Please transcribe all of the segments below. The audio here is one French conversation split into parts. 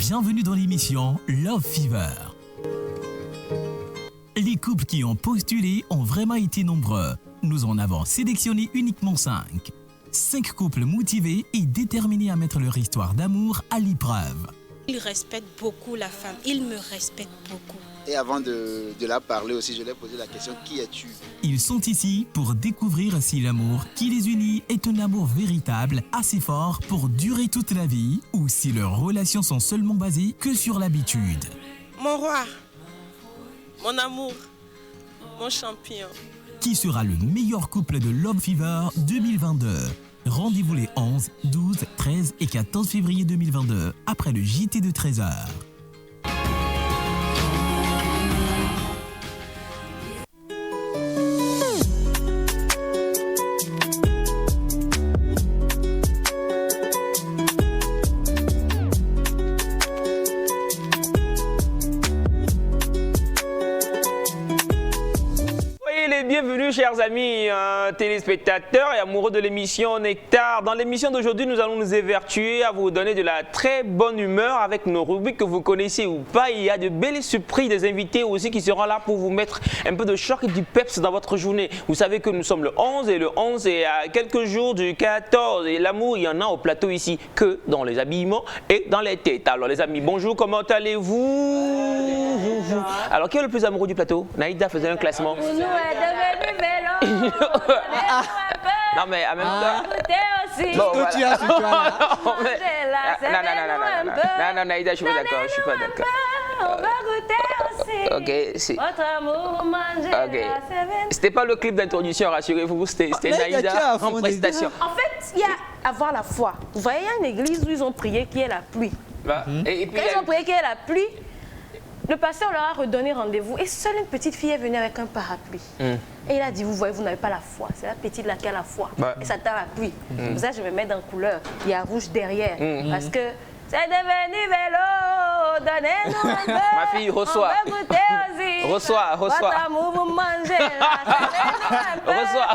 Bienvenue dans l'émission Love Fever. Les couples qui ont postulé ont vraiment été nombreux. Nous en avons sélectionné uniquement 5. 5 couples motivés et déterminés à mettre leur histoire d'amour à l'épreuve. Il respecte beaucoup la femme, il me respecte beaucoup. Et avant de la parler aussi, je lui ai posé la question, qui es-tu? Ils sont ici pour découvrir si l'amour qui les unit est un amour véritable, assez fort pour durer toute la vie, ou si leurs relations sont seulement basées que sur l'habitude. Mon roi, mon amour, mon champion. Qui sera le meilleur couple de Love Fever 2022? Rendez-vous les 11, 12, 13 et 14 février 2022, après le JT de 13h. Bienvenue chers amis téléspectateurs et amoureux de l'émission Nectar. Dans l'émission d'aujourd'hui, nous allons nous évertuer à vous donner de la très bonne humeur avec nos rubriques que vous connaissez ou pas. Il y a de belles surprises, des invités aussi qui seront là pour vous mettre un peu de choc et du peps dans votre journée. Vous savez que nous sommes le 11 et le 11 est à quelques jours du 14. Et l'amour, il y en a au plateau ici que dans les habillements et dans les têtes. Alors les amis, bonjour, comment allez-vous? Alors qui est le plus amoureux du plateau? Naïda faisait un classement. Non mais en même temps. Bon, voilà. Tu as sur toi là. Non, Naïda, je suis pas d'accord. Je suis pas d'accord. On va goûter aussi. Ok, c'est. Votre amour manger. Ok. C'était pas le clip d'introduction, rassurez-vous. C'était Naïda en prestation. En fait, il y a avoir la foi. Vous voyez, il y a une église où ils ont prié qu'il y ait la pluie. Et puis, quand ils ont prié qu'il y ait la pluie, le pasteur leur a redonné rendez-vous et seule une petite fille est venue avec un parapluie. Et il a dit, vous voyez, vous n'avez pas la foi. C'est la petite là qui a la foi. Et ça t'a la pluie. Pour ça, je vais mettre en couleur. Il y a rouge derrière. Parce que c'est devenu vélo. Donnez-nous un peu. Ma fille, reçois. On va goûter aussi. Reçois. Votre amour, vous mangez là.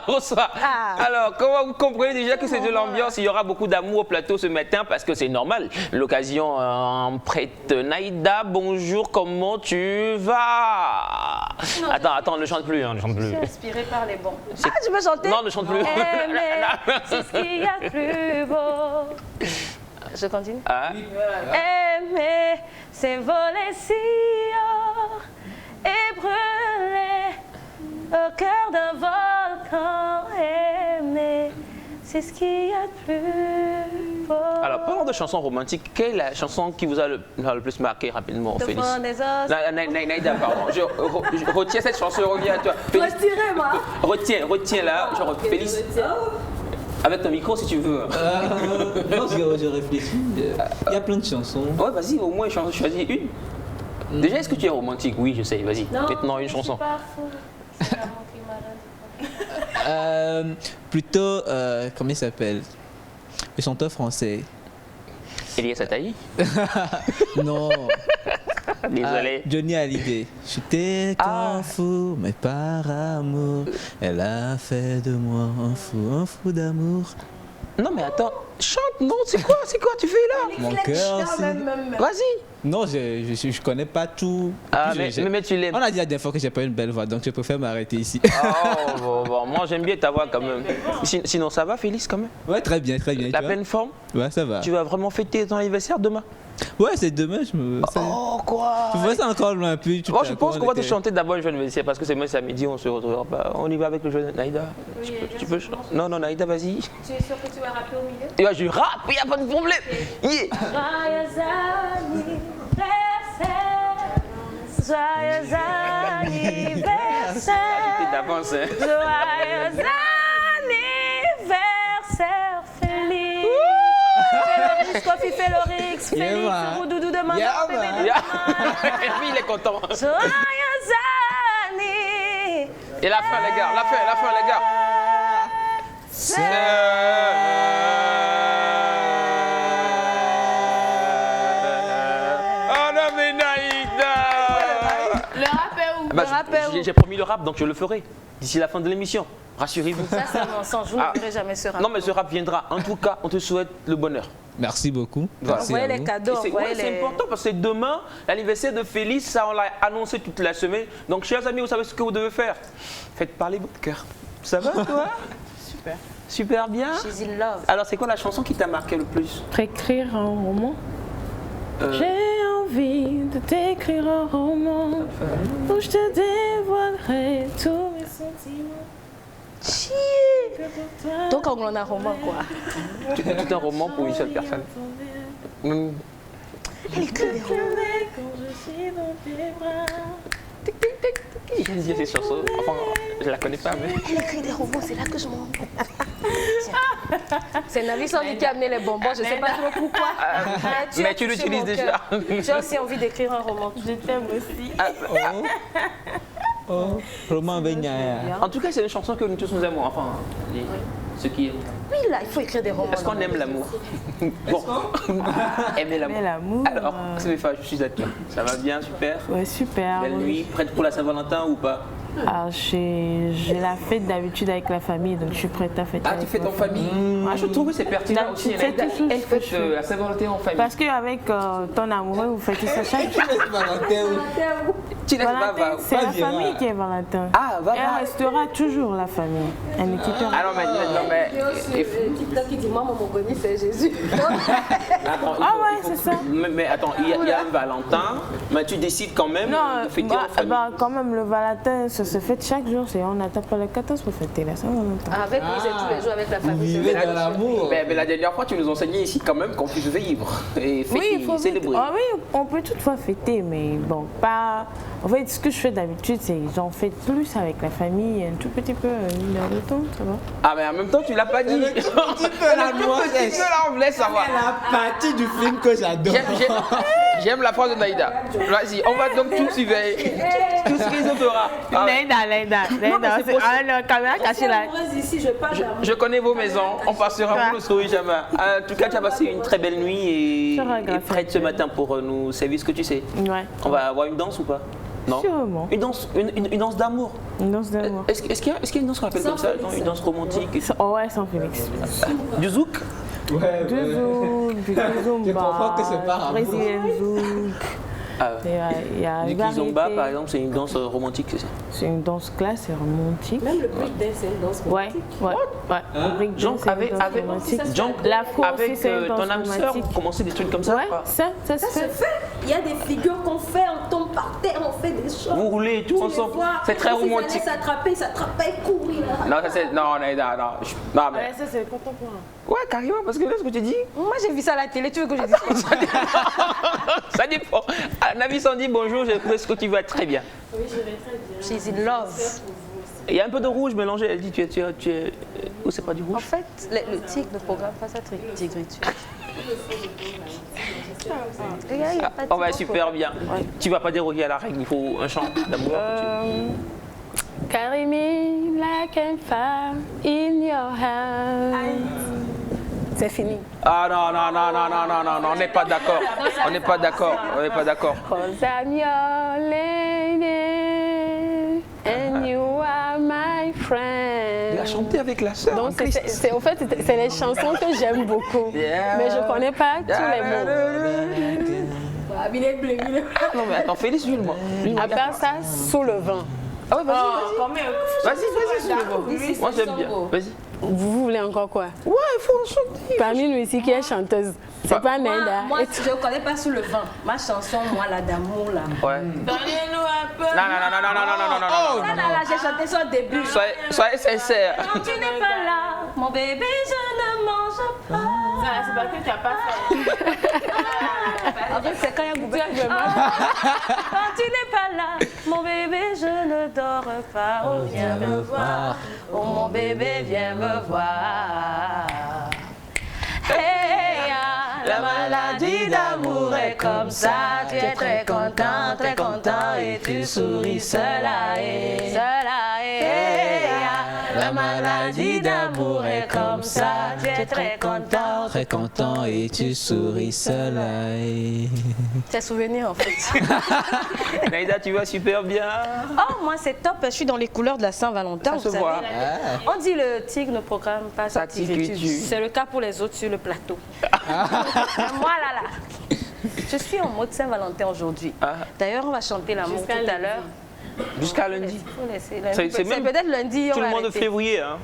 Reçois. Alors, comment vous comprenez déjà que c'est de l'ambiance? Il y aura beaucoup d'amour au plateau ce matin parce que c'est normal. L'occasion en prête. Naïda, bonjour, comment tu vas? Non, attends, ne chante plus. Ne chante plus. Je suis inspirée par les bons. Ah, je peux chanter? Non, ne chante plus. C'est ce qu'il y a de plus beau. Je continue? Aimer, c'est voler si haut et brûler au cœur d'un volcan. Aimer, c'est ce qu'il y a de plus beau. Alors, parlons de chansons romantiques. Quelle est la chanson qui vous a le plus marqué rapidement, Félix? Naïda, pardon. Je retiens cette chanson, je reviens à toi. Retirez-moi. Retiens là, genre Félix. Avec ton micro si tu veux. Non, je réfléchis. Il y a plein de chansons. Ouais, vas-y, au moins choisis une. Déjà, est-ce que tu es romantique? Oui, je sais, vas-y. Maintenant, une chanson. Pas fou. C'est l'amour qui m'arrête. Plutôt, comment il s'appelle? Le chanteur français. Elias Ataï? Non. Désolé. Johnny Hallyday. J'étais un fou, mais par amour, elle a fait de moi un fou d'amour. Non mais attends, chante, non, c'est quoi tu fais là? Mon cœur, Vas-y. Non, je connais pas tout. Mais tu l'aimes. On a dit la dernière fois que j'ai pas une belle voix, donc je préfère m'arrêter ici. Bon, moi j'aime bien ta voix quand même. Sinon ça va, Félix, quand même? Ouais, très bien. La pleine forme? Ouais, ça va. Tu vas vraiment fêter ton anniversaire demain? Ouais, c'est demain, Oh, quoi? Tu vois ça encore loin un peu. Moi, je pense qu'on va te chanter d'abord le joyeux anniversaire parce que c'est moi samedi, on se retrouve. On y va avec le joyeux Naïda. Oui, tu peux chanter? Non, Naïda, vas-y. Tu es sûr que tu vas rapper au milieu? Et je rappe, il n'y a pas de problème. Joyeux anniversaire d'avance, hein. Joyeux anniversaire Félix. Fais l'orix, Félix, Roudoudou de maman, bébé de maman. Et puis il est content. Joyeux anniversaire. Et la fin les gars, la fin les gars. J'ai promis le rap, donc je le ferai d'ici la fin de l'émission. Rassurez-vous. Ça, c'est un mensonge. Vous ne verrez jamais ce rap. Non, mais ce rap viendra. En tout cas, on te souhaite le bonheur. Merci beaucoup. Voilà. Merci Envoyez à les vous. cadeaux. C'est important parce que demain, l'anniversaire de Félix, ça on l'a annoncé toute la semaine. Donc, chers amis, vous savez ce que vous devez faire. Faites parler votre cœur. Ça va, toi? Super. Super bien. She's in love. Alors, c'est quoi la chanson qui t'a marqué le plus? Écrire un roman. J'ai envie de t'écrire un roman où je te dévoilerai tous mes sentiments. Donc, on en a un roman, quoi. Tout un roman pour une seule personne. Elle écrit des romans. Quand je suis dans tes bras. J'aime bien ces chansons. Enfin, je la connais pas, mais. Elle écrit des romans, c'est là que je m'en. C'est Navi Sandy qui a amené les bonbons, je ne sais pas trop pourquoi. Mais tu l'utilises déjà. J'ai aussi envie d'écrire un roman. Je t'aime aussi. Oh, roman avec Nyaya. En tout cas, c'est une chanson que nous tous nous aimons. Enfin, ceux qui aiment. Oui, là, il faut écrire des romans. Est-ce qu'on aime l'amour? Bon, aimer l'amour. Mais l'amour. Alors, c'est je suis à toi. Ça va bien, super. Ouais, super. Belle nuit, prête pour la Saint-Valentin ou pas? Alors, j'ai la fête d'habitude avec la famille, donc je suis prête à fêter. Ah, tu fais ton famille? Ah, je trouve que c'est pertinent aussi. Tu fais toujours Elle fête la Saint-Valentin en famille. Parce qu'avec ton amoureux, vous fêtez ça chaque jour. Tu laisses Valentin, Baba. c'est la famille qui est Valentin. Ah, Et elle restera toujours la famille. Elle ne quittera pas. Ah non, mais. TikTok qui dit moi, mon Goni, c'est Jésus. Attends, Ah ouais, c'est ça. Mais attends, il y a un Valentin, mais tu décides quand même de fêter en famille. Quand même, le Valentin, ça se fête chaque jour. On n'attend pas le 14 pour fêter la Saint-Valentin. Avec vous, c'est tous les jours avec la famille. Vous vivez dans l'amour. Mais la dernière fois, tu nous enseignais ici quand même qu'on puisse vivre et fêter, Oui, il faut célébrer. Ah oui, on peut toutefois fêter, mais bon, pas. En fait, ce que je fais d'habitude, c'est j'en fais plus avec la famille, un tout petit peu, une heure de temps, ça va. Ah, mais en même temps, tu l'as pas dit. Un petit peu la nuance. Là, on voulait savoir. C'est la partie du film que j'adore. J'aime la phrase de Naïda. Vas-y, on va donc tout surveiller. Tout ce qu'ils fera. Linda, c'est la caméra cachée là. Je connais vos maisons, on passera pour le sourire jamais. En tout cas, tu as passé une très belle nuit et prête ce matin pour nous servir ce que tu sais. Ouais. On va avoir une danse ou pas? Non. Sûrement. Une danse d'amour. Une danse d'amour. Est-ce qu'il y a une danse qu'on appelle comme ça? Une danse romantique? Oh ouais, sans Félix. Du zouk? Ouais, Du zumba. Je comprends que c'est pas Brésilien zouk. Il y a Du kizomba, par exemple, c'est une danse romantique, c'est ça? C'est une danse classe et romantique. Même le breakdance, c'est une danse romantique. Ouais. Le breakdance, Donc, c'est une danse romantique. avec aussi, c'est une danse ton âme sœur, romantique. vous commencez des trucs comme ça? Ouais, quoi. ça se fait. Il y a des figures qu'on fait, on tombe par terre, on fait des choses. Vous roulez tout ensemble. C'est très romantique. S'attraper et courir. Non, ça c'est. Non, Naïda, non. Non, mais. Ouais, ça c'est contemporain. Ouais, carrément, parce que là, ce que tu dis, Moi, j'ai vu ça à la télé, tu veux que je dise quoi? ça dépend. Navi Sandy, bonjour, j'ai trouvé ce que tu vas très bien. Oui, je vais très bien. She's in love. Il y a un peu de rouge mélangé, elle dit tu es. Ou c'est pas du En rouge? fait, le tigre ne programme pas sa tigritude. On va super bien. Tu vas pas déroger à la règle, il faut un chant d'amour. Carry me like a fire in your hand. C'est fini. Ah non, on n'est pas d'accord. On n'est pas d'accord. Cause I'm your lady and you are my friend. Il a chanté avec la sœur. Donc en fait, c'est les chansons que j'aime beaucoup. Mais je connais pas tous les mots. Non mais attends, Félix, lui-moi. À part ça, sous le vent. Ah ouais, vas-y, sous le vent. Moi j'aime bien. Vas-y. Vous voulez encore quoi? Ouais, il faut chanter. Parmi nous ici qui est chanteuse, c'est pas Naïda. Moi, je ne connais pas sous le vent. Ma chanson, moi, là, d'amour, là. Ouais. Donnez-nous un peu. Non. Ça, là, j'ai chanté ça au début. Soyez sincère. Quand tu n'es pas là, mon bébé, je ne mange pas. Ça, c'est pas que tu n'as pas fait. En fait, c'est quand il y a goûté. Quand tu n'es pas là, mon bébé, je ne dors pas. Oh, viens me voir. Oh, mon bébé, viens me voir. Hey, la maladie d'amour est comme ça. Tu es très content et tu souris. Cela est, La maladie d'amour est comme ça. Tu es très content et tu souris soleil. C'est souvenir en fait. Naïda, tu vas super bien. Oh, moi c'est top, je suis dans les couleurs de la Saint-Valentin. Ça se voit. On dit le tigre ne programme pas sa tigitude. C'est le cas pour les autres sur le plateau. Moi là. Je suis en mode Saint-Valentin aujourd'hui. D'ailleurs, on va chanter l'amour tout à l'heure. Jusqu'à lundi. C'est même peut-être lundi. tout le mois de février. Hein.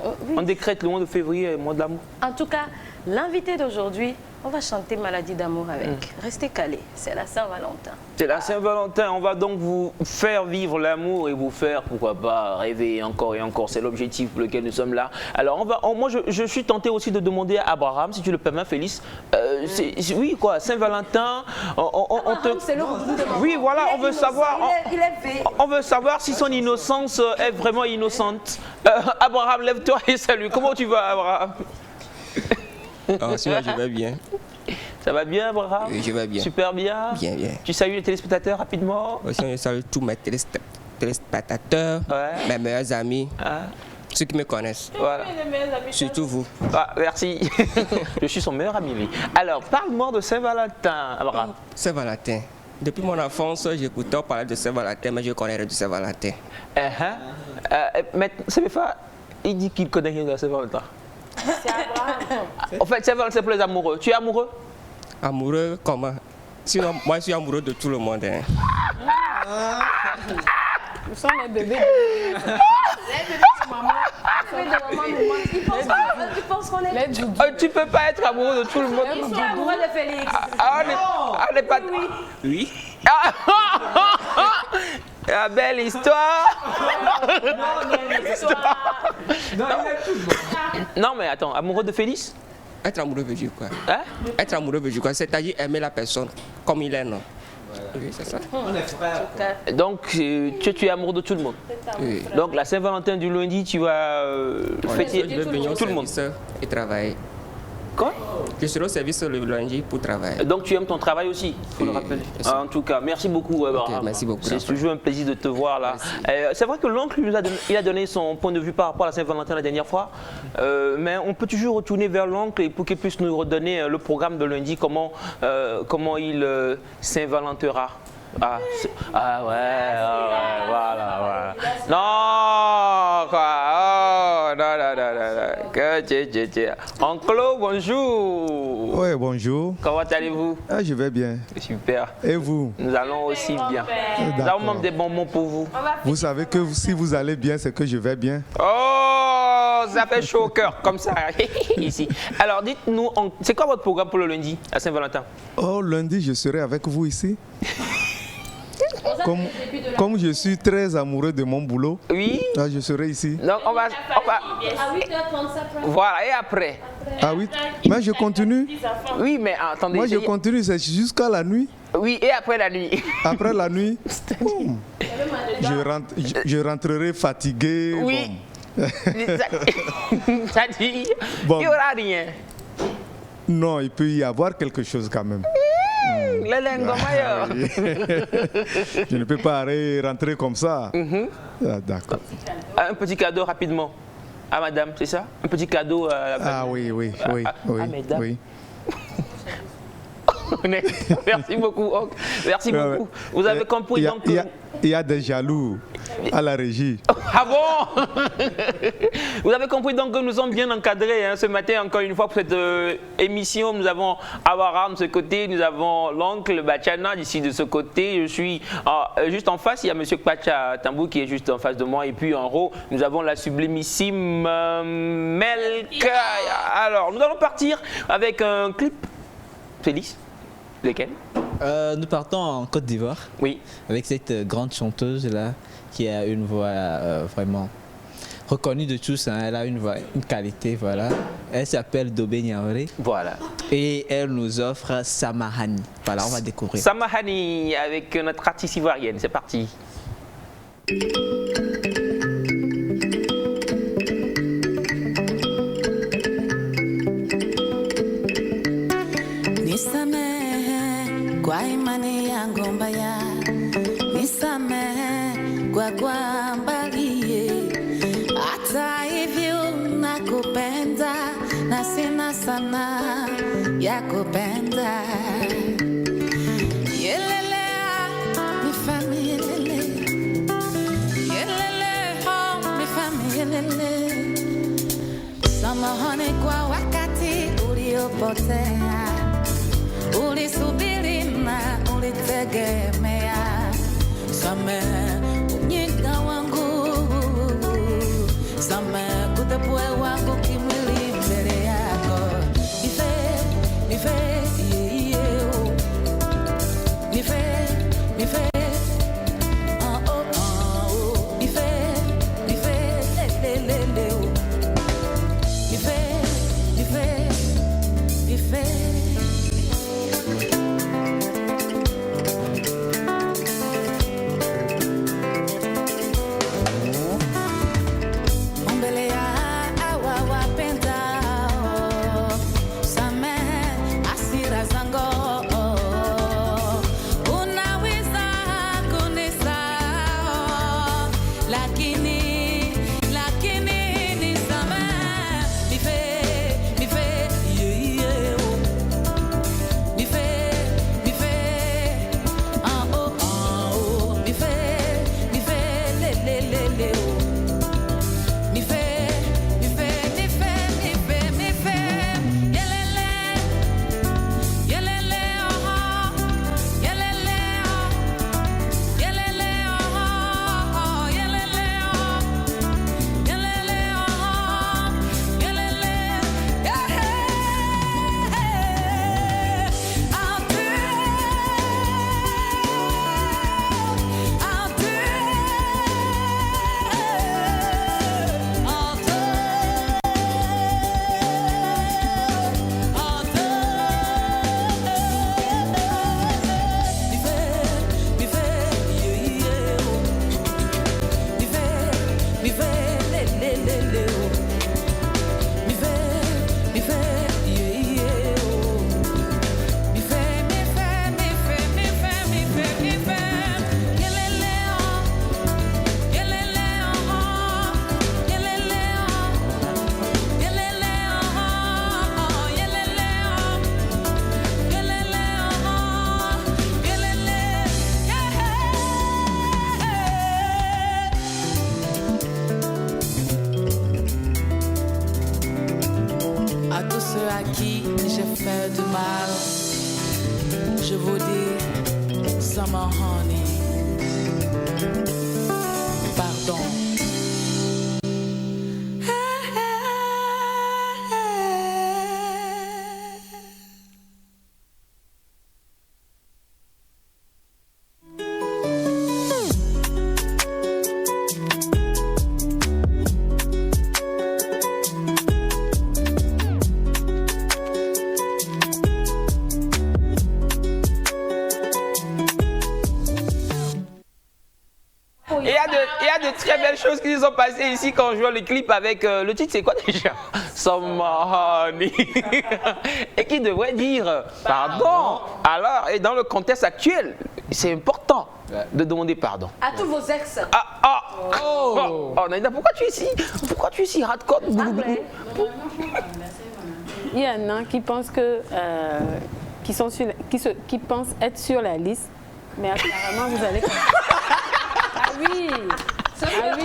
Oui. On décrète le mois de février, le mois de l'amour. En tout cas, l'invité d'aujourd'hui, on va chanter Maladie d'amour avec. Restez calés, c'est la Saint-Valentin. C'est la Saint-Valentin, on va donc vous faire vivre l'amour et vous faire, pourquoi pas, rêver encore et encore. C'est l'objectif pour lequel nous sommes là. Alors, moi, je suis tenté aussi de demander à Abraham, si tu le permets, Félix. Oui, quoi, Saint-Valentin, c'est le bout de oui, voilà, on veut savoir. Il est fait. On veut savoir si son innocence est vraiment innocente. Abraham, lève-toi et salut. Comment tu vas, Abraham? Oh, sinon, je vais bien. Ça va bien, Abraham? Oui, je vais bien. Super bien. Bien, bien. Tu salues les téléspectateurs rapidement? Aussi, je salue tous mes téléspectateurs, mes meilleurs amis, ceux qui me connaissent. Voilà. Surtout vous. Ah, merci. Je suis son meilleur ami, lui. Alors, parle-moi de Saint-Valentin, Abraham. Saint-Valentin. Depuis mon enfance, j'écoutais parler de Saint-Valentin, mais je connais rien de Saint-Valentin. Mais Sébefa, il dit qu'il connaît rien de Saint-Valentin. C'est Abraham. En fait, Saint-Valentin, c'est pour les amoureux. Tu es amoureux? Amoureux, comment? Sinon, moi, je suis amoureux de tout le monde. Hein. Nous sommes les bébés. Les bébés de maman. Ils pensent qu'on est... Tu peux pas être amoureux de tout le monde. Ils sont amoureux de Félix. On n'est pas... Oui. La belle histoire. Non, mais attends, amoureux de Félix? Être amoureux veut dire quoi? Hein? Être amoureux veut dire quoi? C'est-à-dire aimer la personne comme il est, non? Oui, c'est ça. Donc, tu es amoureux de tout le monde. Oui. Donc, la Saint-Valentin du lundi, tu vas fêter Je vais venir au tout le monde. service et travailler. Quoi? Je serai au service le lundi pour travailler. Donc tu aimes ton travail aussi, il faut le rappeler. En tout cas, merci beaucoup. Merci beaucoup. C'est toujours un plaisir de te voir là. C'est vrai que l'oncle il a donné son point de vue par rapport à la Saint-Valentin la dernière fois. Mais on peut toujours retourner vers l'oncle pour qu'il puisse nous redonner le programme de lundi, comment il Saint-Valentera. Voilà. Non, quoi. Oh, non. Oncle, bonjour. Oui, bonjour. Comment allez-vous? Je vais bien. Super. Et vous? Nous allons aussi bien. Nous avons même des bonbons pour vous. Vous savez que si vous allez bien, c'est que je vais bien. Oh, ça fait chaud au cœur, comme ça, ici. Alors, dites-nous, c'est quoi votre programme pour le lundi, à Saint-Valentin? Oh, lundi, je serai avec vous ici. Comme je suis très amoureux de mon boulot, oui, je serai ici. Donc on va... À 8h30, voilà, et après? Ah oui, mais je continue. Oui, mais attendez. Moi, je continue, c'est jusqu'à la nuit. Oui, et après la nuit? Après la nuit, je rentrerai fatigué. Oui. Bon. Ça dit, bon. Il n'y aura rien. Non, il peut y avoir quelque chose quand même. Je ne peux pas rentrer comme ça. D'accord. Un petit cadeau rapidement à madame, c'est ça? Un petit cadeau à la Ah oui. mesdames. Oui. Merci beaucoup. Merci beaucoup. Vous avez compris donc. Il y a des jaloux à la régie. Ah bon? Vous avez compris donc que nous sommes bien encadrés ce matin, encore une fois, pour cette émission. Nous avons Abraham de ce côté, nous avons l'oncle Bachana d'ici de ce côté. Je suis juste en face, il y a monsieur Kpacha Tambou qui est juste en face de moi. Et puis en haut, nous avons la sublimissime Melka. Alors, nous allons partir avec un clip. Félix, lequel? Nous partons en Côte d'Ivoire. Oui. Avec cette grande chanteuse là qui a une voix vraiment reconnue de tous. Elle a une voix, une qualité, voilà. Elle s'appelle Dobé Niaoré. Voilà. Et elle nous offre Samahani. Voilà, on va découvrir. Samahani avec notre artiste ivoirienne. C'est parti. Kwa imani yangu mbaya nisamehe kwa kuambalie hata sina sana ya kupenda. Yelele mi fami yelele, yelele mi fami yelele. Samahani kwa wakati uliopotea, ulisubiri na ulitegemea. Samehe unyika wangu, samehe kutepue wangu kimwili mbele yako. Nife, yeah, yeah, oh. Nife, oh, oh, oh. Nife, le, oh. Nife. Je vous dis, Summer Honey, pardon. Très belles choses qui se sont passées ici quand on jouait le clip avec le titre, c'est quoi déjà? Summer Honey. Et qui devrait dire pardon. Alors, et dans le contexte actuel, c'est important de demander pardon. À tous vos ex. Naïda, pourquoi tu es ici? Pourquoi tu es ici hardcore? Il y en a qui pensent que qui pensent être sur la liste, mais apparemment vous allez. Ah oui. Ah oui,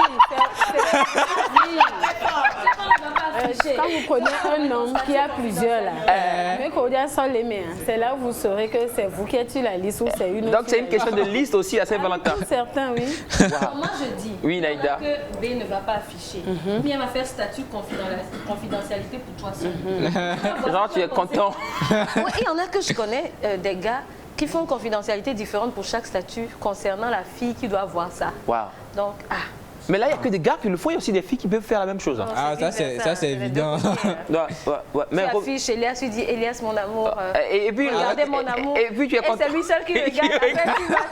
quand vous prenez un homme qui a plusieurs là, mais qu'on dit sans les mains, c'est là où vous saurez que c'est vous qui êtes sur la liste ou c'est une autre. Donc c'est une question de liste aussi à Saint-Valentin. Certains, oui. Moi je dis que B ne va pas afficher, mais elle va faire statut confidentialité pour toi seul. Genre tu es content. Il y en a que je connais, des gars qui font une confidentialité différente pour chaque statut concernant la fille qui doit voir ça. Wow. Donc, mais là, il n'y a que des gars qui le font, il y a aussi des filles qui peuvent faire la même chose. Hein. Ah, ça c'est évident. Mais tu affiches Elias, tu dis Elias, mon amour. Et puis, regardez mon amour. Et puis tu es content. Et c'est lui seul qui regarde. Après,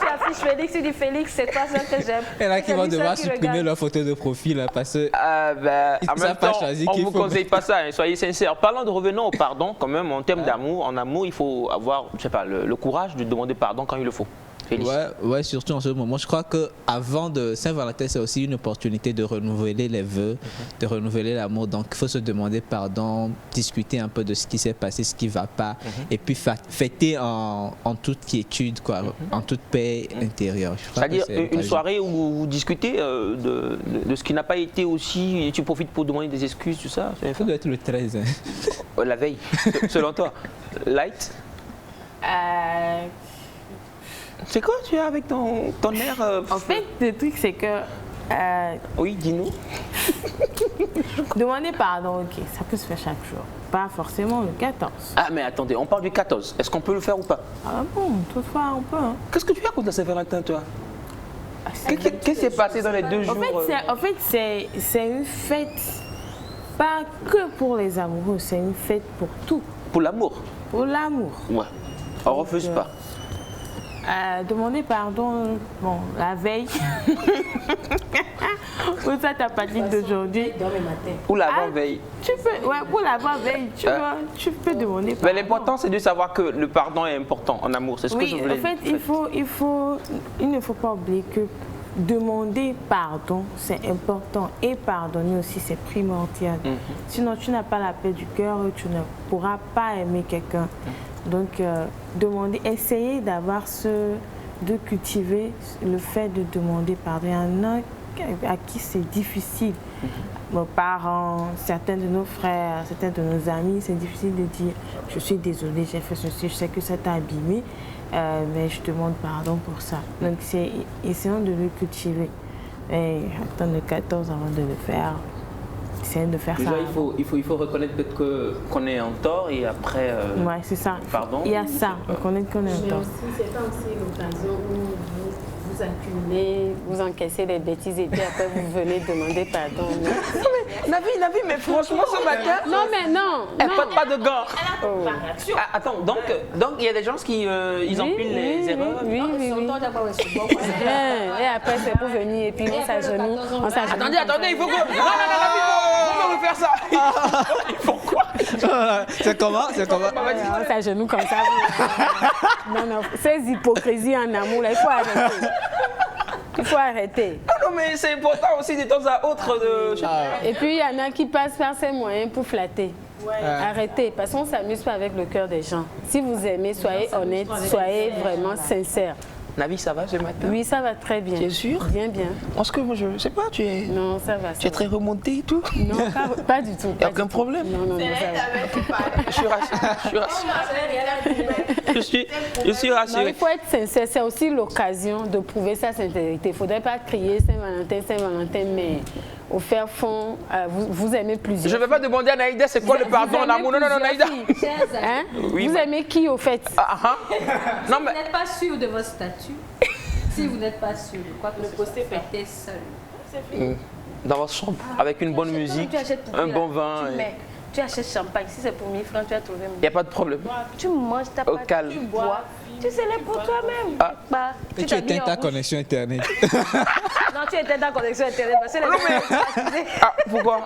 tu affiches Félix, tu dis Félix, c'est toi seul que j'aime. Et là, qui vont devoir supprimer leur photo de profil là, parce que. En même temps, on ne vous conseille pas ça, hein, soyez sincères. Parlons de revenons au pardon, quand même, en termes d'amour. En amour, il faut avoir, je sais pas, le courage de demander pardon quand il le faut. Ouais, surtout en ce moment. Je crois qu'avant de Saint-Valentin, c'est aussi une opportunité de renouveler les vœux, de renouveler l'amour. Donc, il faut se demander pardon, discuter un peu de ce qui s'est passé, ce qui ne va pas, et puis fêter en toute quiétude, quoi, en toute paix intérieure. C'est-à-dire une soirée où vous discutez de ce qui n'a pas été aussi, et tu profites pour demander des excuses, tout ça. Ça doit être le 13. Hein. La veille, selon toi. Light C'est quoi tu as avec ton air En fait, le truc c'est que... oui, dis-nous. Demander pardon, ok, ça peut se faire chaque jour. Pas forcément le 14. Ah mais attendez, on parle du 14. Est-ce qu'on peut le faire ou pas? Ah bon, toutefois on peut. Hein. Qu'est-ce que tu as contre la Saint-Valentin, toi? Qu'est-ce qui s'est passé dans les 2 jours? En fait, c'est une fête, pas que pour les amoureux, c'est une fête pour tout. Pour l'amour? Pour l'amour. Ouais. On refuse pas. Demander pardon, bon, la veille. Ou ça, ta pratique d'aujourd'hui. Ou l'avant-veille. Tu peux, ouais, pour l'avant-veille, tu peux demander pardon. Mais l'important, c'est de savoir que le pardon est important en amour. C'est ce que je voulais dire. En fait, il ne faut pas oublier que demander pardon, c'est important. Et pardonner aussi, c'est primordial. Sinon, tu n'as pas la paix du cœur, tu ne pourras pas aimer quelqu'un. Donc, essayer de cultiver le fait de demander pardon. Il y en a à qui c'est difficile. Nos parents, certains de nos frères, certains de nos amis, c'est difficile de dire « je suis désolée, j'ai fait ceci, je sais que ça t'a abîmé, mais je demande pardon pour ça ». Donc, essayons de le cultiver. Et attendre le 14 avant de le faire. Essayons de faire déjà, ça. Il faut reconnaître peut-être qu'on est en tort et après... ouais, c'est ça. Pardon. Il y a ça, reconnaître qu'on est en tort. C'est pas aussi l'occasion où vous accumulez, vous encaissez des bêtises et puis après vous venez demander pardon. Navi, mais franchement ce matin... Non, mais non. Elle porte pas de gants. Oh. Attends, donc il y a des gens qui ils empilent les erreurs. Oui. Et après c'est pour venir et puis on s'agenouille. Attendez, il faut que... Non, faire ça. Pourquoi? C'est comment? On s'agenouille comme ça. Non, ces hypocrisies en amour, là, il faut arrêter. Non, mais c'est important aussi de temps à autre de... Et puis il y en a qui passent par ces moyens pour flatter. Arrêtez, parce qu'on ne s'amuse pas avec le cœur des gens. Si vous aimez, soyez honnête, soyez vraiment sincère. Navi, ça va ce matin? Oui, ça va très bien. Tu es sûre? Bien. Parce que moi, je ne sais pas, tu es... Non, ça va. Tu es très remontée et tout? Non, pas du tout. Il n'y a aucun problème? Non, ça va. Je suis rassurée. Je suis rassurée. Non, il faut être sincère. C'est aussi l'occasion de prouver sa sincérité. Il ne faudrait pas crier Saint-Valentin, mais au faire fond, vous aimez plusieurs. Je ne vais pas demander à Naïda c'est quoi le pardon en amour. Non, Naïda. Hein? Vous aimez qui au fait? Non, mais... Vous n'êtes pas sûr de votre statut. Si vous n'êtes pas sûr de quoi que ce soit, fêtez seul. Dans votre chambre, avec une bonne musique, un bon vin. Tu achètes champagne. Si c'est pour 1000 francs, tu as trouvé. Il n'y a pas de problème. Tu manges ta pâte, tu bois. Tu sais les pour toi-même. Et tu éteins ta connexion Internet. Non, tu éteins ta connexion Internet. Parce que pourquoi?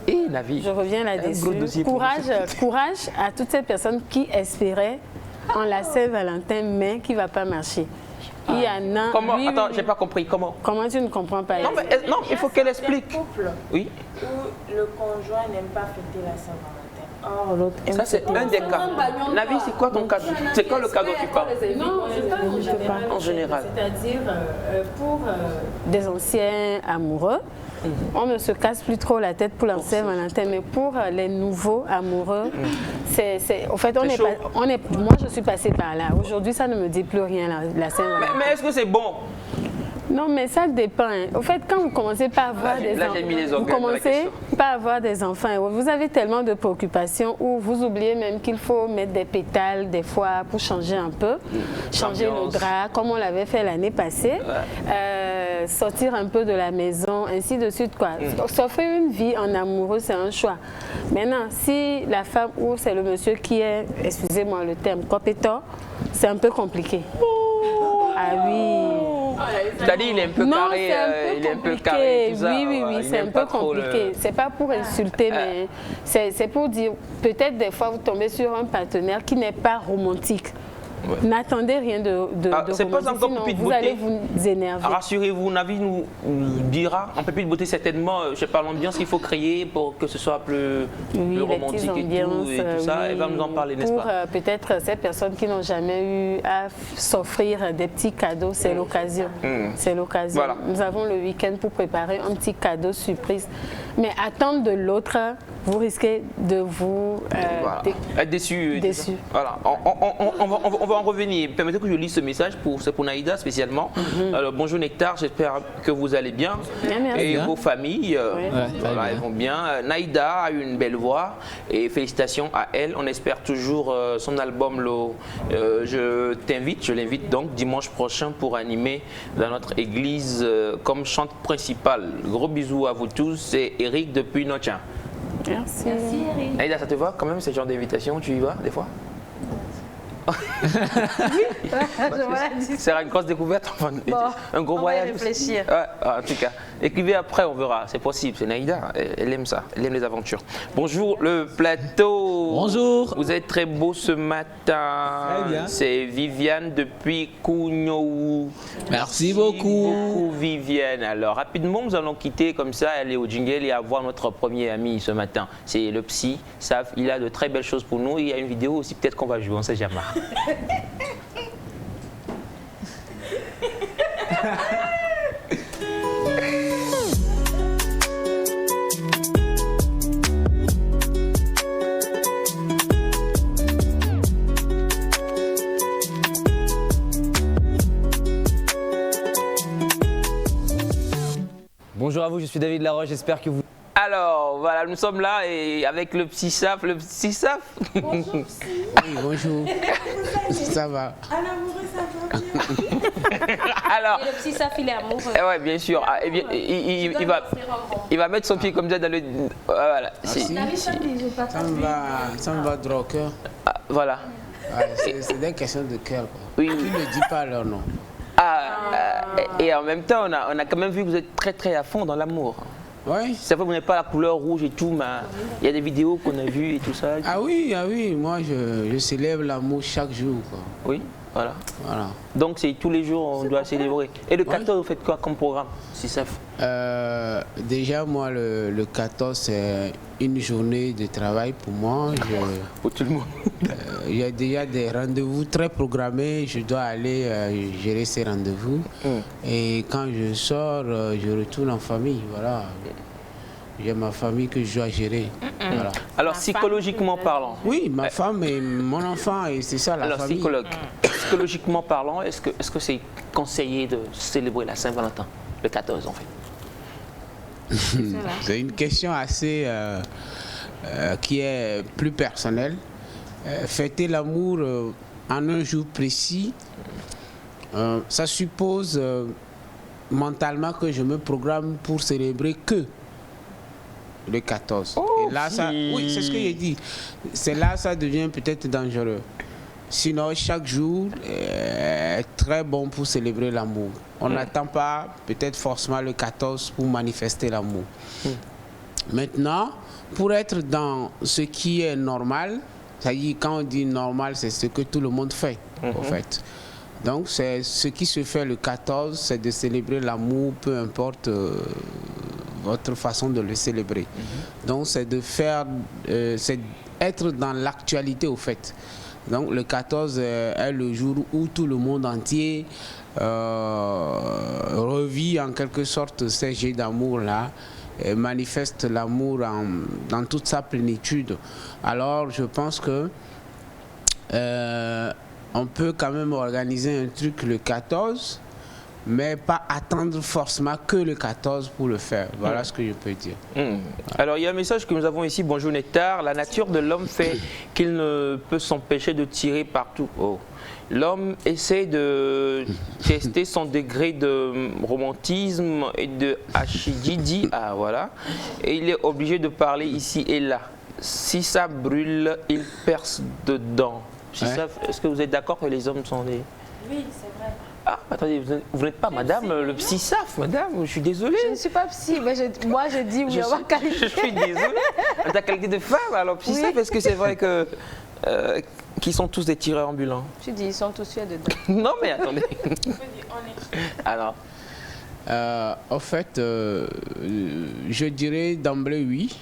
Et Navi. Je reviens là-dessus. Courage à toutes ces personnes qui espéraient en la Saint-Valentin, mais qui ne va pas marcher. Il y en a... Comment? Attends, j'ai pas compris. Comment tu ne comprends pas? Non, il faut qu'elle explique. Il y a un couple où le conjoint n'aime pas fêter la Saint-Valentin. Or, l'autre aime. Ça, c'est un des cas. Navi, c'est quoi ton cadeau? C'est quoi le cadeau tu parles? Non, c'est pas en général. C'est-à-dire, pour des anciens amoureux, on ne se casse plus trop la tête pour la Saint-Valentin, mais pour les nouveaux amoureux, en fait, moi je suis passée par là. Aujourd'hui, ça ne me dit plus rien, la Saint-Valentin. Mais est-ce que c'est bon? Non, mais ça dépend. Au fait, quand vous commencez par avoir des enfants, vous avez tellement de préoccupations où vous oubliez même qu'il faut mettre des pétales des fois pour changer un peu, changer le drap, comme on l'avait fait l'année passée, sortir un peu de la maison, ainsi de suite, quoi. S'offrir une vie en amoureux, c'est un choix. Maintenant, si la femme ou c'est le monsieur qui est, excusez-moi le terme, compétent, c'est un peu compliqué. Ah oui. C'est-à-dire il est un peu carré, il est un peu carré, tout ça. Oui, c'est un peu compliqué. C'est pas pour insulter, mais c'est pour dire, peut-être des fois vous tombez sur un partenaire qui n'est pas romantique. N'attendez rien de c'est pas encore Pépite vous Beauté. allez vous énerver. Rassurez-vous, Navi nous dira en Pépite Beauté certainement, je sais pas, l'ambiance qu'il faut créer pour que ce soit plus romantique et tout ça. Elle va nous en parler, n'est-ce pas? Peut-être ces personnes qui n'ont jamais eu à s'offrir des petits cadeaux, c'est l'occasion. C'est l'occasion. Voilà. Nous avons le week-end pour préparer un petit cadeau surprise. Mais attendre de l'autre, vous risquez de vous être déçu. Voilà. On va en revenir. Permettez que je lise ce message c'est pour Naïda spécialement. Alors, bonjour Nectar, j'espère que vous allez bien. Et vos familles, elles vont bien. Naïda a une belle voix et félicitations à elle. On espère toujours son album. Je l'invite donc dimanche prochain pour animer dans notre église comme chante principale. Gros bisous à vous tous. C'est Eric depuis Nochin. Merci. Merci Eric. Naïda, ça te va quand même ce genre d'invitation? Tu y vas des fois? Oui, c'est une grosse découverte, un gros voyage. On va y réfléchir. En tout cas, écrivez après, on verra. C'est possible. C'est Naïda, elle aime ça, elle aime les aventures. Bonjour le plateau. Bonjour. Vous êtes très beau ce matin. C'est Viviane depuis Kounioou. Merci beaucoup. Viviane. Alors rapidement, nous allons quitter comme ça, aller au jingle et avoir notre premier ami ce matin. C'est le psy. Il a de très belles choses pour nous. Il y a une vidéo aussi, peut-être qu'on va jouer, on ne sait jamais. Bonjour à vous, je suis David Laroche, j'espère que vous... Alors, voilà, nous sommes là et avec le petit Saf. Le petit Saf. Bonjour, oui, bonjour. Ça va. Alors, et le petit Saf, il est amoureux. Oui, bien sûr. Ah, eh bien, il va mettre son pied comme ça dans le... Voilà. Ça me va droit au cœur. Voilà. C'est des questions de cœur. Oui. Tu ne dis pas leur nom. Et en même temps, on a quand même vu que vous êtes très très à fond dans l'amour. Oui. C'est vrai que vous n'avez pas la couleur rouge et tout, mais il y a des vidéos qu'on a vues et tout ça. Ah oui, moi je célèbre l'amour chaque jour. Quoi. Oui, voilà. Donc c'est tous les jours on doit célébrer. Et le 14, vous faites quoi comme programme, si ça déjà, moi, le 14, c'est une journée de travail pour moi. Pour tout le monde. Il y a déjà des rendez-vous très programmés. Je dois aller gérer ces rendez-vous. Et quand je sors, je retourne en famille. Voilà. J'ai ma famille que je dois gérer. Voilà. Alors, psychologiquement parlant. Oui, ma femme et mon enfant, et c'est ça la famille. Alors, psychologiquement parlant, est-ce que c'est conseillé de célébrer la Saint-Valentin, le 14 en fait? C'est une question assez qui est plus personnelle. Fêter l'amour en un jour précis, ça suppose mentalement que je me programme pour célébrer que le 14. Et là, oui, c'est ce que j'ai dit. C'est là ça devient peut-être dangereux. Sinon, chaque jour est très bon pour célébrer l'amour. On n'attend pas peut-être forcément le 14 pour manifester l'amour. Maintenant, pour être dans ce qui est normal, c'est-à-dire quand on dit normal, c'est ce que tout le monde fait, en fait. Donc, c'est ce qui se fait le 14, c'est de célébrer l'amour, peu importe votre façon de le célébrer. Donc, c'est de faire, c'est être dans l'actualité, au fait. Donc, le 14 est le jour où tout le monde entier revit en quelque sorte ces jets d'amour-là, manifeste l'amour dans toute sa plénitude. Alors, je pense que on peut quand même organiser un truc le 14, mais pas attendre forcément que le 14 pour le faire. Voilà ce que je peux dire. Alors, il y a un message que nous avons ici. Bonjour Nectar. La nature de l'homme fait qu'il ne peut s'empêcher de tirer partout. L'homme essaie de tester son degré de romantisme et de hachididi. Ah, voilà. Et il est obligé de parler ici et là. Si ça brûle, il perce dedans. Est-ce que vous êtes d'accord que les hommes sont des... Oui, c'est vrai. Ah, attendez, vous n'êtes pas madame le psy Saf, madame, je suis désolé. Je ne suis pas psy, mais moi je dis oui, en qualité. Je suis désolé. Ta qualité de femme, alors psy Saf, est-ce que c'est vrai que qui sont tous des tireurs ambulants. Tu dis, ils sont tous faits dedans. Non, mais attendez. Alors en fait, je dirais d'emblée oui.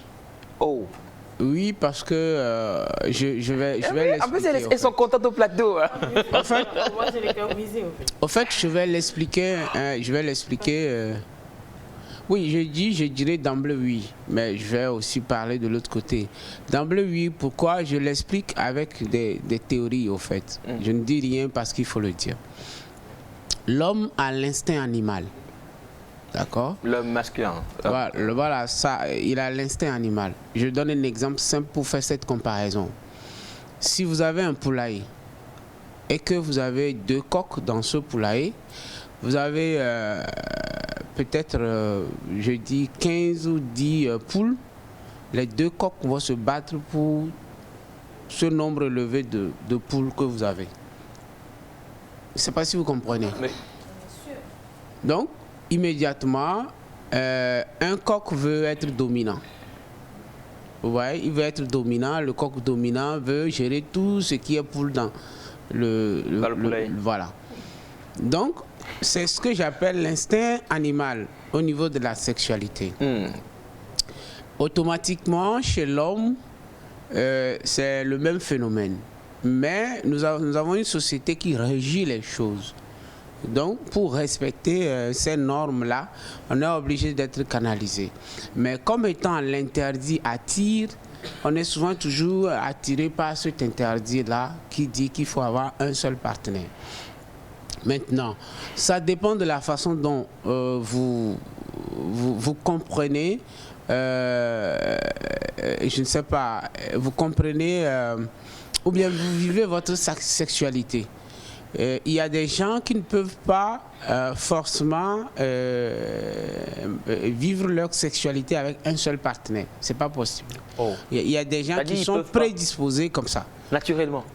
Oh. Oui, parce que je vais l'expliquer. En plus, elles sont contentes au plateau. Hein. En fait, Moi, j'ai les cœurs brisés, en fait, je vais l'expliquer. Oui, je dirais d'emblée oui, mais je vais aussi parler de l'autre côté. D'emblée oui, pourquoi? Je l'explique avec des théories, au fait. Je ne dis rien parce qu'il faut le dire. L'homme a l'instinct animal. D'accord? L'homme masculin. Voilà, ça, il a l'instinct animal. Je donne un exemple simple pour faire cette comparaison. Si vous avez un poulailler et que vous avez 2 coqs dans ce poulailler, vous avez peut-être, je dis 15 ou 10 poules. Les 2 coqs vont se battre pour ce nombre élevé de poules que vous avez. Je ne sais pas si vous comprenez. Oui. Donc, immédiatement, un coq veut être dominant. Vous voyez, il veut être dominant. Le coq dominant veut gérer tout ce qui est poule dans le poulailler. Voilà. Donc, c'est ce que j'appelle l'instinct animal au niveau de la sexualité. Automatiquement, chez l'homme, c'est le même phénomène. Mais nous avons une société qui régit les choses. Donc, pour respecter ces normes-là, on est obligé d'être canalisé. Mais comme étant l'interdit attire, on est souvent toujours attiré par cet interdit-là qui dit qu'il faut avoir un seul partenaire. Maintenant, ça dépend de la façon dont vous comprenez, je ne sais pas, vous comprenez, ou bien vous vivez votre sexualité. Il y a des gens qui ne peuvent pas forcément vivre leur sexualité avec un seul partenaire. C'est pas possible. Oh. Il y a des gens qui sont prédisposés comme ça. Naturellement.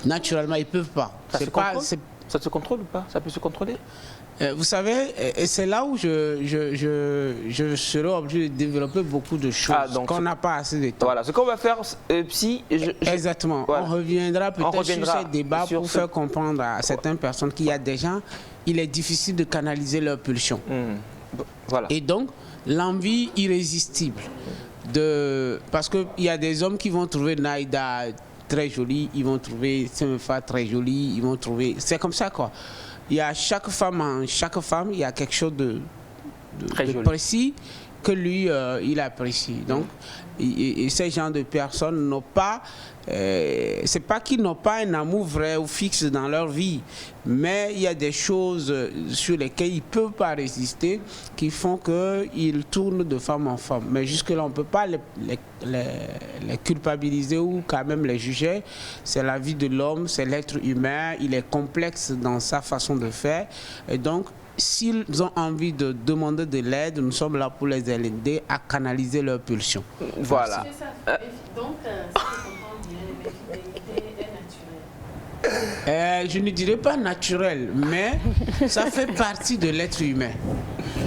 Naturellement, ils peuvent pas. Ça se contrôle ou pas? Ça peut se contrôler? Vous savez, et c'est là où je serai obligé de développer beaucoup de choses qu'on n'a pas assez de temps. Voilà, ce qu'on va faire, Exactement. Voilà. On reviendra peut-être sur ces débats pour faire comprendre à certaines personnes qu'il y a des gens, il est difficile de canaliser leur pulsion. Voilà. Et donc, l'envie irrésistible parce qu'il y a des hommes qui vont trouver Naïda très jolie, ils vont trouver Semefa très jolie, ils vont trouver... C'est comme ça, quoi. Il y a chaque femme, il y a quelque chose de précis que lui, il apprécie. Donc, et ces gens de personnes n'ont pas... c'est pas qu'ils n'ont pas un amour vrai ou fixe dans leur vie, mais il y a des choses sur lesquelles ils ne peuvent pas résister qui font qu'ils tournent de femme en femme. Mais jusque-là, on ne peut pas les culpabiliser ou quand même les juger. C'est la vie de l'homme, c'est l'être humain, il est complexe dans sa façon de faire. Et donc, s'ils ont envie de demander de l'aide, nous sommes là pour les aider à canaliser leurs pulsions. Voilà. Donc, je ne dirais pas naturel, mais ça fait partie de l'être humain.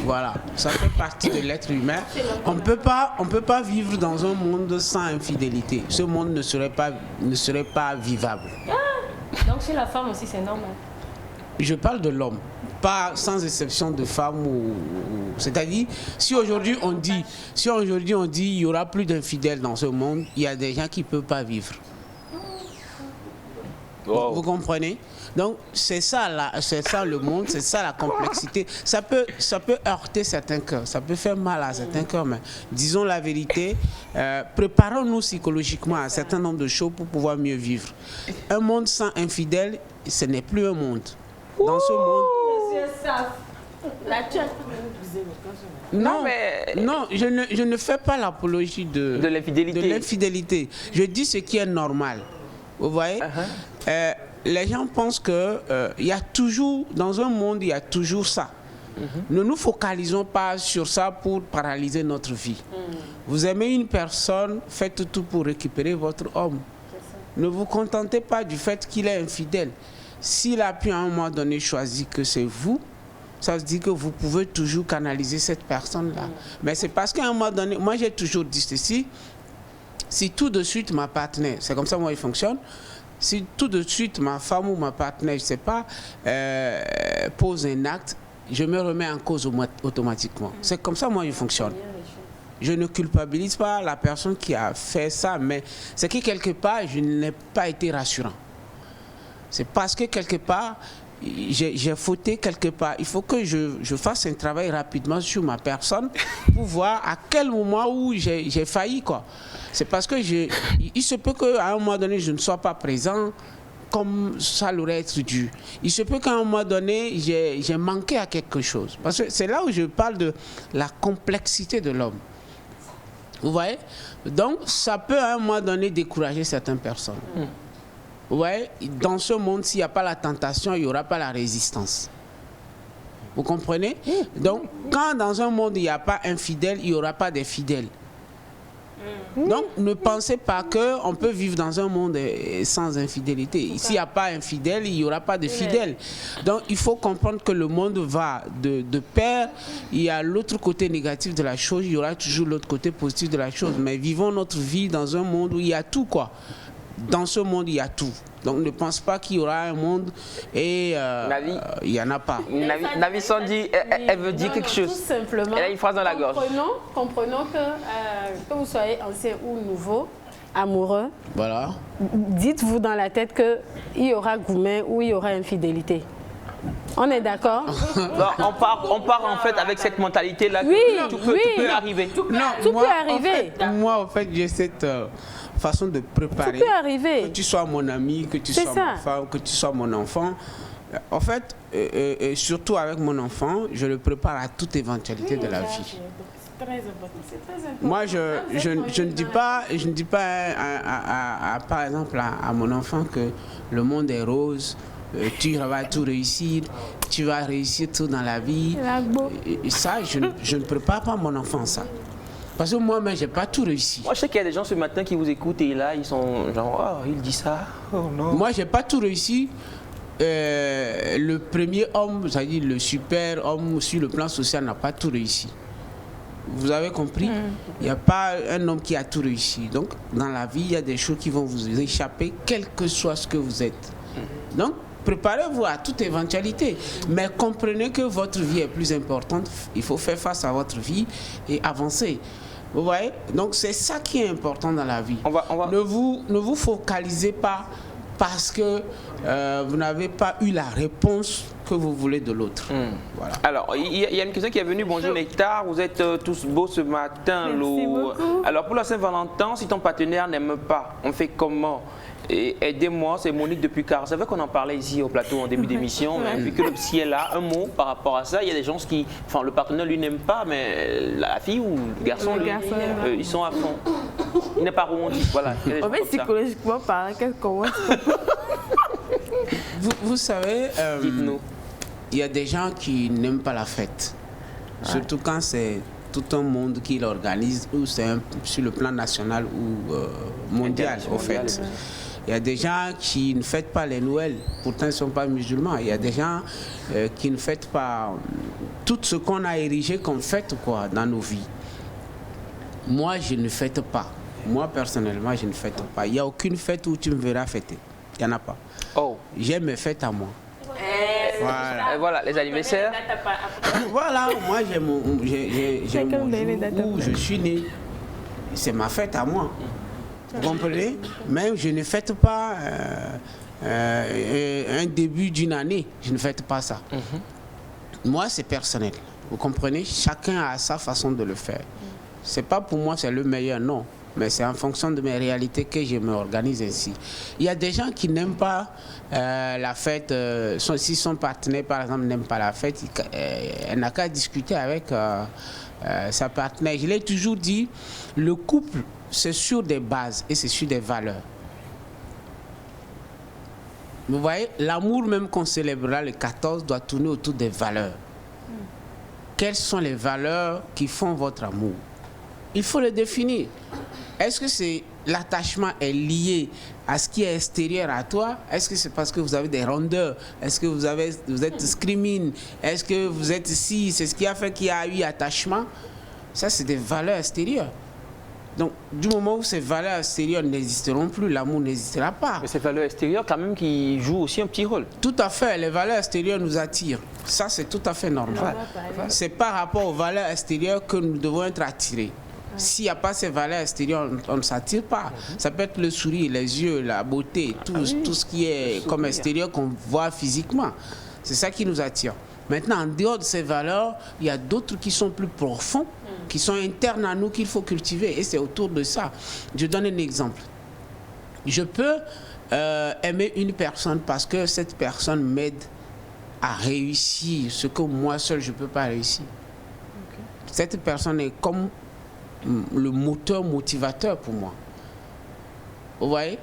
Voilà, ça fait partie de l'être humain. On ne peut pas vivre dans un monde sans infidélité. Ce monde ne serait pas vivable. Donc chez la femme aussi, c'est normal. Je parle de l'homme, pas sans exception de femme c'est-à-dire si aujourd'hui on dit il y aura plus d'infidèles dans ce monde, il y a des gens qui ne peuvent pas vivre. Wow. Vous comprenez? Donc c'est ça le monde, c'est ça la complexité. Ça peut heurter certains cœurs, ça peut faire mal à certains cœurs, mais disons la vérité, préparons-nous psychologiquement à un certain nombre de choses pour pouvoir mieux vivre. Un monde sans infidèles, ce n'est plus un monde. Dans ce monde... Non, je ne fais pas l'apologie de l'infidélité. Je dis ce qui est normal. Vous voyez? Les gens pensent que y a toujours, dans un monde, il y a toujours ça. Ne nous focalisons pas sur ça pour paralyser notre vie. Vous aimez une personne, faites tout pour récupérer votre homme. Ne vous contentez pas du fait qu'il est infidèle. S'il a pu à un moment donné choisir que c'est vous, ça veut dire que vous pouvez toujours canaliser cette personne-là. Mais c'est parce qu'à un moment donné, moi j'ai toujours dit ceci, si tout de suite ma partenaire, c'est comme ça moi il fonctionne, Si tout de suite ma femme ou ma partenaire, je ne sais pas, pose un acte, je me remets en cause automatiquement. C'est comme ça, moi, je fonctionne. Je ne culpabilise pas la personne qui a fait ça, mais c'est que quelque part, je n'ai pas été rassurant. C'est parce que quelque part, j'ai fauté quelque part. Il faut que je fasse un travail rapidement sur ma personne pour voir à quel moment où j'ai failli, quoi. C'est parce que il se peut qu'à un moment donné, je ne sois pas présent comme ça l'aurait été dû. Il se peut qu'à un moment donné, j'ai manqué à quelque chose. Parce que c'est là où je parle de la complexité de l'homme. Vous voyez? Donc, ça peut à un moment donné décourager certaines personnes. Vous voyez? Dans ce monde, s'il n'y a pas la tentation, il n'y aura pas la résistance. Vous comprenez? Donc, quand dans un monde, il n'y a pas un fidèle, il n'y aura pas des fidèles. Donc, ne pensez pas qu'on peut vivre dans un monde sans infidélité. S'il n'y a pas un fidèle, il n'y aura pas de fidèle. Donc, il faut comprendre que le monde va de pair. Il y a l'autre côté négatif de la chose, il y aura toujours l'autre côté positif de la chose. Mais vivons notre vie dans un monde où il y a tout, quoi. Dans ce monde, il y a tout. Donc, ne pense pas qu'il y aura un monde et il n'y en a pas. Navi Sandy, elle veut dire quelque chose. Tout simplement. Elle a une phrase dans la gorge. Comprenons que vous soyez ancien ou nouveau, amoureux. Voilà. Dites-vous dans la tête qu'il y aura gourmet ou il y aura infidélité. On est d'accord? on part en fait avec cette mentalité-là. Oui, tout peut arriver. Tout peut arriver. Moi, en fait, j'ai cette façon de préparer. Tout peut arriver. Que tu sois mon ami, que tu sois ma femme, que tu sois mon enfant. En fait, surtout avec mon enfant, je le prépare à toute éventualité de la vie. C'est très important. Moi, je ne dis pas, par exemple, à mon enfant que le monde est rose. Tu vas tout réussir, tu vas réussir tout dans la vie. Et ça, je ne prépare pas mon enfant ça. Parce que moi-même, je n'ai pas tout réussi. Moi, je sais qu'il y a des gens ce matin qui vous écoutent et là, ils sont genre, oh, il dit ça. Oh non. Moi, je n'ai pas tout réussi. Le premier homme, c'est-à-dire le super homme sur le plan social, n'a pas tout réussi. Vous avez compris? Il n'y a pas un homme qui a tout réussi. Donc, dans la vie, il y a des choses qui vont vous échapper, quel que soit ce que vous êtes. Donc, préparez-vous à toute éventualité, mais comprenez que votre vie est plus importante. Il faut faire face à votre vie et avancer. Vous voyez? Donc c'est ça qui est important dans la vie. Ne vous focalisez pas parce que vous n'avez pas eu la réponse que vous voulez de l'autre. Voilà. Alors, il y a une question qui est venue. Bonjour Nectar, vous êtes tous beaux ce matin. Merci beaucoup. Alors pour la Saint-Valentin, si ton partenaire n'aime pas, on fait comment? Et aidez-moi, c'est Monique depuis Car. C'est vrai qu'on en parlait ici au plateau en début d'émission, mais vu que le psy est là, un mot par rapport à ça. Il y a des gens qui, enfin le partenaire lui n'aime pas, mais la fille ou le garçon, ils sont à fond. Il n'est pas rebondi, voilà. En fait, psychologiquement parlant, comment vous savez, dites-nous. Il y a des gens qui n'aiment pas la fête, surtout quand c'est tout un monde qui l'organise, ou c'est sur le plan national ou mondial, au fait. Il y a des gens qui ne fêtent pas les Noëls, pourtant ils ne sont pas musulmans. Il y a des gens qui ne fêtent pas tout ce qu'on a érigé comme fête, quoi, dans nos vies. Moi, je ne fête pas. Moi, personnellement, je ne fête pas. Il n'y a aucune fête où tu me verras fêter. Il n'y en a pas. Oh. J'ai mes fêtes à moi. Voilà. Et voilà, les anniversaires. Voilà, moi j'ai mon jour où je suis né. C'est ma fête à moi. Vous comprenez? Même je ne fête pas un début d'une année. Je ne fête pas ça. Moi, c'est personnel. Vous comprenez? Chacun a sa façon de le faire. C'est pas pour moi, c'est le meilleur, non. Mais c'est en fonction de mes réalités que je m'organise ainsi. Il y a des gens qui n'aiment pas la fête. Si son partenaire, par exemple, n'aime pas la fête, elle n'a qu'à discuter avec sa partenaire. Je l'ai toujours dit, le couple, c'est sur des bases et c'est sur des valeurs. Vous voyez, l'amour même qu'on célébrera le 14 doit tourner autour des valeurs. Quelles sont les valeurs qui font votre amour? Il faut le définir. Est-ce que c'est l'attachement est lié à ce qui est extérieur à toi? Est-ce que c'est parce que vous avez des rondeurs? Est-ce que vous êtes screaming? Est-ce que vous êtes ici? C'est ce qui a fait qu'il y a eu attachement? Ça, c'est des valeurs extérieures. Donc, du moment où ces valeurs extérieures n'existeront plus, l'amour n'existera pas. Mais ces valeurs extérieures, quand même, qui jouent aussi un petit rôle. Tout à fait, les valeurs extérieures nous attirent. Ça, c'est tout à fait normal. C'est par rapport aux valeurs extérieures que nous devons être attirés. S'il n'y a pas ces valeurs extérieures, on ne s'attire pas. Ça peut être le sourire, les yeux, la beauté, tout ce qui est comme extérieur qu'on voit physiquement. C'est ça qui nous attire. Maintenant, en dehors de ces valeurs, il y a d'autres qui sont plus profonds, qui sont internes à nous, qu'il faut cultiver. Et c'est autour de ça. Je donne un exemple. Je peux aimer une personne parce que cette personne m'aide à réussir ce que moi seul je ne peux pas réussir. Cette personne est comme le moteur motivateur pour moi. Vous voyez?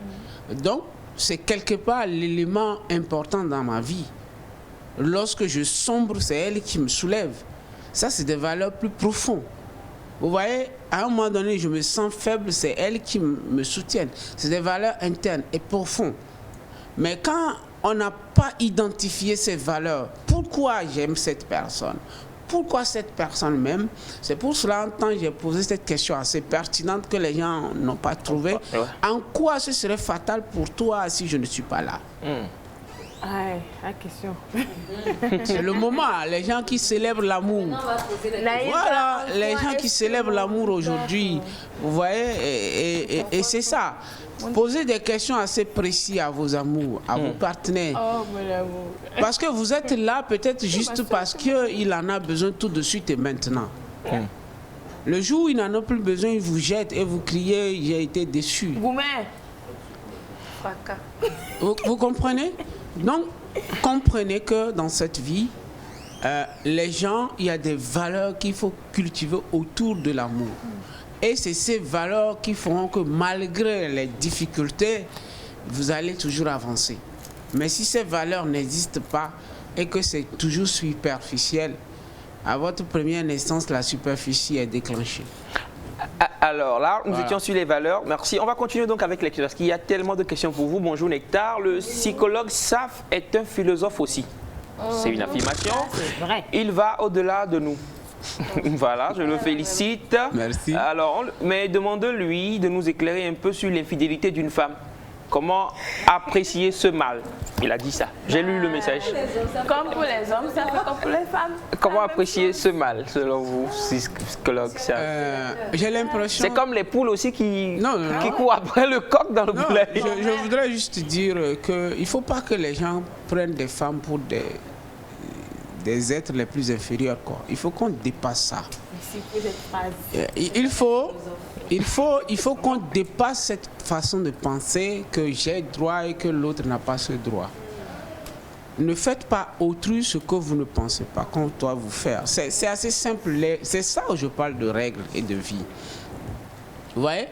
Donc, c'est quelque part l'élément important dans ma vie. Lorsque je sombre, c'est elle qui me soulève. Ça, c'est des valeurs plus profondes. Vous voyez, à un moment donné, je me sens faible, c'est elle qui me soutient. C'est des valeurs internes et profondes. Mais quand on n'a pas identifié ces valeurs, pourquoi j'aime cette personne? Pourquoi cette personne m'aime? C'est pour cela, en temps, j'ai posé cette question assez pertinente que les gens n'ont pas trouvée. En quoi ce serait fatal pour toi si je ne suis pas là? Ah, la question. C'est le moment, les gens qui célèbrent l'amour. Voilà, les gens qui célèbrent l'amour aujourd'hui, vous voyez, et c'est ça. Posez des questions assez précises à vos amours, à vos partenaires. Oh, mon amour. Parce que vous êtes là peut-être juste parce qu'il en a besoin tout de suite et maintenant. Le jour où il n'en a plus besoin, il vous jette et vous criez, j'ai été déçu. Vous comprenez? Donc, comprenez que dans cette vie, les gens, il y a des valeurs qu'il faut cultiver autour de l'amour. Et c'est ces valeurs qui feront que malgré les difficultés, vous allez toujours avancer. Mais si ces valeurs n'existent pas et que c'est toujours superficiel, à votre première naissance, la superficie est déclenchée. Alors là, nous étions sur les valeurs. Merci. On va continuer donc avec les questions parce qu'il y a tellement de questions pour vous. Bonjour Nectar. Le psychologue Saf est un philosophe aussi. C'est une affirmation. C'est vrai. Il va au-delà de nous. Voilà, je le félicite. Merci. Alors, mais demande-lui de nous éclairer un peu sur l'infidélité d'une femme. Comment apprécier ce mal? Il a dit ça. J'ai lu le message. Comme pour les hommes, ça fait comme pour les femmes. Comment apprécier ce mal, selon vous, psychologue? J'ai l'impression... C'est comme les poules aussi qui courent après le coq dans le poulet. Je voudrais juste dire qu'il ne faut pas que les gens prennent des femmes pour des êtres les plus inférieurs, quoi. Il faut qu'on dépasse ça. Il faut qu'on dépasse cette façon de penser que j'ai droit et que l'autre n'a pas ce droit. Ne faites pas autrui ce que vous ne pensez pas qu'on doit vous faire. C'est assez simple. C'est ça où je parle de règles et de vie. Vous voyez?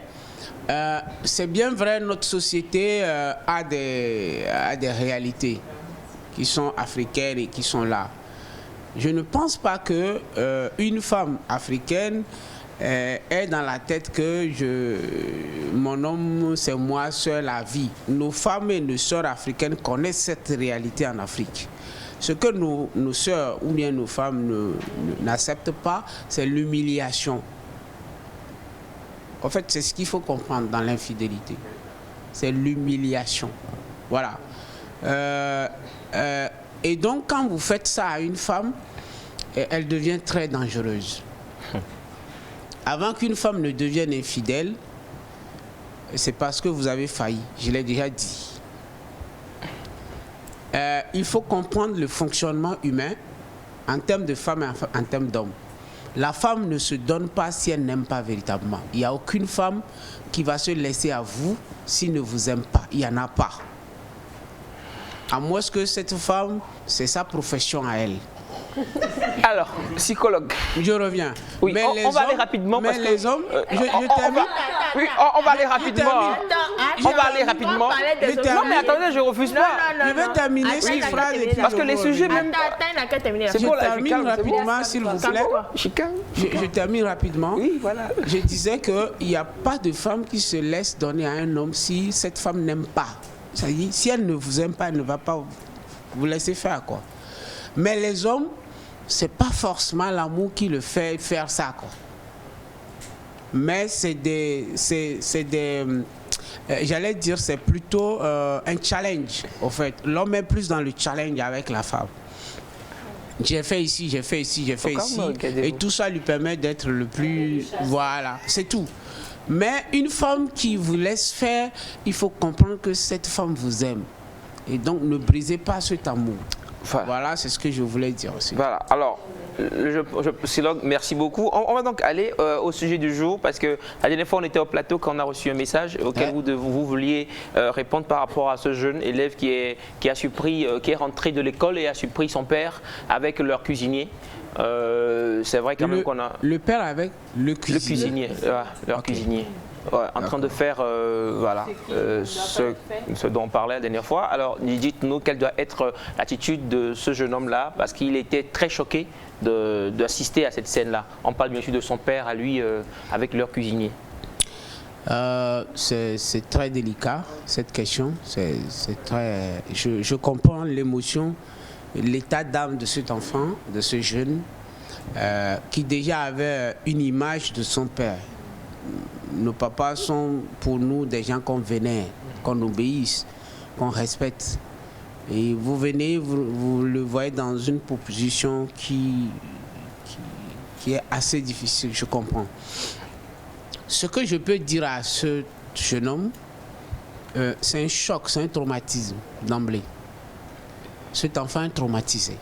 C'est bien vrai, notre société a des réalités qui sont africaines et qui sont là. Je ne pense pas que une femme africaine est dans la tête que mon homme, c'est moi seul à vie. Nos femmes et nos sœurs africaines connaissent cette réalité en Afrique. Ce que nos sœurs ou bien nos femmes n'acceptent pas, c'est l'humiliation. En fait, c'est ce qu'il faut comprendre dans l'infidélité. C'est l'humiliation. Voilà. Et donc, quand vous faites ça à une femme, elle devient très dangereuse. Avant qu'une femme ne devienne infidèle, c'est parce que vous avez failli. Je l'ai déjà dit. Il faut comprendre le fonctionnement humain en termes de femme et en termes d'homme. La femme ne se donne pas si elle n'aime pas véritablement. Il n'y a aucune femme qui va se laisser à vous s'il ne vous aime pas. Il n'y en a pas. À moins que cette femme, c'est sa profession à elle. Alors, psychologue. Je reviens. Oui, mais on va aller rapidement parce que les hommes, je termine. Oui, on va aller rapidement. On va aller rapidement. Non, mais attendez, je refuse pas. Je vais terminer cette phrase. Parce que les sujets même. C'est bon, je termine rapidement, s'il vous plaît. Je termine rapidement. Oui, voilà. Je disais qu'il n'y a pas de femme qui se laisse donner à un homme si cette femme n'aime pas. C'est-à-dire, si elle ne vous aime pas, elle ne va pas vous laisser faire, quoi. Mais les hommes, c'est pas forcément l'amour qui le fait faire ça, quoi. mais c'est des j'allais dire, c'est plutôt un challenge, en fait. L'homme est plus dans le challenge avec la femme. J'ai fait ici, j'ai fait ici, j'ai fait ici. Et tout ça lui permet d'être le plus... Voilà, c'est tout. Mais une femme qui vous laisse faire, il faut comprendre que cette femme vous aime. Et donc, ne brisez pas cet amour. Voilà, c'est ce que je voulais dire aussi. Voilà, alors... Silog, merci beaucoup. On va donc aller au sujet du jour parce que la dernière fois on était au plateau quand on a reçu un message auquel vous vouliez répondre par rapport à ce jeune élève qui est rentré de l'école et a surpris son père avec leur cuisinier. C'est vrai quand même qu'on a... Le père avec le cuisinier. Le cuisinier, leur cuisinier. Ouais, en train de faire ce dont on parlait la dernière fois. Alors dites-nous quelle doit être l'attitude de ce jeune homme-là parce qu'il était très choqué d'assister à cette scène-là. On parle bien sûr de son père à lui avec leur cuisinier. C'est très délicat cette question. Je comprends l'émotion, l'état d'âme de cet enfant, de ce jeune qui déjà avait une image de son père. Nos papas sont pour nous des gens qu'on vénère, qu'on obéisse, qu'on respecte. Et vous venez, vous le voyez dans une position qui est assez difficile, je comprends. Ce que je peux dire à ce jeune homme, c'est un choc, c'est un traumatisme d'emblée. Cet enfant est traumatisé.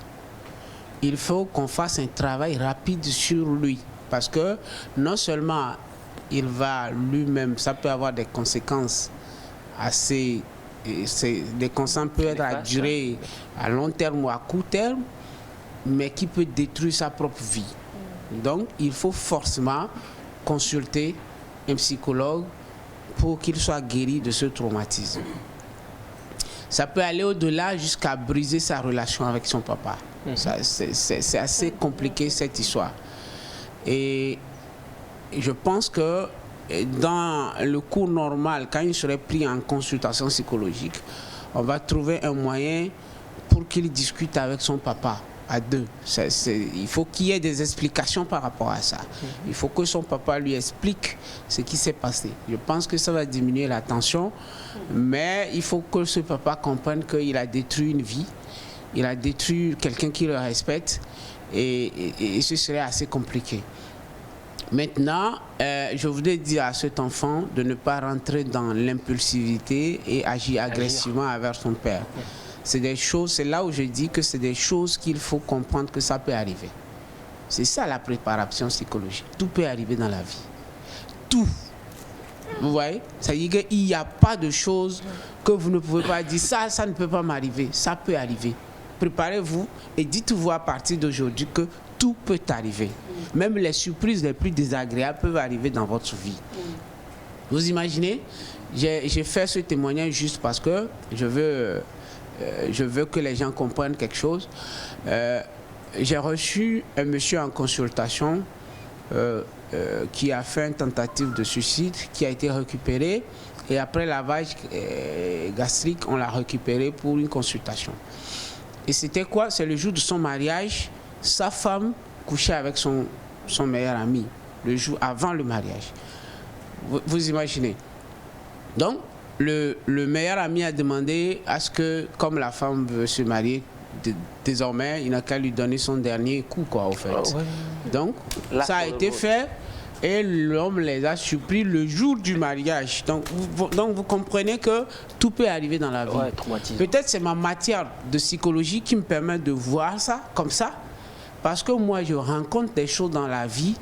Il faut qu'on fasse un travail rapide sur lui. Parce que non seulement il va lui-même, ça peut avoir des conséquences assez... Des conséquences peuvent être à durée à long terme ou à court terme, mais qui peut détruire sa propre vie. Donc, il faut forcément consulter un psychologue pour qu'il soit guéri de ce traumatisme. Ça peut aller au-delà jusqu'à briser sa relation avec son papa. C'est assez compliqué cette histoire. Et je pense que dans le cours normal, quand il serait pris en consultation psychologique, on va trouver un moyen pour qu'il discute avec son papa à deux. Il faut qu'il y ait des explications par rapport à ça. Il faut que son papa lui explique ce qui s'est passé. Je pense que ça va diminuer la tension, mais il faut que ce papa comprenne qu'il a détruit une vie, il a détruit quelqu'un qui le respecte et ce serait assez compliqué. Maintenant, je voudrais dire à cet enfant de ne pas rentrer dans l'impulsivité et agir agressivement envers son père. C'est des choses, c'est là où je dis que c'est des choses qu'il faut comprendre que ça peut arriver. C'est ça la préparation psychologique. Tout peut arriver dans la vie. Tout. Vous voyez? Ça veut dire qu'il n'y a pas de choses que vous ne pouvez pas dire. Ça ne peut pas m'arriver. Ça peut arriver. Préparez-vous et dites-vous à partir d'aujourd'hui que tout peut arriver. Même les surprises les plus désagréables peuvent arriver dans votre vie. Vous imaginez? J'ai fait ce témoignage juste parce que je veux que les gens comprennent quelque chose. J'ai reçu un monsieur en consultation qui a fait une tentative de suicide, qui a été récupéré. Et après lavage gastrique, on l'a récupéré pour une consultation. Et c'était quoi? C'est le jour de son mariage. Sa femme couchait avec son meilleur ami, le jour avant le mariage. Vous imaginez? Donc, le meilleur ami a demandé à ce que, comme la femme veut se marier, désormais, il n'a qu'à lui donner son dernier coup, quoi, au fait. Donc, ça a été fait et l'homme les a surpris le jour du mariage. Donc, vous comprenez que tout peut arriver dans la vie. Peut-être c'est ma matière de psychologie qui me permet de voir ça comme ça. Parce que moi, je rencontre des choses dans la vie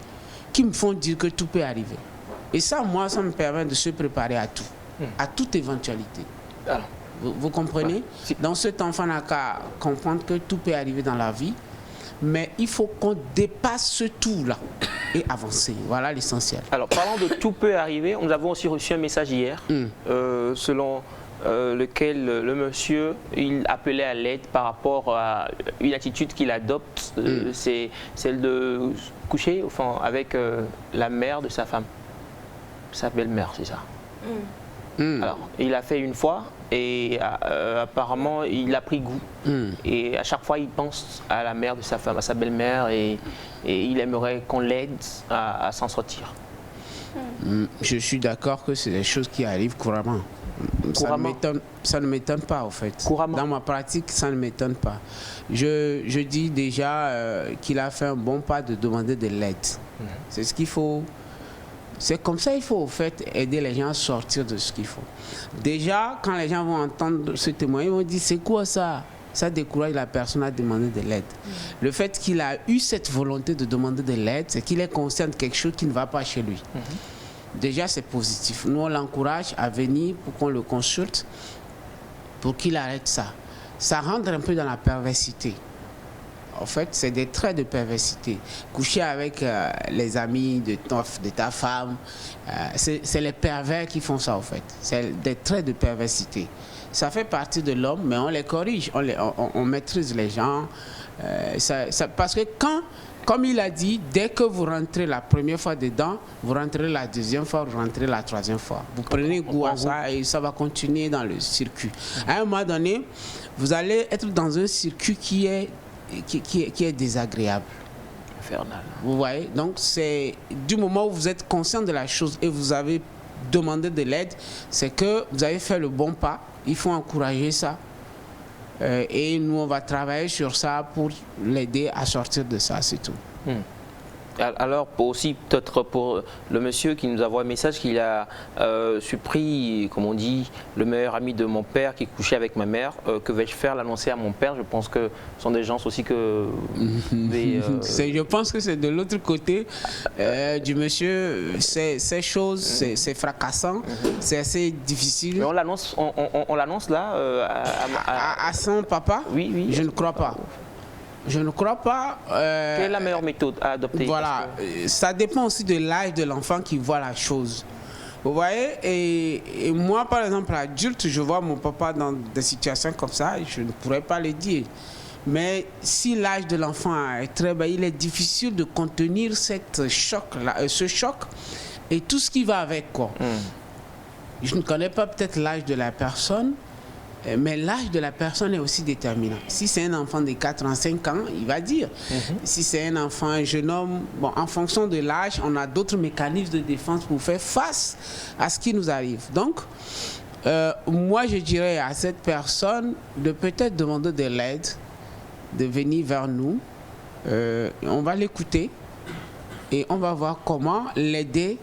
qui me font dire que tout peut arriver. Et ça, moi, ça me permet de se préparer à tout, à toute éventualité. Vous comprenez? Donc, cet enfant n'a qu'à comprendre que tout peut arriver dans la vie, mais il faut qu'on dépasse ce tout-là et avancer. Voilà l'essentiel. Alors, parlant de tout peut arriver, nous avons aussi reçu un message hier, selon lequel le monsieur il appelait à l'aide par rapport à une attitude qu'il adopte, c'est celle de coucher avec la mère de sa femme, sa belle-mère, c'est ça. Alors, il l'a fait une fois et apparemment il a pris goût. Et à chaque fois il pense à la mère de sa femme, à sa belle-mère et il aimerait qu'on l'aide à s'en sortir. Je suis d'accord que c'est des choses qui arrivent couramment. Ça ne m'étonne pas, en fait. Couramment. Dans ma pratique, ça ne m'étonne pas. Je dis déjà qu'il a fait un bon pas de demander de l'aide. C'est ce qu'il faut. C'est comme ça qu'il faut, en fait, aider les gens à sortir de ce qu'il faut. Déjà, quand les gens vont entendre ce témoignage, ils vont dire, c'est quoi ça? Ça décourage la personne à demander de l'aide. Le fait qu'il a eu cette volonté de demander de l'aide, c'est qu'il est conscient de quelque chose qui ne va pas chez lui. Déjà, c'est positif. Nous, on l'encourage à venir pour qu'on le consulte, pour qu'il arrête ça. Ça rentre un peu dans la perversité. En fait, c'est des traits de perversité. Coucher avec les amis de ta femme, c'est les pervers qui font ça, en fait. C'est des traits de perversité. Ça fait partie de l'homme, mais on les corrige, on maîtrise les gens. Parce que comme il a dit, dès que vous rentrez la première fois dedans, vous rentrez la deuxième fois, vous rentrez la troisième fois. Vous prenez goût à ça et ça va continuer dans le circuit. À un moment donné, vous allez être dans un circuit qui est désagréable. Infernal. Vous voyez? Donc, c'est du moment où vous êtes conscient de la chose et vous avez demandé de l'aide, c'est que vous avez fait le bon pas. Il faut encourager ça. Et nous, on va travailler sur ça pour l'aider à sortir de ça, c'est tout. Alors, peut-être pour le monsieur qui nous envoie un message qu'il a surpris, comme on dit, le meilleur ami de mon père qui couchait avec ma mère, que vais-je faire? L'annoncer à mon père? Je pense que ce sont des gens aussi que... Je pense que c'est de l'autre côté du monsieur. Ces choses, c'est fracassant, c'est assez difficile. Mais on l'annonce là à son papa? Oui. Je ne crois pas. Je ne crois pas. Quelle est la meilleure méthode à adopter? Voilà, ça dépend aussi de l'âge de l'enfant qui voit la chose. Vous voyez, et moi, par exemple, adulte, je vois mon papa dans des situations comme ça, je ne pourrais pas le dire. Mais si l'âge de l'enfant est très bas, il est difficile de contenir ce choc et tout ce qui va avec, quoi. Je ne connais pas peut-être l'âge de la personne, mais l'âge de la personne est aussi déterminant. Si c'est un enfant de 4 ans, 5 ans, il va dire. Si c'est un enfant, un jeune homme, bon, en fonction de l'âge, on a d'autres mécanismes de défense pour faire face à ce qui nous arrive. Donc, moi, je dirais à cette personne de peut-être demander de l'aide, de venir vers nous. On va l'écouter et on va voir comment l'aider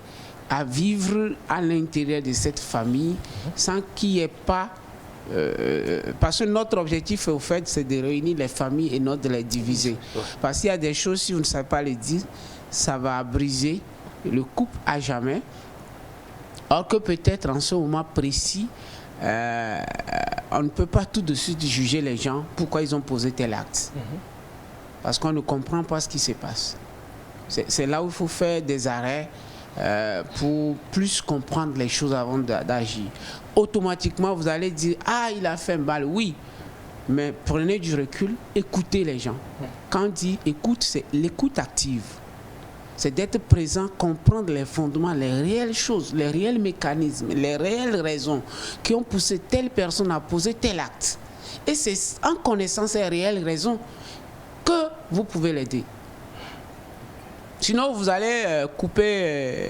à vivre à l'intérieur de cette famille sans qu'il n'y ait pas... parce que notre objectif, au fait, c'est de réunir les familles et non de les diviser. Parce qu'il y a des choses, si vous ne savez pas les dire, ça va briser le couple à jamais. Or que peut-être en ce moment précis, on ne peut pas tout de suite juger les gens pourquoi ils ont posé tel acte. Parce qu'on ne comprend pas ce qui se passe. C'est là où il faut faire des arrêts pour plus comprendre les choses avant d'agir. Automatiquement, vous allez dire « Ah, il a fait mal ». Oui, mais prenez du recul, écoutez les gens. Quand on dit « écoute », c'est l'écoute active. C'est d'être présent, comprendre les fondements, les réelles choses, les réels mécanismes, les réelles raisons qui ont poussé telle personne à poser tel acte. Et c'est en connaissant ces réelles raisons que vous pouvez l'aider. Sinon, vous allez couper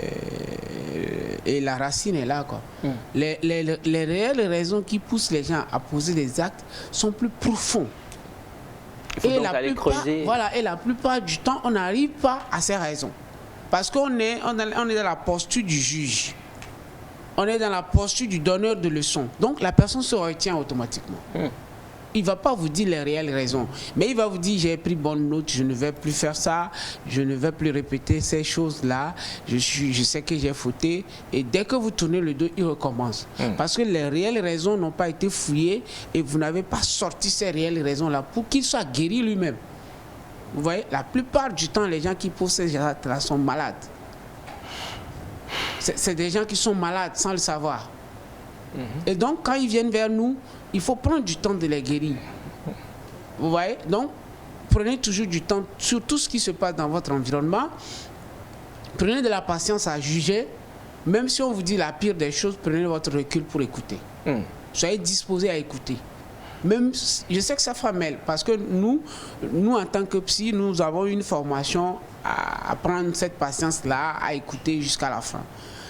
et la racine est là, quoi. Les réelles raisons qui poussent les gens à poser des actes sont plus profonds. Et la plupart du temps, on n'arrive pas à ces raisons. Parce qu'on est dans la posture du juge. On est dans la posture du donneur de leçons. Donc, la personne se retient automatiquement. Il ne va pas vous dire les réelles raisons. Mais il va vous dire, j'ai pris bonne note, je ne vais plus faire ça, je ne vais plus répéter ces choses-là, je sais que j'ai fauté. Et dès que vous tournez le dos, il recommence. Parce que les réelles raisons n'ont pas été fouillées et vous n'avez pas sorti ces réelles raisons-là pour qu'il soit guéri lui-même. Vous voyez, la plupart du temps, les gens qui posent ces actes-là sont malades. C'est des gens qui sont malades sans le savoir. Et donc, quand ils viennent vers nous, il faut prendre du temps de les guérir. Vous voyez? Donc, prenez toujours du temps sur tout ce qui se passe dans votre environnement. Prenez de la patience à juger. Même si on vous dit la pire des choses, prenez votre recul pour écouter. Soyez disposé à écouter. Même, je sais que ça fera mal, parce que nous en tant que psy, nous avons une formation à prendre cette patience-là, à écouter jusqu'à la fin.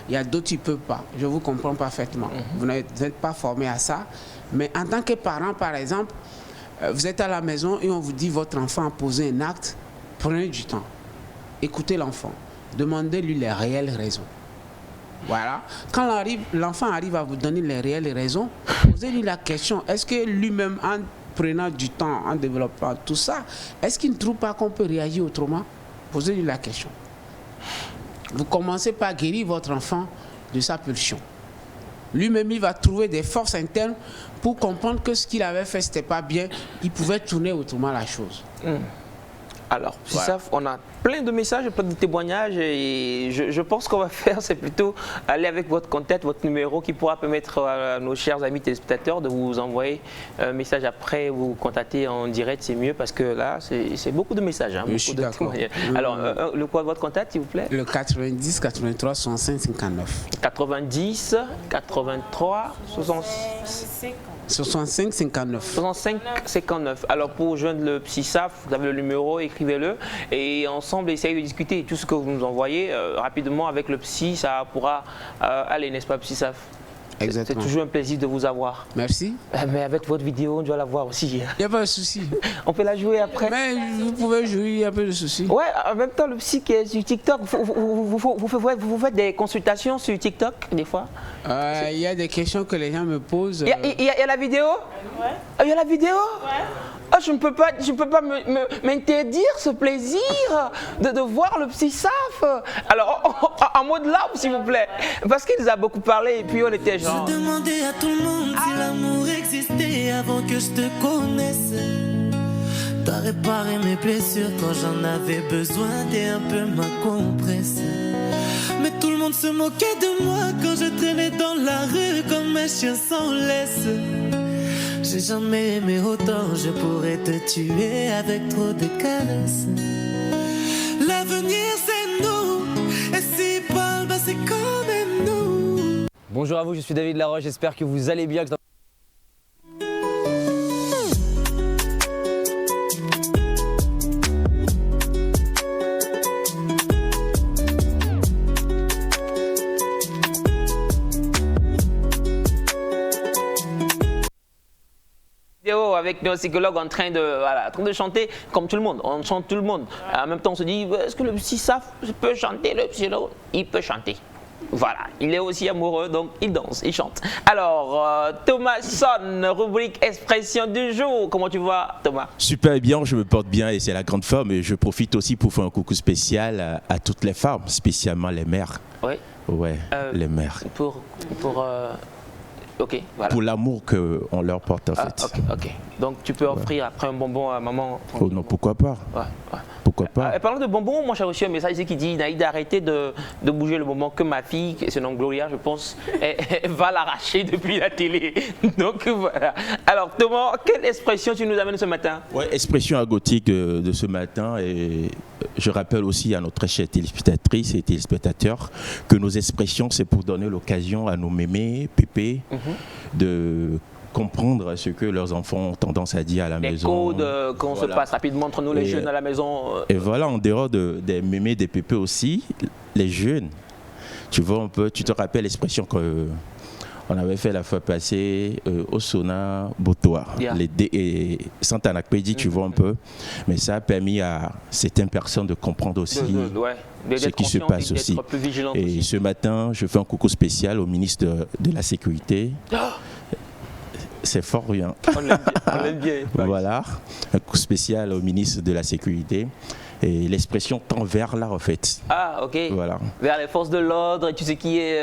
Il y a d'autres qui ne peuvent pas. Je vous comprends parfaitement. Vous n'êtes pas formé à ça. Mais en tant que parent, par exemple, vous êtes à la maison et on vous dit votre enfant a posé un acte, prenez du temps. Écoutez l'enfant. Demandez-lui les réelles raisons. Voilà. Quand l'enfant arrive à vous donner les réelles raisons, posez-lui la question. Est-ce que lui-même, en prenant du temps, en développant tout ça, est-ce qu'il ne trouve pas qu'on peut réagir autrement? Posez-lui la question. Vous commencez par guérir votre enfant de sa pulsion. Lui-même, il va trouver des forces internes pour comprendre que ce qu'il avait fait, ce n'était pas bien. Il pouvait tourner autrement la chose. Alors, voilà. On a plein de messages, plein de témoignages et je pense qu'on va faire, c'est plutôt aller avec votre contact, votre numéro qui pourra permettre à nos chers amis téléspectateurs de vous envoyer un message après, vous contacter en direct, c'est mieux parce que là, c'est beaucoup de messages. Hein, je suis d'accord. Alors, votre contact, s'il vous plaît? Le 90 83 65 59. 90 83 65. 65 59. 65 59. Alors pour joindre le PsySAF, vous avez le numéro, écrivez-le et ensemble essayez de discuter. Tout ce que vous nous envoyez rapidement avec le psy, ça pourra aller, n'est-ce pas, PsySAF? Exactement. C'est toujours un plaisir de vous avoir. Merci. Mais avec votre vidéo, on doit la voir aussi. Il n'y a pas de souci. On peut la jouer après. Mais vous pouvez jouer, il n'y a pas de souci. Ouais, en même temps, le psy qui est sur TikTok, vous faites des consultations sur TikTok des fois? Il y a des questions que les gens me posent. Il y a la vidéo? Ouais. Il y a la vidéo? Ouais. Ah, je ne peux pas m'interdire ce plaisir de voir le PsySAF. Alors, en mode larme, s'il vous plaît. Parce qu'il nous a beaucoup parlé et puis on était genre... Je demandais à tout le monde si l'amour existait avant que je te connaisse. T'as réparé mes blessures quand j'en avais besoin, t'es un peu ma compresse. Mais tout le monde se moquait de moi quand je traînais dans la rue comme un chien sans laisse. J'ai jamais aimé autant, je pourrais te tuer avec trop de caresses. L'avenir c'est nous, et si parle, bah c'est quand même nous. Bonjour à vous, je suis David Laroche, j'espère que vous allez bien. Avec nos psychologues en train de chanter comme tout le monde, on chante tout le monde. En même temps on se dit, est-ce que le PsySAF peut chanter? Le psychologue, il peut chanter. Voilà, il est aussi amoureux, donc il danse, il chante. Alors, Thomas Son, rubrique expression du jour. Comment tu vas, Thomas? Super bien, je me porte bien et c'est la grande forme. Et je profite aussi pour faire un coucou spécial à toutes les femmes, spécialement les mères. Oui. Ouais, les mères. Ok, voilà. Pour l'amour qu'on leur porte en fait. Ok. Donc tu peux offrir après un bonbon à maman. Oh non, pourquoi pas? Ouais. Pourquoi pas? Parlant de bonbons, moi j'ai reçu un message ici qui dit Naïd, arrêtez de bouger le bonbon que ma fille, c'est nom Gloria je pense, elle va l'arracher depuis la télé. Donc voilà. Alors Thomas, quelle expression tu nous amènes ce matin? Ouais, expression agotique de ce matin et je rappelle aussi à notre chère téléspectatrice et téléspectateurs que nos expressions c'est pour donner l'occasion à nos mémés, pépés, de comprendre ce que leurs enfants ont tendance à dire à la maison. Les codes qu'on se passe rapidement entre nous les jeunes à la maison. Et voilà, en dehors des mémés, des pépés aussi, les jeunes, tu vois un peu, tu te rappelles l'expression que on avait fait la fois passée au Sona Botoa, les Santana Kwedi, tu vois un peu. Mais ça a permis à certaines personnes de comprendre aussi ce qui se passe aussi. Et ce matin, je fais un coucou spécial au ministre de la Sécurité. C'est fort rien. On l'aime bien. Voilà, un coup spécial au ministre de la Sécurité. Et l'expression tend vers là en fait. Ah ok. Voilà. Vers les forces de l'ordre et tu sais qui est...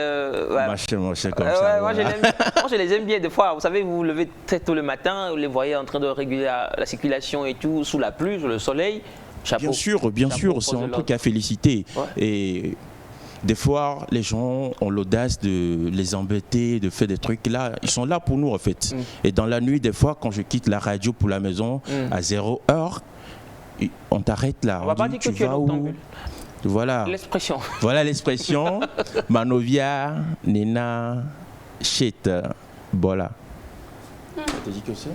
Moi comme moi je les aime bien des fois. Vous savez, vous vous levez très tôt le matin, vous les voyez en train de réguler la circulation et tout, sous la pluie, sous le soleil. Chapeau. Bien sûr, c'est un truc à féliciter. Ouais. Et des fois, les gens ont l'audace de les embêter, de faire des trucs là. Ils sont là pour nous en fait. Et dans la nuit, des fois, quand je quitte la radio pour la maison à 0 heure, on t'arrête là. On va pas dire que tu vas où? Voilà. L'expression. Voilà l'expression. Manovia, Nena, shit, voilà. Tu dis que c'est?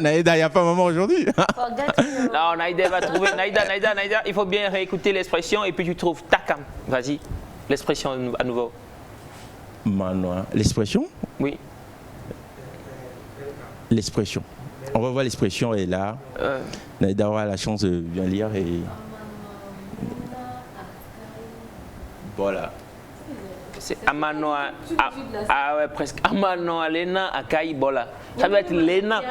Naïda, il n'y a pas maman aujourd'hui. Non, Naïda va trouver. Naïda, il faut bien réécouter l'expression et puis tu trouves takam. Vas-y, l'expression à nouveau. Manoa. L'expression? Oui. L'expression. On va voir l'expression et là, Naïda aura la chance de bien lire et. Voilà. C'est Amanoa. Ah ouais, presque. Amanoa Lena Akai Bola. Ça doit être Lena.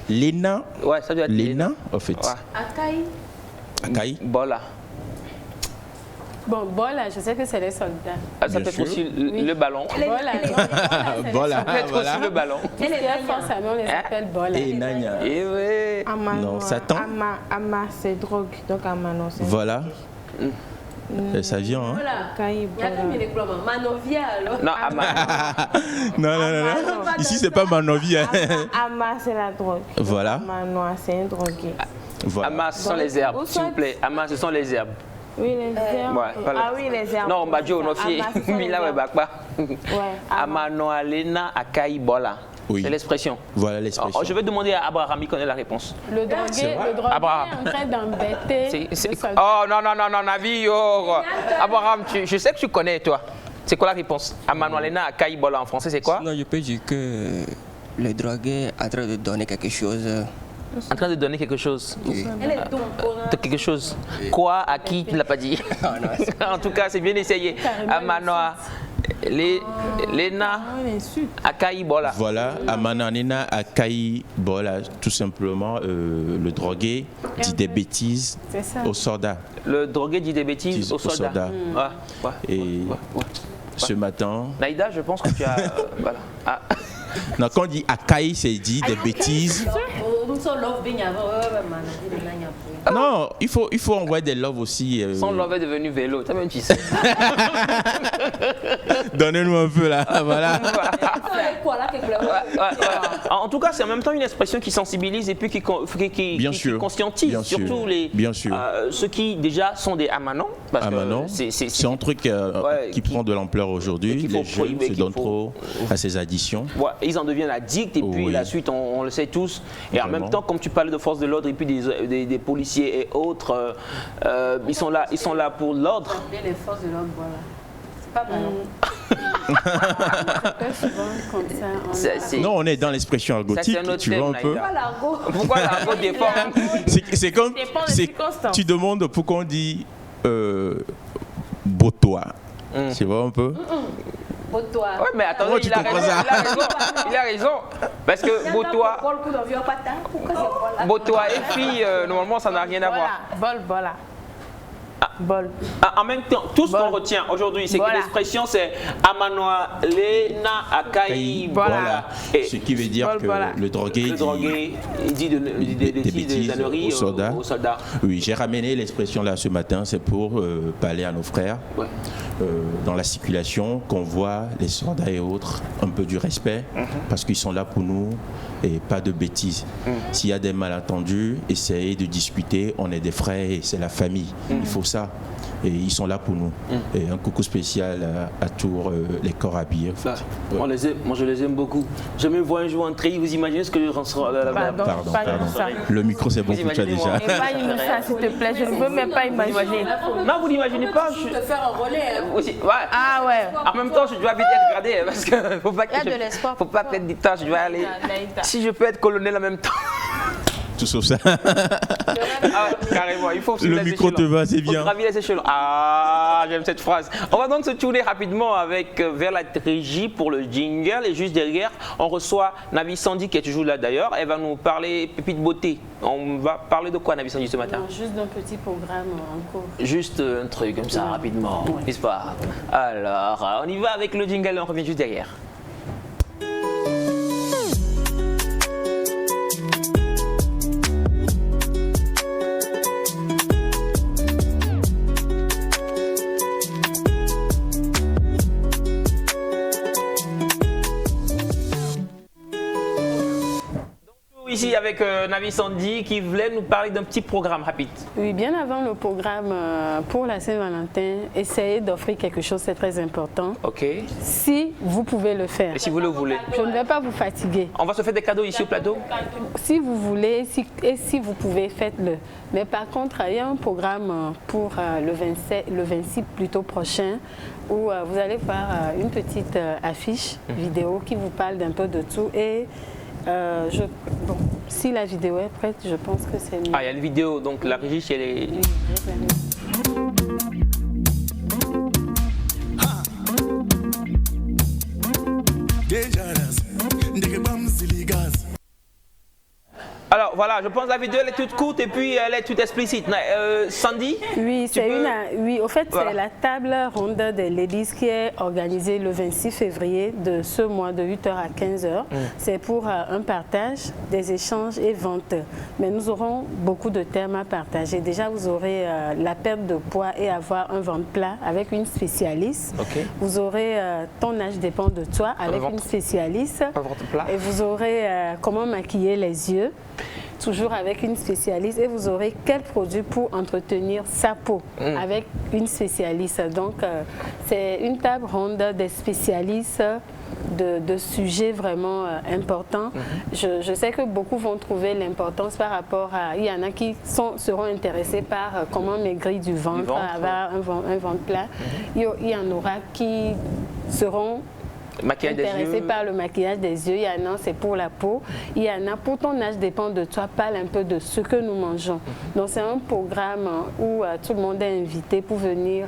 Lena? Ouais, ça doit être Lena, en fait. Akai. Akai? Bola. Bon, Bola, je sais que c'est les soldats. Ah, ça peut être aussi le ballon. Bola. Bola. Ça peut être aussi le ballon. Et les forces, on les appelle Bola. Et Nanya. Et oui. Non, Satan. Ama, c'est drogue. Donc Amano, c'est. Voilà. Et ça vient, hein? Voilà. Il y a comme les problèmes. Manovia, alors. Non, Ama. Non. Ici, c'est pas Manovia. Ama, c'est la drogue. Voilà. Amano, c'est un drogué. Voilà. Ama, ce sont les herbes, s'il vous plaît. Ama, ce sont les herbes. Oui, les herbes. Ouais, voilà. Ah oui, les herbes. Non, Badjo, non, fille. Mila, ouais, bakba. Ouais. Amano Alena Akai Bola. Oui. C'est l'expression. Voilà l'expression. Je vais demander à Abraham, il connaît la réponse. Le drogué est en train d'embêter. Oh non, Navi, Abraham, je sais que tu connais, toi. C'est quoi la réponse? Amano Alena Akai Bola en français, c'est quoi? Non, je peux dire que le drogué est en train de donner quelque chose. En train de donner quelque chose. Oui. Quelque chose. Quoi? À qui? Tu ne l'as pas dit. En tout cas, c'est bien essayé. Amanoa. Lena Akai Bola. Voilà, Amananina Akai Bola, tout simplement le drogué dit des bêtises aux soldats. Le drogué dit des bêtises aux soldats. Et ce matin. Naïda, je pense que tu as. Voilà. Ah. Non, quand on dit Akai, c'est dit des bêtises. Non, il faut envoyer des loves aussi. Son love est devenu vélo, toi-même tu sais. Donnez-nous un peu là, voilà. En tout cas, c'est en même temps une expression qui sensibilise et puis qui conscientise surtout ceux qui déjà sont des amanons. Amanon, c'est un truc qui prend de l'ampleur aujourd'hui. Les jeunes se donnent trop à ces additions. Ouais, ils en deviennent addicts et puis la suite, on le sait tous. Et en même temps, comme tu parlais de force de l'ordre et puis des policiers et autres, ils sont là pour l'ordre. Les forces de l'ordre, voilà. C'est pas mal. Non, on est dans l'expression argotique, tu vois un peu. Pourquoi l'argot des formes? C'est comme tu demandes pourquoi on dit botois. Tu vois un peu? Botois. Oui, mais attendez, il a raison. Parce que botois et fille, normalement, ça n'a rien à voir. Voilà. En même temps, tout ce qu'on retient aujourd'hui, c'est que l'expression c'est Amanoa Lena Akai Bola. Ce qui veut dire que le drogué dit des bêtises aux soldats. Oui, j'ai ramené l'expression là ce matin, c'est pour parler à nos frères dans la circulation, qu'on voit les soldats et autres un peu du respect, parce qu'ils sont là pour nous et pas de bêtises. S'il y a des malentendus, essayez de discuter, on est des frères et c'est la famille. Il faut ça. Et ils sont là pour nous. Et un coucou spécial à Tours, les corps habillés. En fait. Moi, je les aime beaucoup. Je me vois un jour entrer, vous imaginez ce que je ressens là-bas. Pardon. Le micro, c'est bon pour toi déjà. Imagine ça, s'il te plaît. Je ne peux même pas imaginer. Non, vous n'imaginez pas. Je peux faire un relais. Ah ouais. En même temps, je dois vite être gradé parce que faut pas Il y a de l'espoir. Faut pas perdre du temps. Je dois aller. Si je peux être colonel en même temps. Tout sauf ça. Carrément, il faut le micro te va, c'est bien. Ah, j'aime cette phrase. On va donc se tourner rapidement vers la régie pour le jingle. Et juste derrière, on reçoit Navi Sandy qui est toujours là d'ailleurs. Elle va nous parler pépite beauté. On va parler de quoi, Navi Sandy, ce matin? Juste d'un petit programme en cours. Juste un truc comme ça, rapidement, n'est-ce pas? Alors, on y va avec le jingle et on revient juste derrière. Ici avec Navi Sandy qui voulait nous parler d'un petit programme rapide. Oui, bien avant le programme pour la Saint-Valentin, essayez d'offrir quelque chose, c'est très important. Ok. Si vous pouvez le faire. Et si vous le voulez. Je ne vais pas vous fatiguer. On va se faire des cadeaux ici au plateau. Si vous voulez, si vous pouvez, faites-le. Mais par contre, il y a un programme pour le 26 plutôt prochain où vous allez voir une petite affiche vidéo qui vous parle d'un peu de tout. Et bon, si la vidéo est prête, je pense que c'est mieux. Ah, il y a une vidéo, donc la régie, elle est... Alors voilà, je pense que la vidéo elle est toute courte et puis elle est toute explicite. Sandy? Oui, au fait, voilà. C'est la table ronde des ladies qui est organisée le 26 février de ce mois de 8h à 15h. C'est pour un partage, des échanges et ventes. Mais nous aurons beaucoup de thèmes à partager. Déjà, vous aurez la perte de poids et avoir un ventre plat avec une spécialiste. Okay. Vous aurez ton âge dépend de toi avec une spécialiste. Un ventre plat. Et vous aurez comment maquiller les yeux. Toujours avec une spécialiste, et vous aurez quel produit pour entretenir sa peau avec une spécialiste. Donc, c'est une table ronde des spécialistes de sujets vraiment importants. Je sais que beaucoup vont trouver l'importance par rapport à... Il y en a qui seront intéressés par comment maigrir du ventre, avoir un ventre plat. Il y en aura qui seront... intéressé par le maquillage des yeux, il y en a c'est pour la peau, il y en a pour ton âge dépend de toi, parle un peu de ce que nous mangeons. Donc c'est un programme où tout le monde est invité pour venir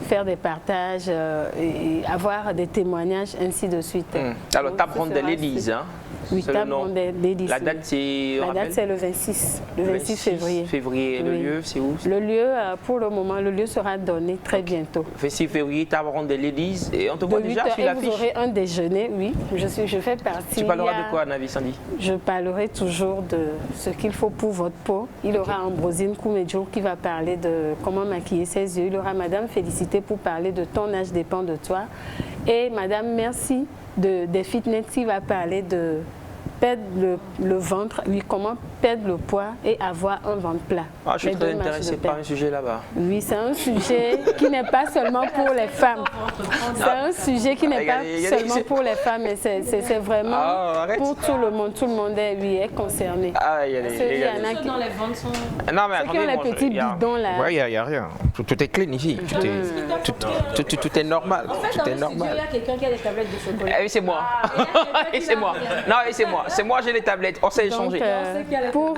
faire des partages et avoir des témoignages, ainsi de suite. Alors table ronde des ladies, hein? Oui, table ronde des ladies. La date c'est le 26 février. Le lieu c'est où? Le lieu, pour le moment, le lieu sera donné très bientôt. 26 février, table ronde des ladies. Et on te voit déjà sur l'affiche. Vous aurez un déjeuner, oui. Je fais partie. Tu parleras de quoi, Navi Sandy? Je parlerai toujours de ce qu'il faut pour votre peau. Il y aura Ambrosine Koumedjo qui va parler de comment maquiller ses yeux. Il y aura Madame Félicité pour parler de ton âge dépend de toi. Et Madame Merci des Fitness qui va parler de perdre le ventre, oui, comment perdre le poids et avoir un ventre plat. Ah, je suis très intéressé par un sujet là-bas. Oui, c'est un sujet qui n'est pas seulement pour les femmes. C'est un sujet qui n'est pas seulement pour les femmes, mais c'est vraiment pour tout le monde. Tout le monde est concerné. Ah, il y a les dans les ventres sont... Non, mais ceux qui ont les petits bidons là. Oui, il n'y a rien. Tout est clean ici. Tout est normal. En fait, tout est normal. Il y a quelqu'un qui a des tablettes de chocolat. Oui, c'est moi. Et c'est moi. Non, et c'est moi. C'est moi, j'ai les tablettes. On s'est échangé. Pour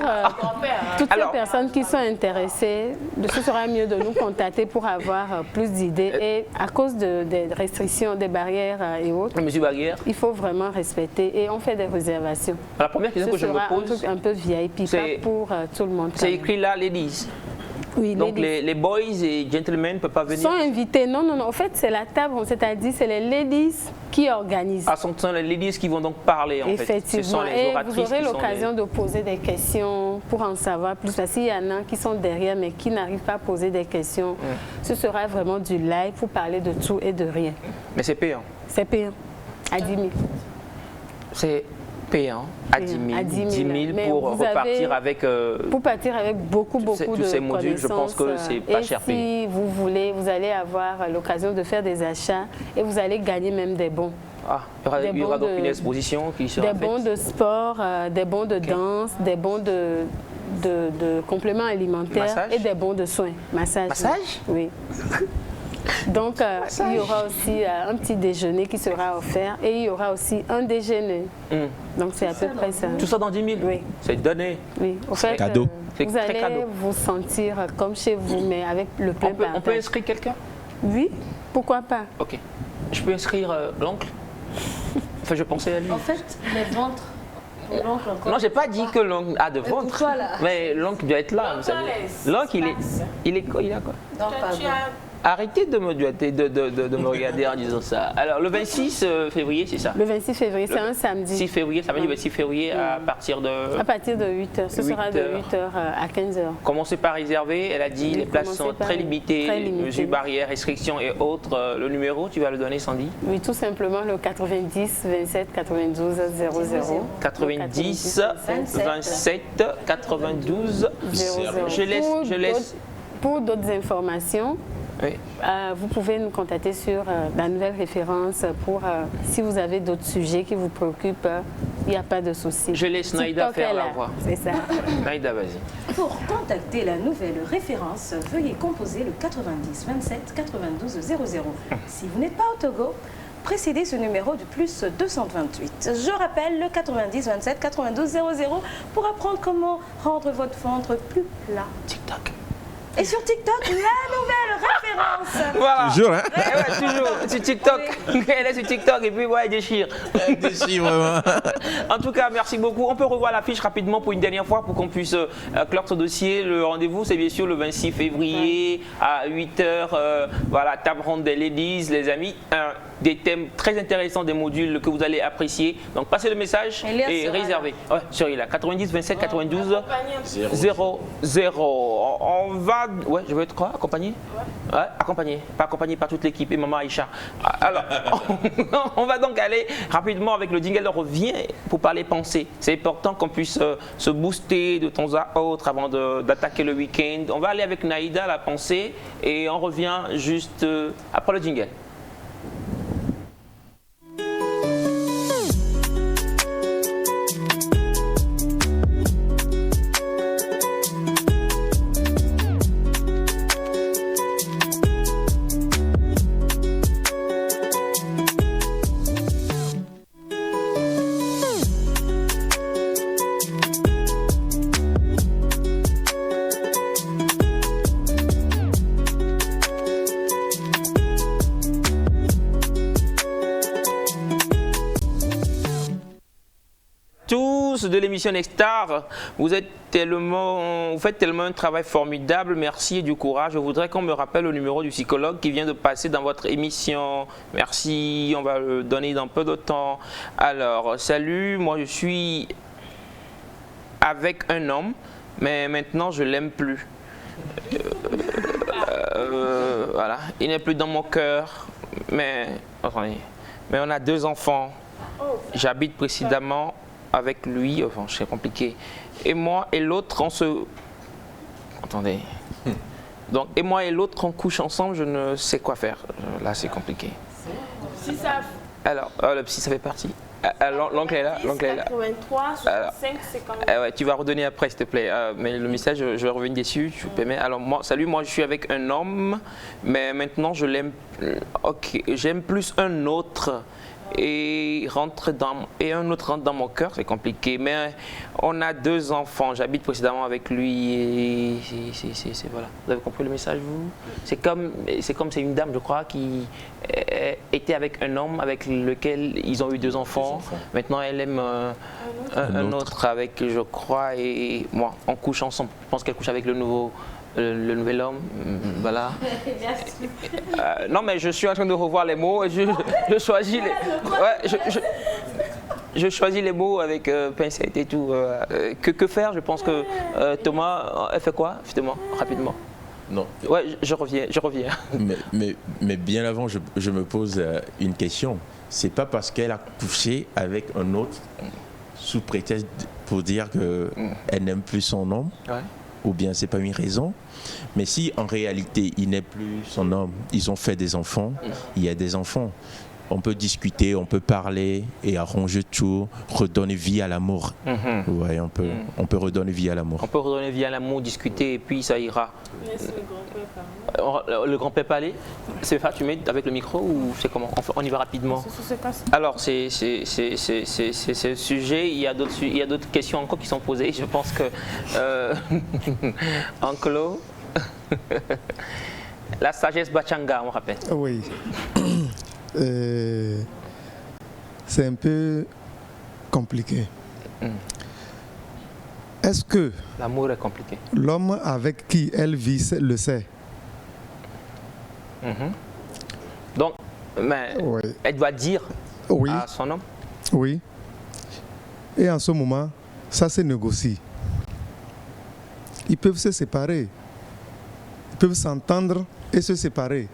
toutes ces personnes qui sont intéressées, ce sera mieux de nous contacter pour avoir plus d'idées. Et à cause des restrictions, des barrières et autres, les mesures barrières, il faut vraiment respecter et on fait des réservations. La première question que je me pose, c'est un peu VIP, pas pour tout le monde. C'est écrit là, ladies. Oui, donc les boys et gentlemen ne peuvent pas venir. Sont invités. Non. En fait, c'est la table, c'est-à-dire c'est les ladies qui organisent. Ah, ce sont les ladies qui vont donc parler en fait. Effectivement. Ce sont les oratrices. Et vous aurez l'occasion de poser des questions pour en savoir plus. Parce qu'il y en a qui sont derrière mais qui n'arrivent pas à poser des questions. Ce sera vraiment du live pour parler de tout et de rien. Mais c'est payant. C'est payant. À 10 000. C'est payant à 10 000 pour repartir avec... pour partir avec beaucoup de tous ces modules, je pense que c'est pas cher payé. Si vous voulez, vous allez avoir l'occasion de faire des achats et vous allez gagner même des bons. Ah, il y aura donc une exposition qui sera faite. Des bons de sport, des bons de danse, des bons de compléments alimentaires. Massage? Et des bons de soins. Massage? Oui. Donc, il y aura aussi un petit déjeuner qui sera offert et il y aura aussi un déjeuner. Donc, c'est à peu près ça. Tout ça dans 10 000? Oui. C'est donné? Oui. Au fait, cadeau. Vous allez vous sentir comme chez vous, mais avec le plein partage. On peut inscrire quelqu'un? Oui, pourquoi pas? Ok. Je peux inscrire l'oncle? Enfin, je pensais à lui. En fait, les ventres... Non, j'ai pas dit que l'oncle a de ventre. Mais l'oncle doit être là, vous savez. L'oncle, il est quoi? Non, Arrêtez de me regarder en disant ça. Alors, le 26 février, c'est ça? Le 26 février, c'est un samedi. 6 février, samedi 26 février à partir de... À partir de 8h. Ce sera de 8h à 15h. Commencez par réserver. Elle a dit les places sont très limitées, mesures barrières, restrictions et autres. Le numéro, tu vas le donner, Sandy? Oui, tout simplement le 90 27 92 00. 90 27 92 00. Je laisse. Pour d'autres informations, oui. Vous pouvez nous contacter sur la nouvelle référence pour si vous avez d'autres sujets qui vous préoccupent, il n'y a pas de souci. Je laisse Naïda faire la voix. C'est ça. Naïda, vas-y. Pour contacter la nouvelle référence, veuillez composer le 90 27 92 00. Si vous n'êtes pas au Togo, précédez ce numéro du plus 228. Je rappelle le 90 27 92 00 pour apprendre comment rendre votre ventre plus plat. TikTok. Et sur TikTok, la nouvelle référence. Voilà. Toujours, hein? Ouais, toujours. Sur TikTok. Elle est sur TikTok et puis ouais, elle déchire. Elle déchire vraiment. En tout cas, merci beaucoup. On peut revoir l'affiche rapidement pour une dernière fois pour qu'on puisse clore ce dossier. Le rendez-vous, c'est bien sûr le 26 février à 8h. Voilà, table ronde des ladies, les amis. Des thèmes très intéressants, des modules que vous allez apprécier. Donc, passez le message et réservez. Ouais, sur il a 90 27 92 00. On va... Ouais, je veux être quoi? Accompagné? Ouais, accompagné. Pas accompagné par toute l'équipe et maman Aïcha. Alors, on va donc aller rapidement avec le jingle. On revient pour parler pensée. C'est important qu'on puisse se booster de temps à autre avant d'attaquer le week-end. On va aller avec Naïda, la pensée, et on revient juste après le jingle. De l'émission Nextar, vous faites tellement un travail formidable, merci et du courage. Je voudrais qu'on me rappelle le numéro du psychologue qui vient de passer dans votre émission. Merci, on va le donner dans peu de temps. Alors, salut, moi je suis avec un homme, mais maintenant je l'aime plus. Voilà, il n'est plus dans mon cœur, mais on a 2 enfants. J'habite précisément avec lui, enfin c'est compliqué. Et moi et l'autre, on se... Attendez. Donc, et moi et l'autre, on couche ensemble, je ne sais quoi faire. Là, c'est compliqué. Si ça... Alors, le psy, ça fait partie. L'oncle est là. 83, 65, c'est quand même... Ouais, tu vas redonner après, s'il te plaît. Mais le message, je vais revenir dessus, tu permets. Alors, salut, moi, je suis avec un homme, mais maintenant, je l'aime... Ok, j'aime plus un autre. Et un autre rentre dans mon cœur, c'est compliqué. Mais on a 2 enfants, j'habite précédemment avec lui et voilà. Vous avez compris le message, vous? C'est comme c'est une dame, je crois, qui était avec un homme avec lequel ils ont eu 2 enfants. Maintenant, elle aime un autre avec, je crois, et moi, on couche ensemble. Je pense qu'elle couche avec le nouvel homme, voilà. Non, mais je suis en train de revoir les mots et je choisis les... Ouais, je choisis les mots avec pincette et tout. Que faire? Je pense que Thomas, elle fait quoi, justement, rapidement? Non. Ouais, je reviens. Mais bien avant, je me pose une question. C'est pas parce qu'elle a couché avec un autre sous prétexte pour dire qu'elle n'aime plus son homme. Ouais. Ou bien c'est pas une raison, mais si en réalité il n'est plus son homme, ils ont fait des enfants, il y a des enfants, on peut discuter, on peut parler et arranger tout, redonner vie à l'amour. Ouais, on peut redonner vie à l'amour. On peut redonner vie à l'amour, discuter et puis ça ira. Laisse le grand-père parler. Le grand-père parler? C'est ça, tu mets avec le micro ou c'est comment? On y va rapidement. Alors c'est le sujet, il y a d'autres questions encore qui sont posées. Je pense que Anclo, la sagesse Bachanga, on rappelle. Oui. C'est un peu compliqué. Est-ce que l'amour est compliqué? L'homme avec qui elle vit le sait? Donc, mais elle doit dire à son homme. Oui. Et en ce moment, ça se négocie. Ils peuvent se séparer. Ils peuvent s'entendre et se séparer.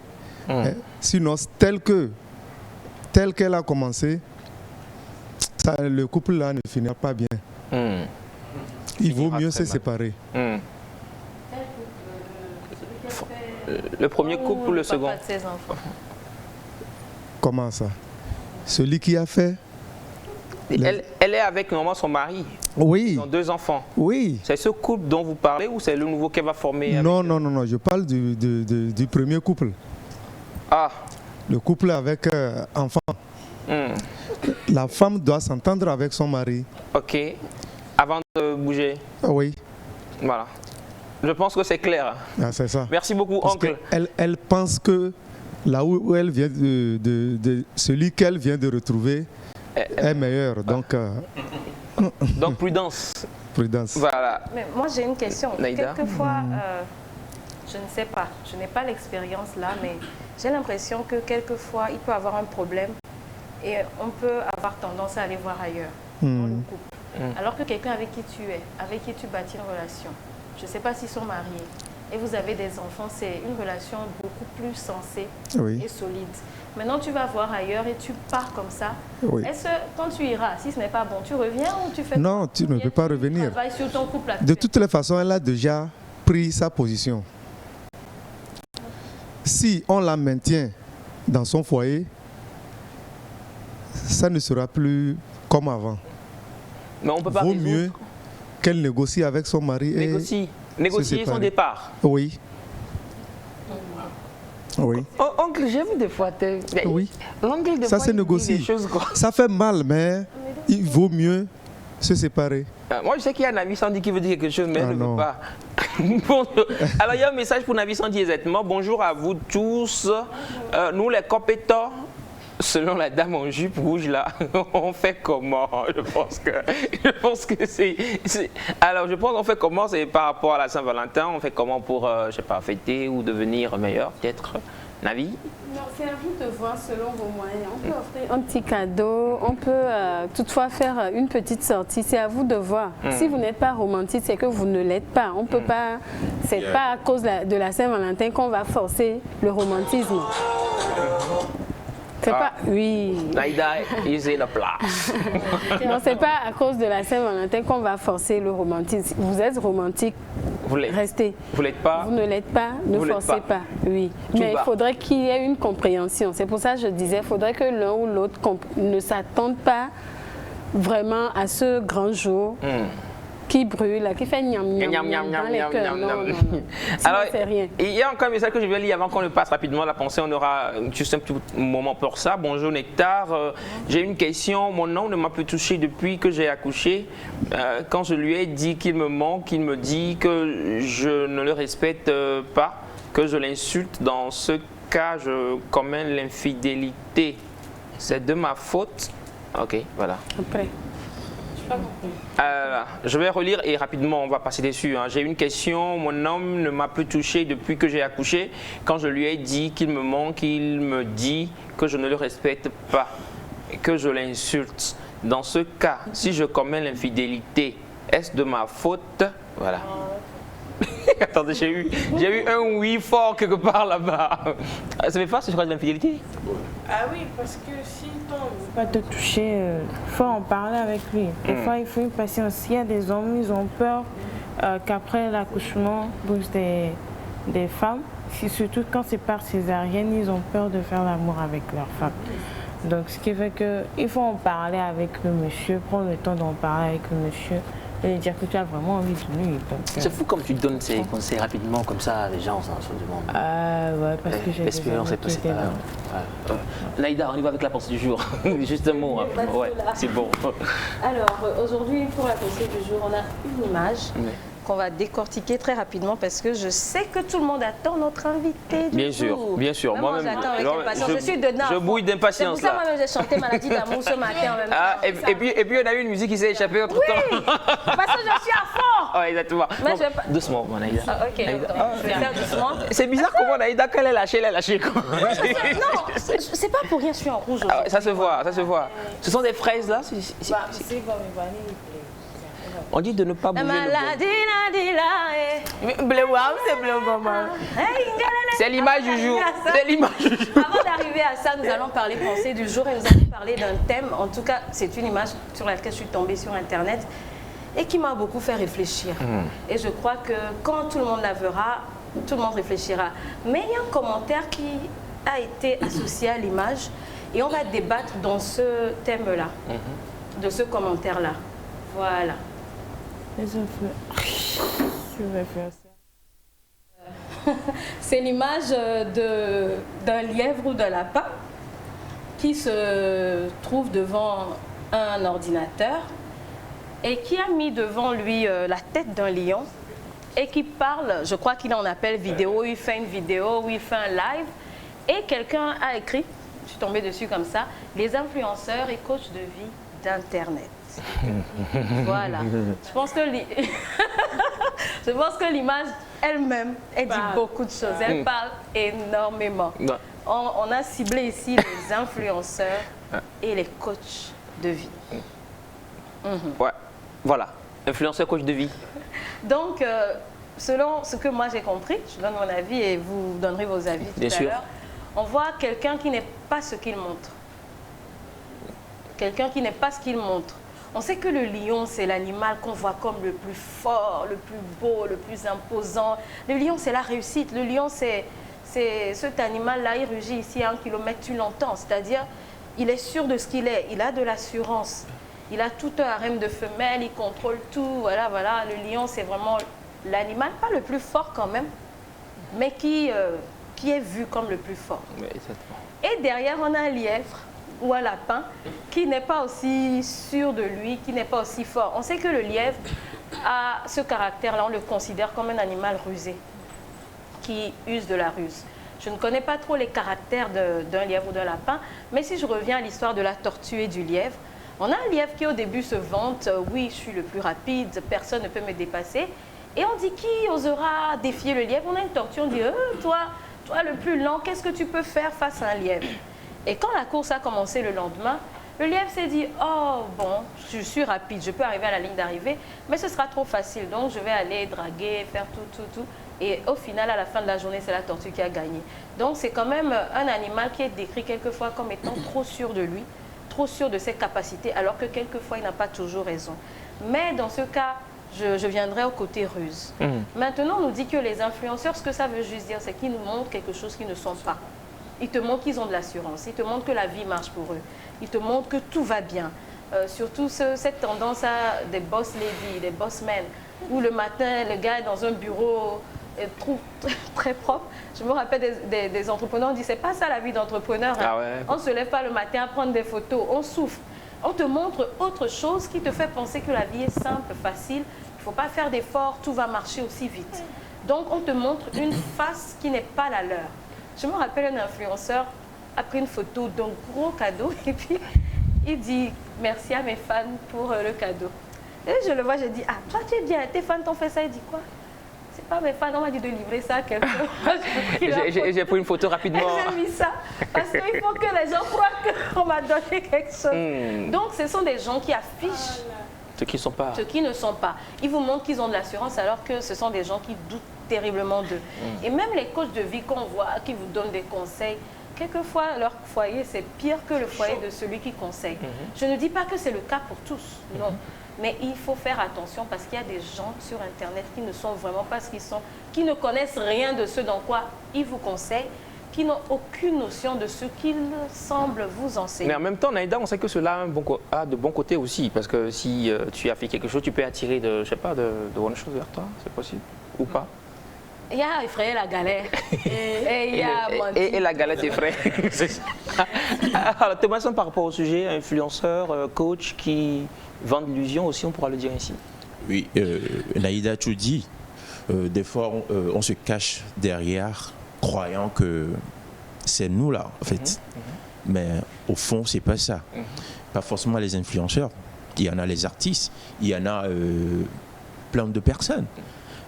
Sinon, tel qu'elle a commencé, le couple-là ne finira pas bien. Il vaut mieux se séparer. Le premier couple ou le second? Comment ça? Celui qui a fait... Elle est avec normalement son mari. Oui. Ils ont 2 enfants. Oui. C'est ce couple dont vous parlez ou c'est le nouveau qu'elle va former? Non, je parle du premier couple. Ah. Le couple avec enfant. La femme doit s'entendre avec son mari. Ok. Avant de bouger. Oui. Voilà. Je pense que c'est clair. Ah, c'est ça. Merci beaucoup, parce oncle. Elle pense que là où elle vient celui qu'elle vient de retrouver est meilleur. Donc, donc prudence. Prudence. Voilà. Mais moi j'ai une question. Naïda. Quelquefois, je ne sais pas, je n'ai pas l'expérience là, mais j'ai l'impression que quelquefois il peut avoir un problème et on peut avoir tendance à aller voir ailleurs dans le couple. Alors que quelqu'un avec qui tu es, avec qui tu bâtis une relation, je ne sais pas s'ils sont mariés et vous avez des enfants, c'est une relation beaucoup plus sensée et solide. Maintenant, tu vas voir ailleurs et tu pars comme ça. Est-ce que quand tu iras, si ce n'est pas bon, tu reviens ou tu fais... Non, tu ne peux pas revenir. Sur ton couple de toutes les façons, elle a déjà pris sa position. Si on la maintient dans son foyer, ça ne sera plus comme avant. Mais on peut pas vaut mieux qu'elle négocie avec son mari. Négocier son départ. Oui. Oui. Oncle, j'ai vu des fois. Oui. Ça se négocie. Ça fait mal, mais il vaut mieux se séparer. Moi, je sais qu'il y a Navi Sandy qui veut dire quelque chose, mais elle ne veut pas. Alors, il y a un message pour Navi Sandy exactement. Bonjour à vous tous. Nous, les compétents, selon la dame en jupe rouge, là, on fait comment? Je pense que c'est... Alors, je pense qu'on fait comment? C'est par rapport à la Saint-Valentin. On fait comment pour, je sais pas, fêter ou devenir meilleur, peut-être? Navi? Non, c'est à vous de voir selon vos moyens. On peut offrir un petit cadeau, on peut toutefois faire une petite sortie. C'est à vous de voir. Si vous n'êtes pas romantique, c'est que vous ne l'êtes pas. On peut pas. C'est pas à cause de la Saint-Valentin qu'on va forcer le romantisme. C'est pas... Oui. Naïda is in a place. Non, c'est pas à cause de la Saint-Valentin qu'on va forcer le romantisme. Vous êtes romantique, restez. Vous l'êtes pas. Vous ne l'êtes pas, ne forcez pas. Oui. Mais il faudrait qu'il y ait une compréhension. C'est pour ça que je disais, il faudrait que l'un ou l'autre ne s'attende pas vraiment à ce grand jour. Qui brûle, qui fait niam niam dans les cœurs. Non. Alors, il y a encore un message que je vais lire avant qu'on le passe rapidement la pensée. On aura juste un petit moment pour ça. Bonjour Nectar. J'ai une question. Mon homme ne m'a plus touché depuis que j'ai accouché. Quand je lui ai dit qu'il me manque, il me dit que je ne le respecte pas, que je l'insulte. Dans ce cas, je commets l'infidélité. C'est de ma faute. Ok, voilà. Après. Je vais relire et rapidement on va passer dessus. J'ai une question. Mon homme ne m'a plus touché depuis que j'ai accouché. Quand je lui ai dit qu'il me manque, il me dit que je ne le respecte pas et que je l'insulte. Dans ce cas, si je commets l'infidélité, est-ce de ma faute? Voilà. Attendez, j'ai eu un oui fort quelque part là-bas. Ça fait face, je crois, de l'infidélité? Ah oui, parce que si ton ne veut pas te toucher, il faut en parler avec lui. Des fois, il faut une patience. Il y a des hommes, ils ont peur qu'après l'accouchement des femmes, surtout quand c'est par césarienne, ils ont peur de faire l'amour avec leur femme. Donc, ce qui fait qu'il faut en parler avec le monsieur, prendre le temps d'en parler avec le monsieur. Et dire que tu as vraiment envie de lui. C'est fou comme tu donnes ces conseils rapidement comme ça, les gens se demandent. Ouais, parce que j'ai l'expérience est passée par là. Naïda, on y va avec la pensée du jour. Juste un mot. Ouais, c'est bon. Alors, aujourd'hui, pour la pensée du jour, on a une image qu'on va décortiquer très rapidement parce que je sais que tout le monde attend notre invité. Bien sûr, bien sûr. Moi-même, j'attends avec impatience. Je suis dedans. Je bouille d'impatience. C'est pour ça moi-même j'ai chanté Maladie d'amour ce matin en même temps. Et puis on a eu une musique qui s'est échappée entre temps. Oui, parce que je suis à fond. Oui, exactement. Mais doucement, Naïda. Ok, je vais faire doucement. C'est bizarre comment Naïda, quand elle est lâchée. Non, c'est pas pour rien, je suis en rouge. Ça se voit, ça se voit. Ce sont des fraises là. On dit de ne pas bouger c'est l'image du jour. Avant d'arriver à ça, nous allons parler pensée du jour et nous allons parler d'un thème. En tout cas, c'est une image sur laquelle je suis tombée sur Internet et qui m'a beaucoup fait réfléchir. Et je crois que quand tout le monde la verra, tout le monde réfléchira. Mais il y a un commentaire qui a été associé à l'image et on va débattre dans ce thème-là, de ce commentaire-là. Voilà. C'est l'image d'un lièvre ou d'un lapin qui se trouve devant un ordinateur et qui a mis devant lui la tête d'un lion et qui parle, je crois qu'il en appelle vidéo, il fait une vidéo ou il fait un live et quelqu'un a écrit, je suis tombée dessus comme ça, les influenceurs et coachs de vie d'Internet. Voilà. Je pense que l'image elle-même, elle dit beaucoup de choses. Elle parle énormément. On a ciblé ici les influenceurs et les coachs de vie. Ouais, voilà. Influenceurs, coach de vie. Donc, selon ce que moi j'ai compris, je donne mon avis et vous donnerez vos avis tout à l'heure. On voit quelqu'un qui n'est pas ce qu'il montre. Quelqu'un qui n'est pas ce qu'il montre. On sait que le lion, c'est l'animal qu'on voit comme le plus fort, le plus beau, le plus imposant. Le lion, c'est la réussite. Le lion, c'est cet animal-là, il rugit ici à 1 kilomètre, tu l'entends. C'est-à-dire, il est sûr de ce qu'il est. Il a de l'assurance. Il a tout un harem de femelles, il contrôle tout. Voilà, voilà. Le lion, c'est vraiment l'animal, pas le plus fort quand même, mais qui est vu comme le plus fort. Oui, exactement. Et derrière, on a un lièvre ou un lapin qui n'est pas aussi sûr de lui, qui n'est pas aussi fort. On sait que le lièvre a ce caractère-là, on le considère comme un animal rusé, qui use de la ruse. Je ne connais pas trop les caractères d'un lièvre ou d'un lapin, mais si je reviens à l'histoire de la tortue et du lièvre, on a un lièvre qui au début se vante, oui, je suis le plus rapide, personne ne peut me dépasser. Et on dit, qui osera défier le lièvre? On a une tortue, on dit, toi le plus lent, qu'est-ce que tu peux faire face à un lièvre? Et quand la course a commencé le lendemain, le lièvre s'est dit, oh bon, je suis rapide, je peux arriver à la ligne d'arrivée, mais ce sera trop facile, donc je vais aller draguer, faire tout. Et au final, à la fin de la journée, c'est la tortue qui a gagné. Donc c'est quand même un animal qui est décrit quelquefois comme étant trop sûr de lui, trop sûr de ses capacités, alors que quelquefois, il n'a pas toujours raison. Mais dans ce cas, je viendrai au côté ruse. Maintenant, on nous dit que les influenceurs, ce que ça veut juste dire, c'est qu'ils nous montrent quelque chose qu'ils ne sont pas. Ils te montrent qu'ils ont de l'assurance, ils te montrent que la vie marche pour eux, ils te montrent que tout va bien. Surtout cette tendance à des boss ladies, des boss men, où le matin, le gars est dans un bureau très propre. Je me rappelle des entrepreneurs, on dit, c'est pas ça la vie d'entrepreneur. Hein. Ah ouais. On ne se lève pas le matin à prendre des photos, on souffre. On te montre autre chose qui te fait penser que la vie est simple, facile, il ne faut pas faire d'efforts, tout va marcher aussi vite. Donc on te montre une face qui n'est pas la leur. Je me rappelle, un influenceur a pris une photo d'un gros cadeau et puis il dit merci à mes fans pour le cadeau. Et je le vois, je dis, ah, toi tu es bien, tes fans t'ont fait ça. Il dit quoi? C'est pas mes fans, on m'a dit de livrer ça à quelqu'un. J'ai pris une photo rapidement. J'ai mis ça parce qu'il faut que les gens croient qu'on m'a donné quelque chose. Donc ce sont des gens qui affichent ceux qui ne sont pas. Ils vous montrent qu'ils ont de l'assurance alors que ce sont des gens qui doutent terriblement d'eux. Et même les coachs de vie qu'on voit, qui vous donnent des conseils, quelquefois leur foyer c'est pire que le foyer de celui qui conseille. Je ne dis pas que c'est le cas pour tous, non. Mais il faut faire attention parce qu'il y a des gens sur Internet qui ne sont vraiment pas ce qu'ils sont, qui ne connaissent rien de ce dans quoi ils vous conseillent, qui n'ont aucune notion de ce qu'ils semblent vous enseigner. Mais en même temps, Naïda, on sait que cela a de bons côtés aussi, parce que si tu as fait quelque chose, tu peux attirer de bonnes choses vers toi, c'est possible, ou pas? Il y a effrayé la galère et il y a menti. Et la galette effraie. Alors, témoignons par rapport au sujet, influenceurs, coach qui vendent l'illusion aussi, on pourra le dire ainsi. Oui, Naïda, tu dis, des fois on se cache derrière, croyant que c'est nous là, en fait. Mais au fond, c'est pas ça. Pas forcément les influenceurs. Il y en a les artistes, il y en a plein de personnes.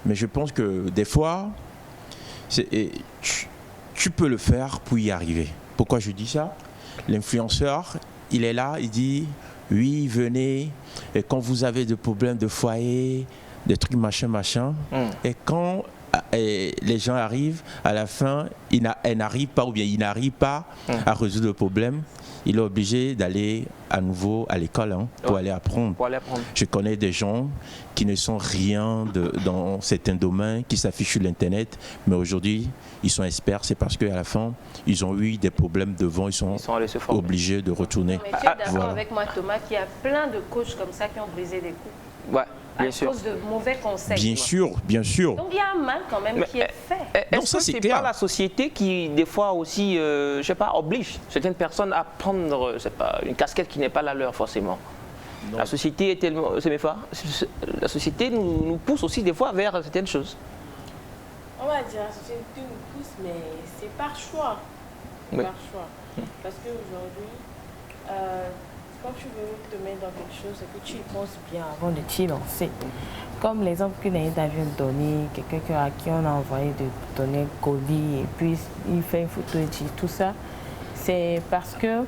Mais je pense que des fois, tu peux le faire pour y arriver. Pourquoi je dis ça? L'influenceur, il est là, il dit oui, venez, et quand vous avez des problèmes de foyer, des trucs machin, et quand les gens arrivent, à la fin, elle n'arrive pas, ou bien il n'arrive pas à résoudre le problème, il est obligé d'aller à nouveau à l'école pour aller apprendre. Je connais des gens qui ne sont rien dans certains domaines, qui s'affichent sur l'internet, mais aujourd'hui ils sont experts. C'est parce qu'à la fin ils ont eu des problèmes devant, ils sont obligés de retourner. Mais tu es d'accord avec moi, Thomas, qu'il y a plein de coachs comme ça qui ont brisé des coups? Ouais. Bien sûr. À cause de mauvais conseils. Bien sûr, bien sûr. Donc il y a un mal quand même qui est fait. Est-ce que c'est pas la société qui, des fois aussi, je sais pas, oblige certaines personnes à prendre, je sais pas, une casquette qui n'est pas la leur forcément? Non. La société est tellement, la société nous pousse aussi des fois vers certaines choses. On va dire la société nous pousse, mais c'est par choix. Oui. Par choix. Parce qu'aujourd'hui, quand tu veux te mettre dans quelque chose, c'est que tu y penses bien avant de t'y lancer. Comme l'exemple que Naïda vient de donner, quelqu'un à qui on a envoyé de donner colis et puis il fait une photo et dit tout ça, c'est parce que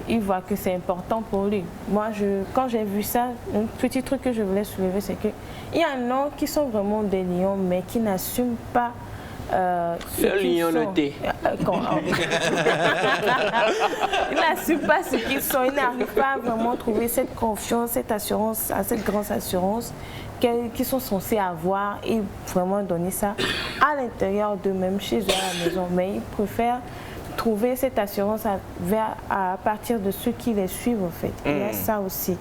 il voit que c'est important pour lui. Moi, quand j'ai vu ça, un petit truc que je voulais soulever, c'est qu'il y en a qui sont vraiment des lions, mais qui n'assument pas le lion-noté. Ils n'assument pas ce qu'ils sont, ils n'arrivent pas à vraiment trouver cette confiance, cette assurance, cette grande assurance qu'ils sont censés avoir et vraiment donner ça à l'intérieur d'eux-mêmes, chez eux à la maison. Mais ils préfèrent trouver cette assurance à partir de ceux qui les suivent en fait. Il y a ça aussi.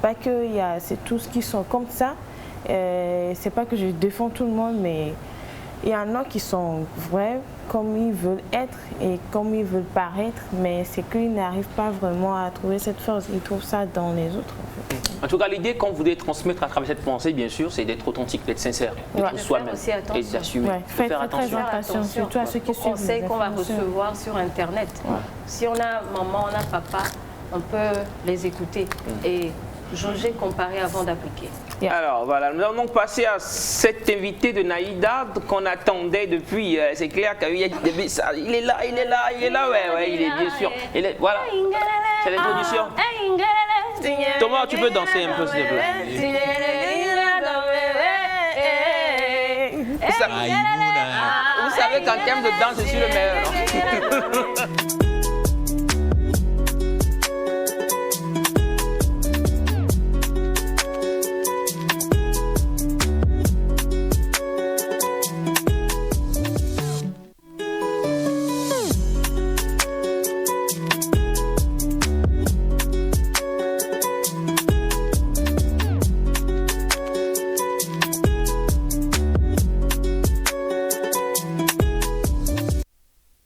Pas que c'est tous qui sont comme ça. C'est pas que je défends tout le monde, mais il y en a qui sont vrais comme ils veulent être et comme ils veulent paraître, mais c'est qu'ils n'arrivent pas vraiment à trouver cette force. Ils trouvent ça dans les autres. En fait. En tout cas, l'idée qu'on voulait transmettre à travers cette pensée, bien sûr, c'est d'être authentique, d'être sincère, d'être soi-même et d'assumer. Faites très attention, surtout à ceux qui suivent. Conseils qu'on va recevoir sur Internet. Si on a maman, on a papa, on peut les écouter et jauger, comparer avant d'appliquer. Alors voilà, nous allons donc passer à cet invité de Naïda qu'on attendait depuis. C'est clair qu'il y a il est là, ouais, il est bien sûr. Voilà, c'est l'introduction. Thomas, tu peux danser un peu s'il te plaît. Vous savez qu'en termes de danse, je suis le meilleur.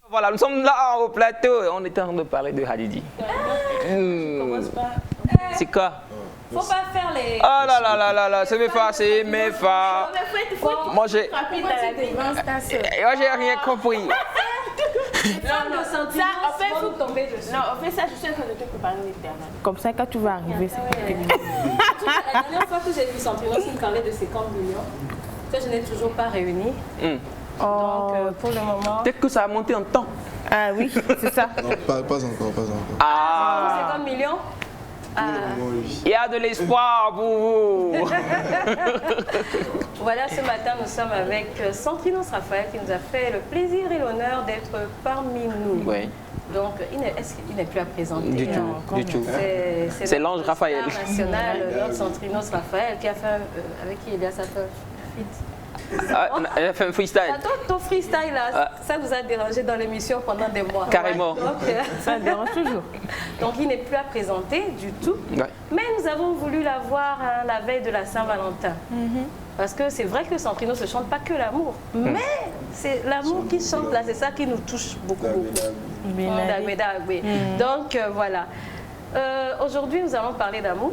Voilà, nous sommes là au plateau et on est en train de parler de Hadidi. C'est quoi? Faut pas faire les... Ah là, c'est mes fa. Moi j'ai rien compris. Non, en fait, ça, je suis en train de te préparer l'éternel. Comme ça, quand tu vas arriver, c'est La dernière fois que j'ai vu Santinos, il me parlait de 50 millions, que je n'ai toujours pas réuni. Donc, pour le moment... Peut-être que ça a monté en temps. Ah oui, c'est ça. Non, pas encore. Ah, 50 millions il y a de l'espoir pour vous. Voilà, ce matin, nous sommes avec Santrinos Raphaël qui nous a fait le plaisir et l'honneur d'être parmi nous. Oui. Donc, est-ce qu'il n'est plus à présenter? Du tout. C'est l'ange Raphaël. National, notre Santrinos Raphaël, qui a fait, avec qui il y a sa femme. Elle a fait un freestyle. Attends, ton freestyle là, ça vous a dérangé dans l'émission pendant des mois. Carrément. Donc, ça dérange toujours. Donc il n'est plus à présenter du tout. Ouais. Mais nous avons voulu la voir la veille de la Saint-Valentin. Parce que c'est vrai que Santrinos ne chante pas que l'amour. Mais c'est l'amour qui chante là, c'est ça qui nous touche beaucoup. Donc voilà. Aujourd'hui nous allons parler d'amour.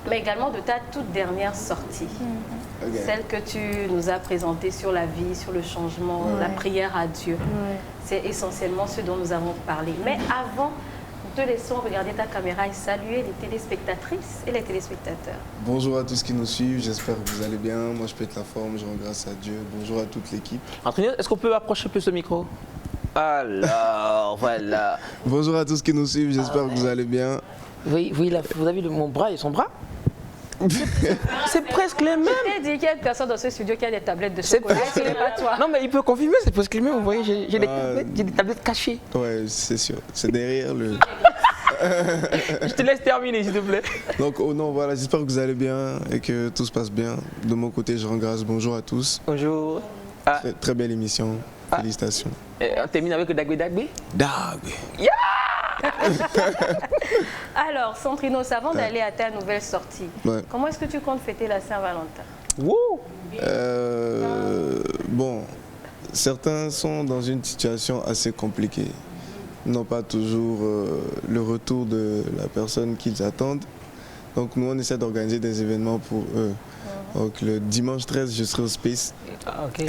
mais également de ta toute dernière sortie. Celle que tu nous as présentée sur la vie, sur le changement, la prière à Dieu. C'est essentiellement ce dont nous avons parlé. Mais avant, nous te laissons regarder ta caméra et saluer les téléspectatrices et les téléspectateurs. Bonjour à tous qui nous suivent, j'espère que vous allez bien. Moi, je pète la forme, je rends grâce à Dieu. Bonjour à toute l'équipe. Entraîneur, est-ce qu'on peut approcher un peu ce micro? Alors, voilà. Bonjour à tous qui nous suivent, j'espère que vous allez bien. Oui, vous avez vu mon bras et son bras? C'est presque les mêmes. Je t'ai dit qu'il y a une personne dans ce studio qui a des tablettes de chocolat. Ce n'est pas toi. Non, mais il peut confirmer, c'est presque les mêmes. Vous voyez, j'ai des tablettes cachées. Ouais, c'est sûr. C'est derrière le... Je te laisse terminer, s'il te plaît. Donc, voilà, j'espère que vous allez bien et que tout se passe bien. De mon côté, je rends grâce. Bonjour à tous. Bonjour. Très belle émission. Félicitations. On termine avec le Dagbe Dagbe. Dagbe. Yeah. Alors, Centrinos, avant d'aller à ta nouvelle sortie, comment est-ce que tu comptes fêter la Saint-Valentin? Bon, certains sont dans une situation assez compliquée. Ils n'ont pas toujours le retour de la personne qu'ils attendent. Donc nous, on essaie d'organiser des événements pour eux. Donc le dimanche 13, je serai au Space. Ah, ok.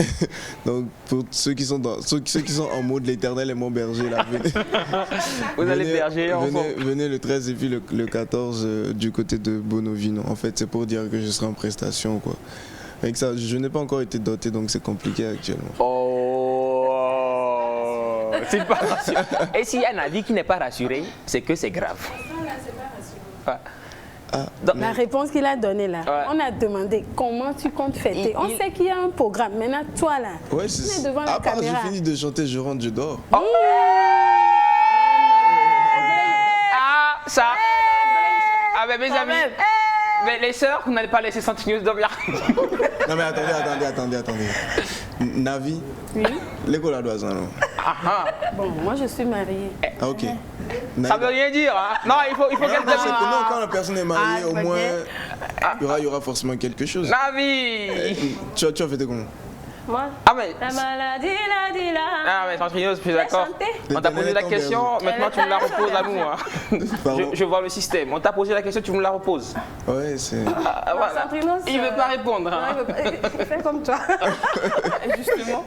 Donc pour ceux qui sont en mode l'Éternel est mon berger, là, vous allez berger ensemble. Venez le 13 et puis le 14 du côté de Bonovino. En fait, c'est pour dire que je serai en prestation, quoi. Avec ça, je n'ai pas encore été doté, donc c'est compliqué actuellement. Oh, c'est pas rassuré. Et s'il y a un avis qui n'est pas rassuré, c'est que c'est grave. La réponse qu'il a donnée là, on a demandé comment tu comptes fêter. On sait qu'il y a un programme. Maintenant, toi là, tu es devant la caméra. J'ai fini de chanter, je rentre, je dors. Ça. Mais mes amis, mais les sœurs, vous n'allez pas laisser Centrinos dormir. Non mais attendez. Navi, l'école à doigt, non? Bon, moi je suis mariée. Ah, ok. Ça veut rien dire, hein? Non, il faut qu'elle termine. Quand la personne est mariée, au moins, il y aura forcément quelque chose. Navi! Tu as fêté comment? Moi? Mais... La maladie, mais Centrinos, je suis d'accord. On t'a posé la question, maintenant tu me la reposes à nous. Hein. Je vois le système. On t'a posé la question, tu me la reposes. Ouais, c'est... Voilà. Il ne veut pas répondre. Hein. Il fait comme toi. Justement.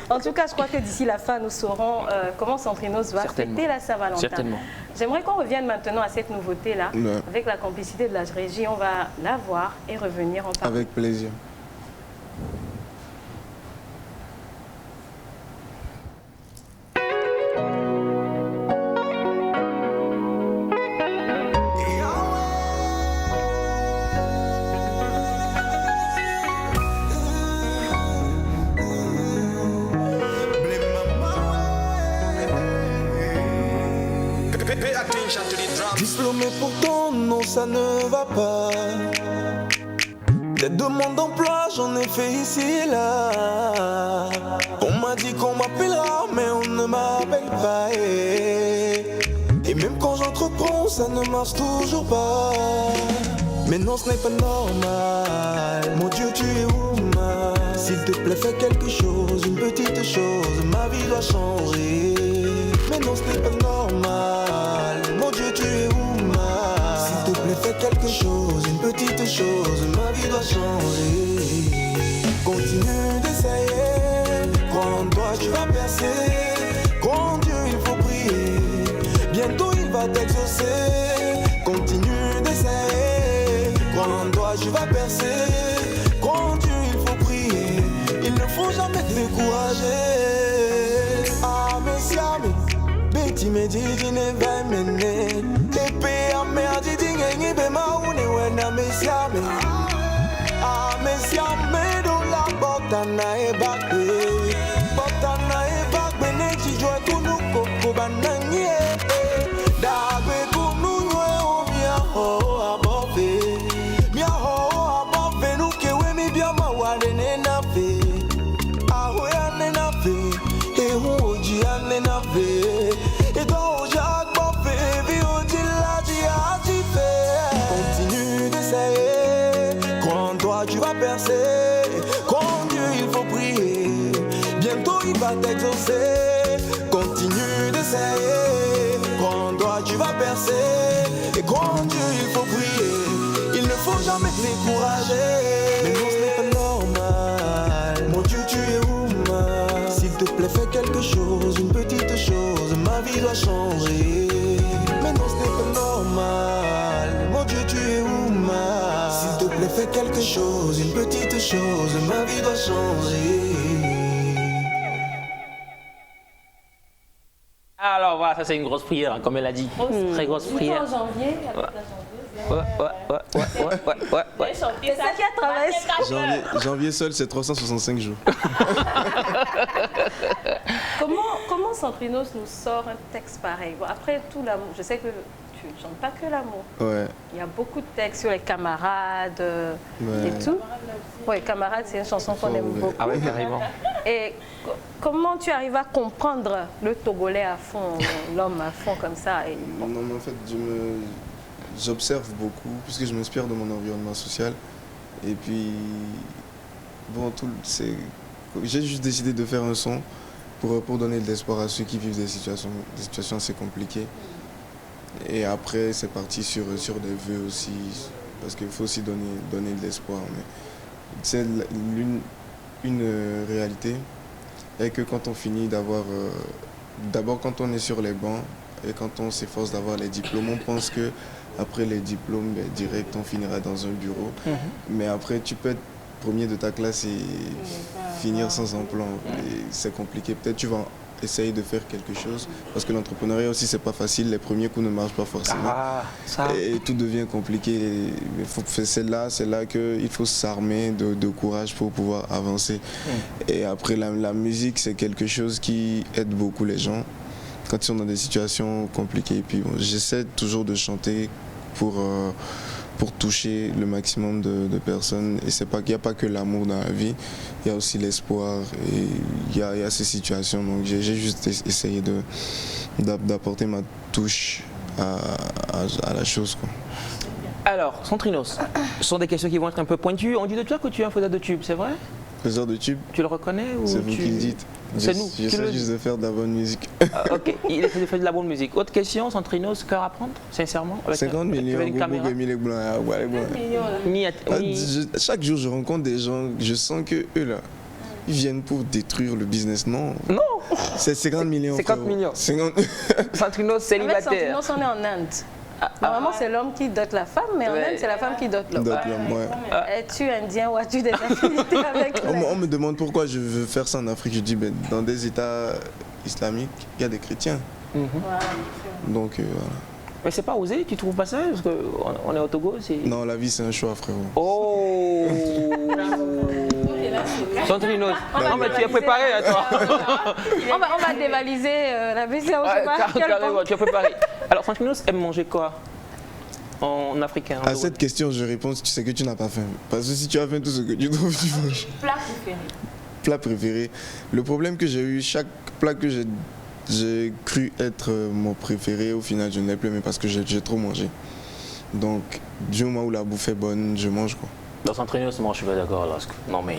En tout cas, je crois que d'ici la fin, nous saurons comment Centrinos va fêter la Saint-Valentin. Certainement. J'aimerais qu'on revienne maintenant à cette nouveauté-là. Avec la complicité de la régie, on va la voir et revenir en parler. Avec plaisir. Diplômé pourtant, non, ça ne va pas. Des demandes d'emploi, j'en ai fait ici et là. On m'a dit qu'on m'appellera, mais on ne m'appelle pas. Et même quand j'entreprends, ça ne marche toujours pas. Mais non, ce n'est pas normal. Mon Dieu, tu es où, ma? S'il te plaît, fais quelque chose, une petite chose. Ma vie doit changer. Mais non, ce n'est pas normal. Mon Dieu, tu es où, ma? S'il te plaît, fais quelque chose, une petite chose. Ma vie doit changer. Continue d'essayer. Crois en toi, tu vas percer. Crois en Dieu, il faut prier. Bientôt, il va t'exaucer. Continue d'essayer. Crois en toi, tu vas percer. Crois en Dieu, il faut prier. Il ne faut jamais te décourager. Ah, mais Betty me dit ne va mener. Épée à merde, dit n'y be maoune wena mesiame. Ah, mesiame do la botana e bakbe. Botana e bakbe ne ti joie tout nous coco bananye. Dagbe pour nous o mia ho above. Mia ho above nous que we mi bien ma wale ne na fe. Ah we ane na fe. E hu oji ane na fe. Continue d'essayer, crois en toi tu vas percer. Crois en Dieu il faut prier, bientôt il va t'exaucer. Continue d'essayer, crois en toi tu vas percer. Et crois en Dieu il faut prier, il ne faut jamais te décourager. Mais non, ce n'est pas normal. Mon Dieu, tu es où, ma? S'il te plaît, fais quelque chose, une petite chose. Ma vie doit changer. Mais non, ce n'est pas normal. Mon Dieu, tu es où, ma? S'il te plaît, fais quelque chose, une petite chose. Ma vie doit changer. Alors voilà, ça c'est une grosse prière, hein, comme elle a dit. Très grosse prière. En janvier, Ouais. C'est ça qui a travaillé. Janvier seul, c'est 365 jours. Comment Centrinos nous sort un texte pareil? Bon, après tout l'amour, je sais que tu ne chantes pas que l'amour. Ouais. Il y a beaucoup de textes sur les camarades et tout. Oui, camarades, c'est une chanson qu'on aime beaucoup. Ah oui, carrément. Et comment tu arrives à comprendre le Togolais à fond, l'homme à fond comme ça? Non, mais en fait, j'observe beaucoup, puisque je m'inspire de mon environnement social. Et puis, bon, j'ai juste décidé de faire un son pour donner de l'espoir à ceux qui vivent des situations assez compliquées. Et après, c'est parti sur des vœux aussi, parce qu'il faut aussi donner de l'espoir. C'est une réalité, et que quand on finit d'avoir... D'abord, quand on est sur les bancs, et quand on s'efforce d'avoir les diplômes, on pense que après les diplômes, direct, on finira dans un bureau. Mais après, tu peux être premier de ta classe et finir sans emploi. C'est compliqué. Peut-être tu vas essayer de faire quelque chose, parce que l'entrepreneuriat aussi, c'est pas facile. Les premiers coups ne marchent pas forcément. Et tout devient compliqué. C'est là qu'il faut s'armer de courage pour pouvoir avancer. Et après, la musique, c'est quelque chose qui aide beaucoup les gens quand ils sont dans des situations compliquées. Et puis bon, j'essaie toujours de chanter pour toucher le maximum de personnes. Et c'est pas qu'il n'y a pas que l'amour dans la vie, il y a aussi l'espoir, et il y a ces situations. Donc j'ai juste essayé d'apporter ma touche à la chose, quoi. Alors, Centrinos, ce sont des questions qui vont être un peu pointues. On dit de toi que tu es un faiseur de tubes, c'est vrai? Faiseur de tubes? Tu le reconnais ou c'est vous qui le dites. C'est nous. J'essaie juste de faire de la bonne musique. Ok, il essaie de faire de la bonne musique. Autre question, Centrinos, cœur à prendre, sincèrement? 50 millions, chaque jour, je rencontre des gens, je sens que eux là, ils viennent pour détruire le business. Non. C'est 50 millions. 50 millions. 50... Centrinos célibataire. Avec Centrinos, on est en Inde. Normalement, c'est l'homme qui dote la femme, mais en Inde, c'est la femme qui dote l'homme. Es-tu indien ou as-tu des affinités avec on me demande pourquoi je veux faire ça en Afrique. Je dis, dans des États islamiques, il y a des chrétiens. Donc, voilà. Mais c'est pas osé, tu trouves pas ça? Parce qu'on est au Togo, non, la vie, c'est un choix, frérot. Oh Centrinos, non mais tu es préparé, hein, toi. On va dévaliser la vision. Carrément, tu es préparé. Alors, Centrinos aime manger quoi en africain? À cette question, je réponds, tu sais que tu n'as pas faim. Parce que si tu as faim, tout ce que tu trouves, tu manges. Plat préféré? Plat préféré. Le problème que j'ai eu, chaque plat que j'ai cru être mon préféré, au final, je ne l'ai plus aimé parce que j'ai trop mangé. Donc, du moment où la bouffe est bonne, je mange, quoi. Dans Centrinos, moi je suis pas d'accord. Non mais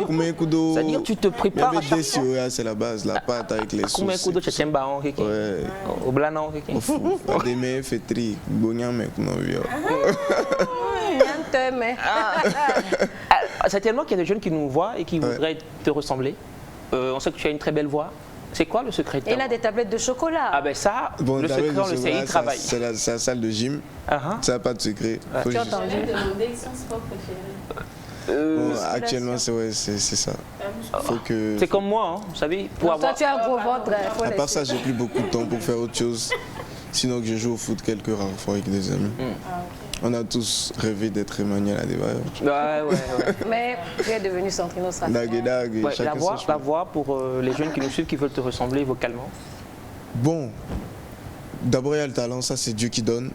combien de coups d'eau? C'est-à-dire tu te prépares à chaque fois. C'est la base, la pâte avec les sauces. Combien de coups d'eau tu tiens baron? Au blanon? Des mets fétri, bonian mais comment vient. C'est tellement qu'il y a des jeunes qui nous voient et qui voudraient te ressembler. On sait que tu as une très belle voix. C'est quoi le secret? Et il a des tablettes de chocolat. Ah ben ça, le secret, on le sait, il travaille. C'est la salle de gym, ça n'a pas de secret. Tu as entendu demander son sport préféré? Actuellement, c'est ça. C'est comme moi, hein, vous savez. Toi, tu as un gros ventre. À part ça, j'ai plus beaucoup de temps pour faire autre chose. Sinon, que je joue au foot quelques rares fois avec des amis. On a tous rêvé d'être Emmanuel Adebayor. Ouais. Mais tu es devenu Centrinos Raphaël. La voix pour les jeunes qui nous suivent, qui veulent te ressembler vocalement. Bon, d'abord il y a le talent, ça c'est Dieu qui donne.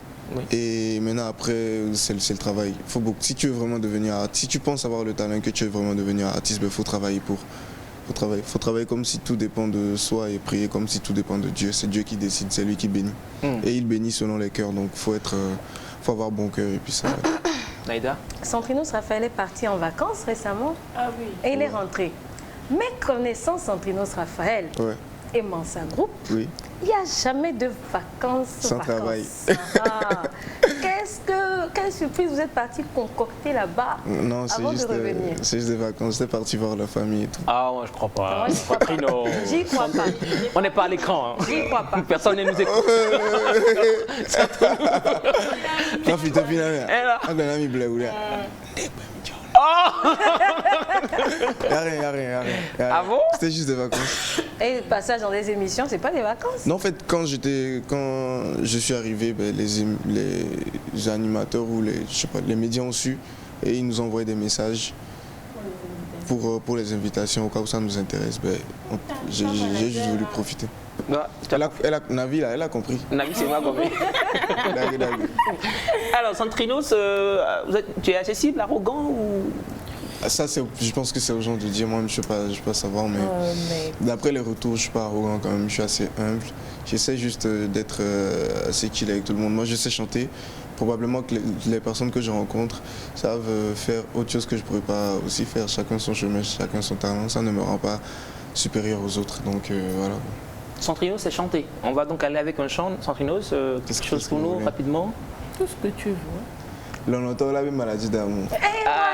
Et maintenant après, c'est le travail. Faut beaucoup. Si tu veux vraiment devenir artiste, si tu penses avoir le talent, que tu veux vraiment devenir artiste, il faut travailler pour. Faut travailler comme si tout dépend de soi et prier comme si tout dépend de Dieu. C'est Dieu qui décide, c'est lui qui bénit. Et il bénit selon les cœurs, donc faut avoir bon cœur et puis ça. Naïda? Centrinos Raphaël est parti en vacances récemment. Et il est rentré. Mais connaissant Centrinos Raphaël et Mansa Group, il n'y a jamais de vacances sans travail. Qu'est-ce que quelle surprise vous êtes parti concocter là-bas avant de revenir? C'est juste des vacances, j'étais parti voir la famille et tout. Ah, moi je crois pas. J'y crois pas. On n'est pas à l'écran. Hein. J'y crois pas. Personne ne nous écoute. Non, fille, Ah bon? C'était juste des vacances. Et le passage dans des émissions, c'est pas des vacances? Non, en fait, quand je suis arrivé, les animateurs ou les médias ont su et ils nous envoyaient des messages pour les invitations au cas où ça nous intéresse. J'ai juste voulu profiter. Navi, elle a compris. Navi, c'est moi compris. Alors, Centrinos, tu es accessible, arrogant ou... Ça, je pense que c'est aux gens de dire. Moi, je ne peux pas savoir, mais d'après les retours, je ne suis pas arrogant quand même. Je suis assez humble. J'essaie juste d'être assez chill avec tout le monde. Moi, je sais chanter. Probablement que les personnes que je rencontre savent faire autre chose que je ne pourrais pas aussi faire. Chacun son chemin, chacun son talent. Ça ne me rend pas supérieur aux autres. Donc, voilà. Centrinos, c'est chanter. On va donc aller avec un chant. Centrinos, quelque chose pour nous, rapidement. Tout ce que tu veux. L'on entend la maladie d'amour. Et voilà.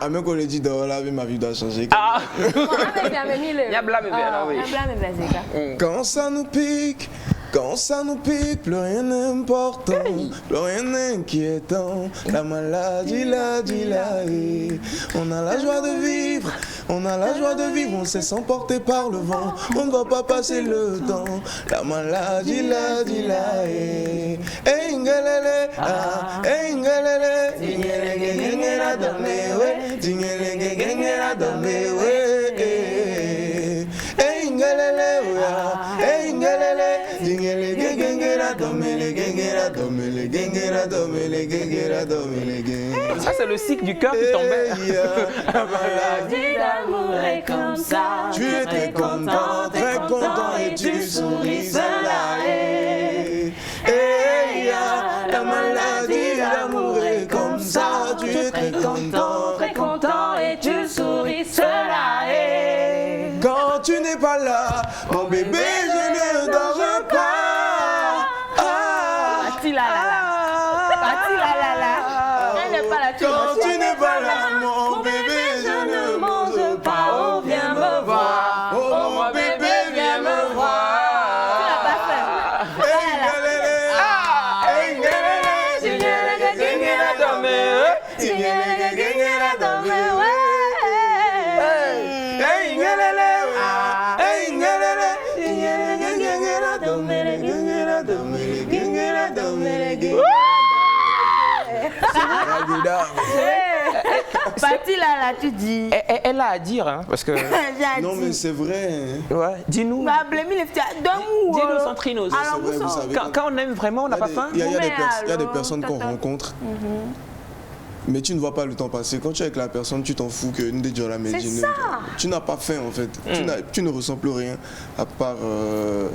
Amène qu'on le dit dans la vie, ma vie doit changer. Quand ça nous pique, plus rien n'importe, plus rien n'inquiétant. La maladie, on a la joie de vivre, on sait s'emporter par le vent, on ne va pas passer le temps. La maladie, Ça c'est le cycle du cœur qui tombait. La maladie d'amour est comme ça. Tu es très content et tu souris cela. La maladie d'amour est comme ça. Tu es très content et tu souris cela. Quand tu n'es pas là, mon bébé, je ne dors pas. Quand tu n'es pas là, mon bébé, je ne mange pas. Oh, viens me voir. Oh, mon bébé, viens me voir. Tu l'as pas fait. Pati là, tu dis. Elle a à dire, hein, parce que. Non, mais c'est vrai. Ouais, dis-nous. Dis-nous, Centrinos. Quand on aime vraiment, on n'a pas faim. Il y a des personnes qu'on rencontre. Mais tu ne vois pas le temps passer. Quand tu es avec la personne, tu t'en fous que une des gens la médine. Tu n'as pas faim en fait. Tu ne ressens plus rien à part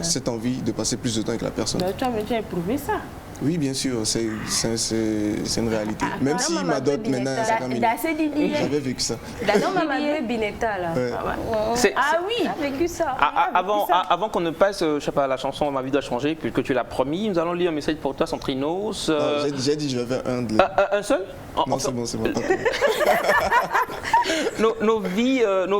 cette envie de passer plus de temps avec la personne. Tu as éprouvé ça? Oui, bien sûr, c'est une réalité. Même si ma dot maintenant est 50 000. J'avais vécu ça. D'accord, Mamadou Bineta là. Ah oui, tu as vécu ça. Avant qu'on ne passe, je sais pas, la chanson Ma vie doit changer, puisque tu l'as promis, nous allons lire un message pour toi, Centrinos. J'ai dit je vais faire un. Un seul? Non, c'est bon. Nos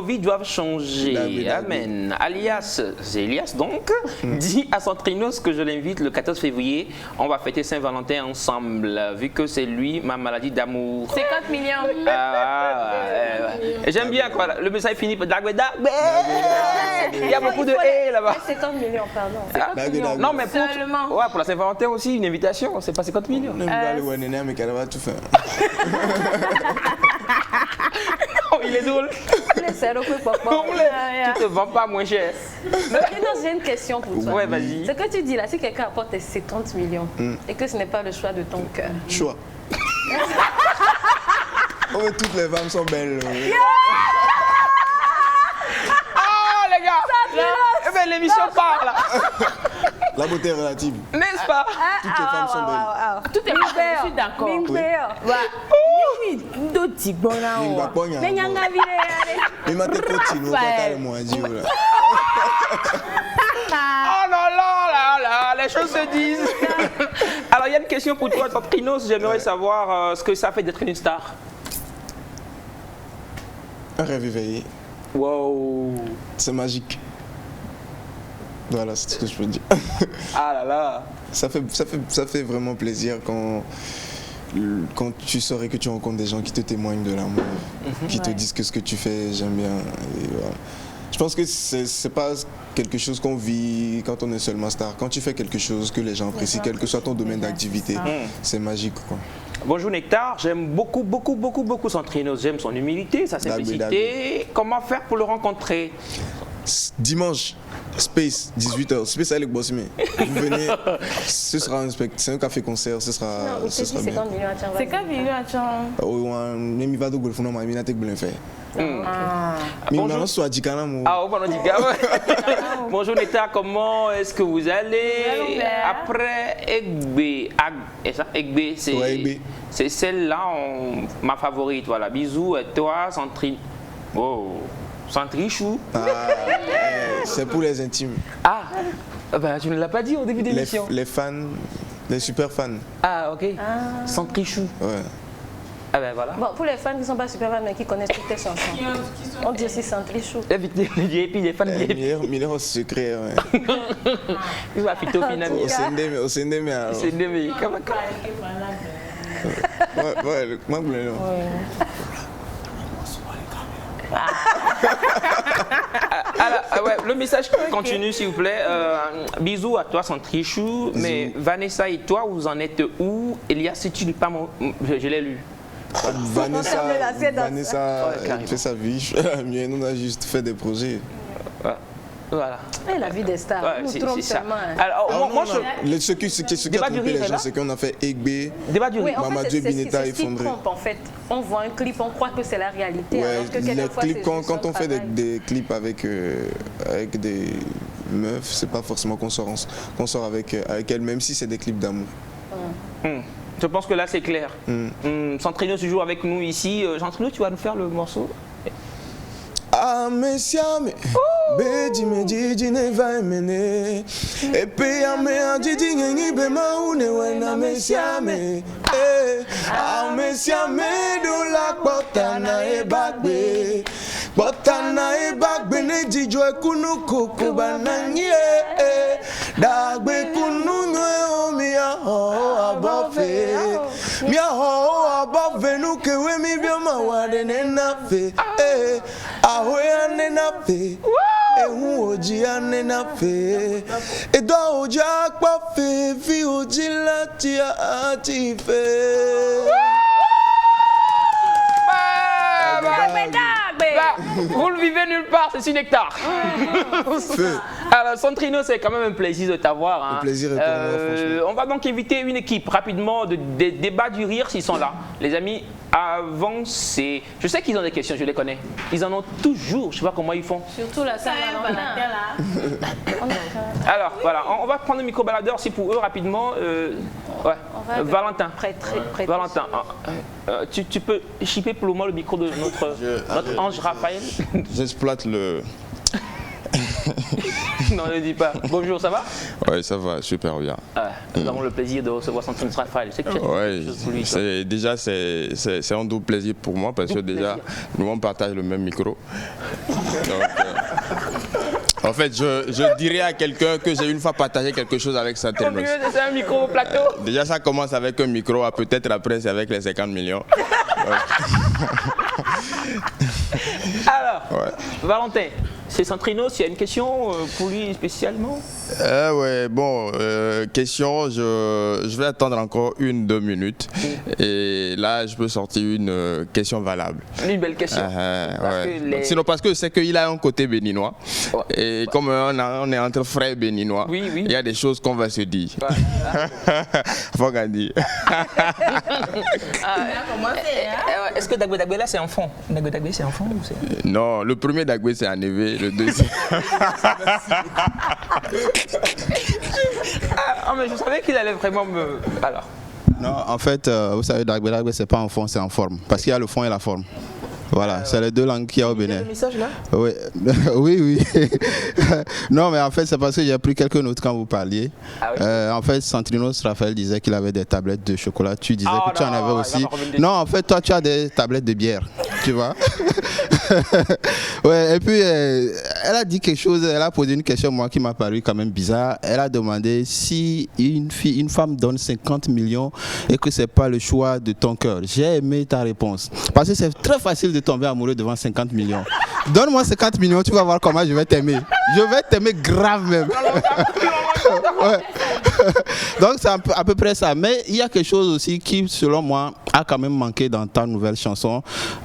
vies doivent changer. Amen. Alias Zélias, donc, dit à Centrinos que je l'invite le 14 février. On va fêter Saint-Valentin ensemble, vu que c'est lui, ma maladie d'amour. 50 millions. Et j'aime bien quoi, le message finit par il y a beaucoup de hé là-bas. 50 millions, pardon. 50 millions. Non, mais pour la Saint-Valentin aussi, une invitation, c'est pas 50 millions. Mais qu'elle va tout faire. Oh, il est drôle. Tu te vends pas moins cher. J'ai une question pour toi. Ouais, vas-y. Ce que tu dis là, si quelqu'un apporte tes 50 millions et que ce n'est pas le choix de ton cœur. Choix. Oh, mais toutes les femmes sont belles. Oh, les gars. Eh bien, l'émission part là. La beauté est relative. N'est-ce pas? Toutes les femmes sont belles. Tout est parfait, je suis d'accord. Oh là là là là les choses se disent. Alors, il y a une question pour toi, Santrinos. J'aimerais savoir ce que ça fait d'être une star. Un rêve éveillé. Wow. C'est magique. Voilà, c'est ce que je peux dire. Ah là là. Ça fait vraiment plaisir quand tu sors et que tu rencontres des gens qui te témoignent de l'amour, qui te disent que ce que tu fais, j'aime bien. Et voilà. Je pense que c'est pas quelque chose qu'on vit quand on est seulement star. Quand tu fais quelque chose que les gens apprécient, quel que soit ton domaine d'activité, c'est magique, quoi. Bonjour Nectar, j'aime beaucoup Santrinos. J'aime son humilité, sa simplicité. Comment faire pour le rencontrer? Dimanche, Space, 18h. Space avec Bossime. Vous venez, ce sera un spectacle, c'est un café-concert, ce sera bien. C'est quand Vinu à Tchang. Bonjour Nectar, comment est-ce que vous allez? Après Egbe, c'est celle-là, ma favorite. Voilà, bisous à toi, Santri. Oh. Santrichou. C'est pour les intimes. Ah, ben, tu ne l'as pas dit au début de l'émission. Les fans, les super fans. Ah, ok. Santrichou. Ouais. Ah ben voilà. Bon, pour les fans qui ne sont pas super fans mais qui connaissent toutes tes chansons, on dit aussi Santrichou. Les VIP, les fans VIP. Meilleur au secret, ouais. Il va plutôt finalement. Au Sendeme. Ouais, moi, Alors, ouais, le message continue s'il vous plaît. Bisous à toi Santrichou. Mais Vanessa et toi, vous en êtes où? Elias, si tu lis pas mon... Je l'ai lu. Vanessa elle fait sa vie. Nous, on a juste fait des projets. Voilà. Et la vie des stars, nous trompe seulement. Alors, moi, ce qui a trompé les gens, c'est qu'on a fait Egbe, Mamadou et Bineta et Fondré. En fait, on voit un clip, on croit que c'est la réalité. Ouais, les clips, quand on fait des clips avec des meufs, c'est pas forcément qu'on sort avec elles, même si c'est des clips d'amour. Je pense que là, c'est clair. Santrinos joue avec nous ici. Santrinos, tu vas nous faire le morceau? Ah, messiame, beji me jiji ne vai mene. Epe ya me a jiji ngengi be maune wena messiame. Ah, messiame do la botana e bagbe. Botana e bagbe ne jijo e kunu koko bananye. Dagbe kunu nwe o mi a ho abofe. Mi a ho abofe nu kewe mi bioma wade ne nafe. Ahoy anenafe, ehun oji anenafe, edo oji akpafe, fi oji lati atife. Vous le vivez nulle part, c'est Nectar. Alors Santrinos, c'est quand même un plaisir de t'avoir. Hein. Un plaisir est pour moi, franchement. On va donc inviter une équipe rapidement de débat du rire s'ils sont là. Les amis, avant c'est... Je sais qu'ils ont des questions, je les connais. Ils en ont toujours, je sais pas comment ils font. Surtout la Saint-Valentin. Alors voilà, on va prendre le micro-baladeur aussi pour eux rapidement. Ouais. Valentin. Valentin, tu peux chipper pour le moment le micro de notre ange Raphaël. J'exploite le... Non, ne dis pas. Bonjour, ça va? Oui, ça va, super bien. Nous avons le plaisir de recevoir Santrinos Raphaël. C'est déjà, c'est un double plaisir pour moi parce que déjà, nous on partage le même micro. Donc, en fait, je dirais à quelqu'un que j'ai une fois partagé quelque chose avec Santrinos. C'est un micro au plateau. Déjà, ça commence avec un micro, peut-être après c'est avec les 50 millions. Alors, Valentin, c'est Santrinos, il y a une question pour lui spécialement? Ouais, bon, question, je vais attendre encore 1-2 minutes et là je peux sortir une question valable. Une belle question. Sinon parce que c'est qu'il a un côté béninois et comme on est entre frères béninois, il y a des choses qu'on va se dire. Faut qu'on dise. Est-ce que Dagbe Dagbe là c'est enfant? Dagbe Dagbe c'est enfant ou c'est... Non, le premier Dagbe c'est un éveil, le deuxième... mais je savais qu'il allait vraiment me... Alors. Non, en fait, vous savez, Dagbe Dagbe c'est pas en fond, c'est en forme. Parce qu'il y a le fond et la forme. Voilà, c'est les deux langues qu'il y a au Bénin. Le message là? Oui, oui. Non, mais en fait, c'est parce que j'ai pris quelques notes quand vous parliez. Ah oui. En fait, Santrinos Raphaël disait qu'il avait des tablettes de chocolat. Tu disais que tu en avais aussi. Non, en fait, toi, tu as des tablettes de bière, tu vois. Ouais, et puis, elle a dit quelque chose, elle a posé une question, moi, qui m'a paru quand même bizarre. Elle a demandé si une femme donne 50 millions et que c'est pas le choix de ton cœur. J'ai aimé ta réponse. Parce que c'est très facile de tomber amoureux devant 50 millions. Donne-moi 50 millions, tu vas voir comment je vais t'aimer. Je vais t'aimer grave même. Ouais. Donc c'est à peu près ça. Mais il y a quelque chose aussi qui, selon moi, a quand même manqué dans ta nouvelle chanson.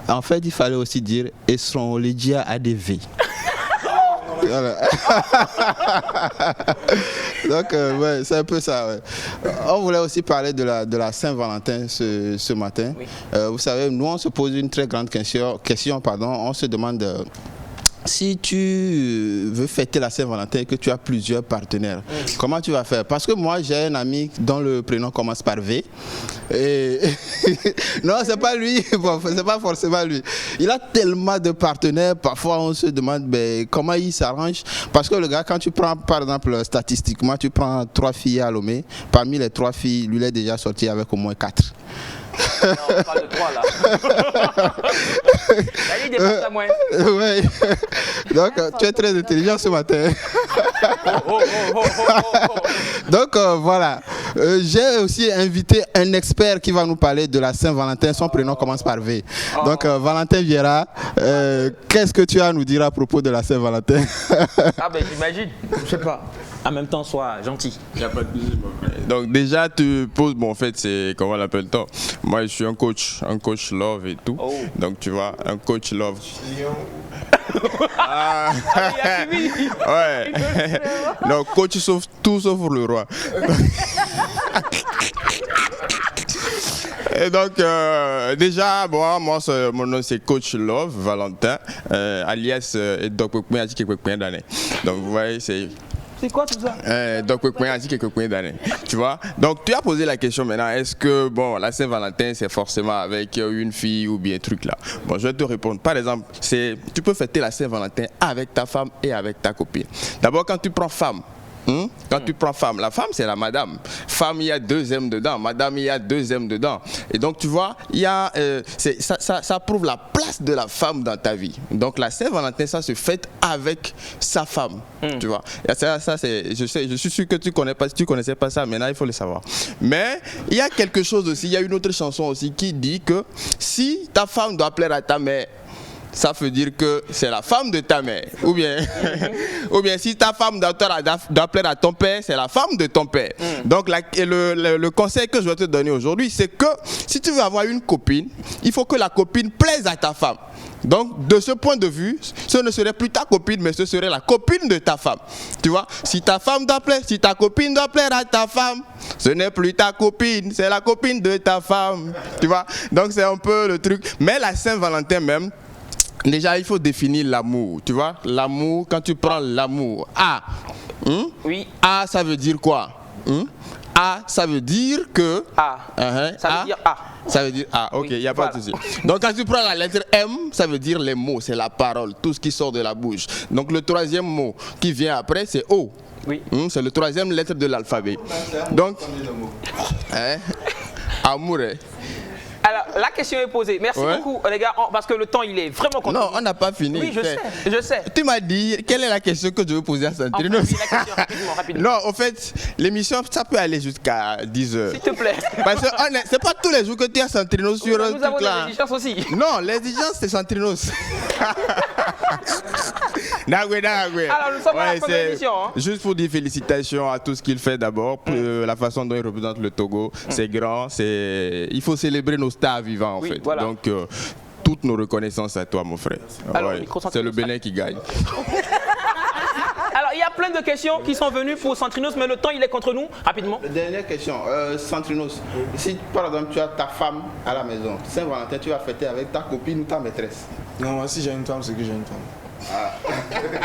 En fait, il fallait aussi dire « Esron Ledia ADV ». Voilà. Donc, ouais, c'est un peu ça. Ouais. On voulait aussi parler de la Saint-Valentin ce matin. Oui. Vous savez, nous, on se pose une très grande question on se demande... Si tu veux fêter la Saint-Valentin et que tu as plusieurs partenaires, comment tu vas faire? Parce que moi, j'ai un ami dont le prénom commence par V. Et non, c'est pas lui. Bon, c'est pas forcément lui. Il a tellement de partenaires. Parfois, on se demande comment il s'arrange. Parce que le gars, quand tu prends, par exemple, statistiquement, tu prends 3 filles à Lomé. Parmi les 3 filles, lui, il est déjà sorti avec au moins 4. Non, on parle de 3 là. Il dépasse la moyenne. Ouais. Donc, tu es très intelligent ce matin. Donc, voilà. J'ai aussi invité un expert qui va nous parler de la Saint-Valentin. Son prénom commence par V. Donc, Valentin Vieira, qu'est-ce que tu as à nous dire à propos de la Saint-Valentin? Ah ben, j'imagine. Je sais pas. En même temps, sois gentil. Donc déjà, tu poses, bon en fait, c'est, comment on l'appelle-t-on? Moi, je suis un coach love et tout. Oh. Donc tu vois, un coach love. Ouais. Donc coach sauf tout sauf le roi. Et donc, déjà, bon, moi, mon nom c'est Coach Love, Valentin, alias Doc Pekouin, a dit quelques points d'année. Donc, vous voyez, c'est... C'est quoi tout ça? Donc, Pekouin a dit quelques points d'année. Tu vois? Donc, tu as posé la question maintenant, est-ce que, bon, la Saint-Valentin, c'est forcément avec une fille ou bien un truc là? Bon, je vais te répondre. Par exemple, tu peux fêter la Saint-Valentin avec ta femme et avec ta copine. D'abord, quand tu prends femme, quand tu prends femme, la femme c'est la madame. Femme, il y a 2 M dedans. Madame, il y a 2 M dedans. Et donc tu vois, il y a, ça prouve la place de la femme dans ta vie. Donc la Saint-Valentin, ça se fête avec sa femme. Tu vois. Et ça c'est, je suis sûr que tu connais pas, si tu connaissais pas ça, maintenant il faut le savoir. Mais il y a quelque chose aussi, il y a une autre chanson aussi qui dit que si ta femme doit plaire à ta mère, ça veut dire que c'est la femme de ta mère. Ou bien, ou bien si ta femme doit plaire à ton père, c'est la femme de ton père. Donc le conseil que je vais te donner aujourd'hui, c'est que si tu veux avoir une copine, il faut que la copine plaise à ta femme. Donc, de ce point de vue, ce ne serait plus ta copine, mais ce serait la copine de ta femme. Tu vois, si ta femme doit plaire, si ta copine doit plaire à ta femme, ce n'est plus ta copine, c'est la copine de ta femme. Tu vois, donc c'est un peu le truc. Mais la Saint-Valentin même, déjà, il faut définir l'amour, tu vois. L'amour, quand tu prends l'amour, oui. A, ça veut dire quoi? A, ça veut dire que... A. Ça veut dire A. Ça veut dire A, ok, il n'y a pas de souci. Donc, quand tu prends la lettre M, ça veut dire les mots, c'est la parole, tout ce qui sort de la bouche. Donc, le 3e mot qui vient après, c'est O. Oui. C'est le 3e lettre de l'alphabet. Donc, amour, Alors, la question est posée. Merci beaucoup, les gars, parce que le temps, il est vraiment content. Non, on n'a pas fini. Oui, je sais. Tu m'as dit, quelle est la question que je veux poser à Santrinos? Rapidement. Non, au fait, l'émission, ça peut aller jusqu'à 10 heures. S'il te plaît. Parce que c'est pas tous les jours que tu as Santrinos sur un truc là. Nous avons des exigences aussi. Non, l'exigence, c'est Santrinos. Alors, nous sommes à la fin de l'émission. Juste pour dire félicitations à tout ce qu'il fait d'abord, la façon dont il représente le Togo. C'est grand, il faut célébrer nos stars vivants en fait. Voilà. Donc, toutes nos reconnaissances à toi, mon frère. C'est le Bénin qui gagne. Alors, il y a plein de questions qui sont venues pour Santrinos, mais le temps, il est contre nous. Rapidement. Dernière question. Santrinos, si par exemple tu as ta femme à la maison, Saint-Valentin, tu vas fêter avec ta copine ou ta maîtresse? Non, moi si j'ai une femme, c'est que j'ai une femme.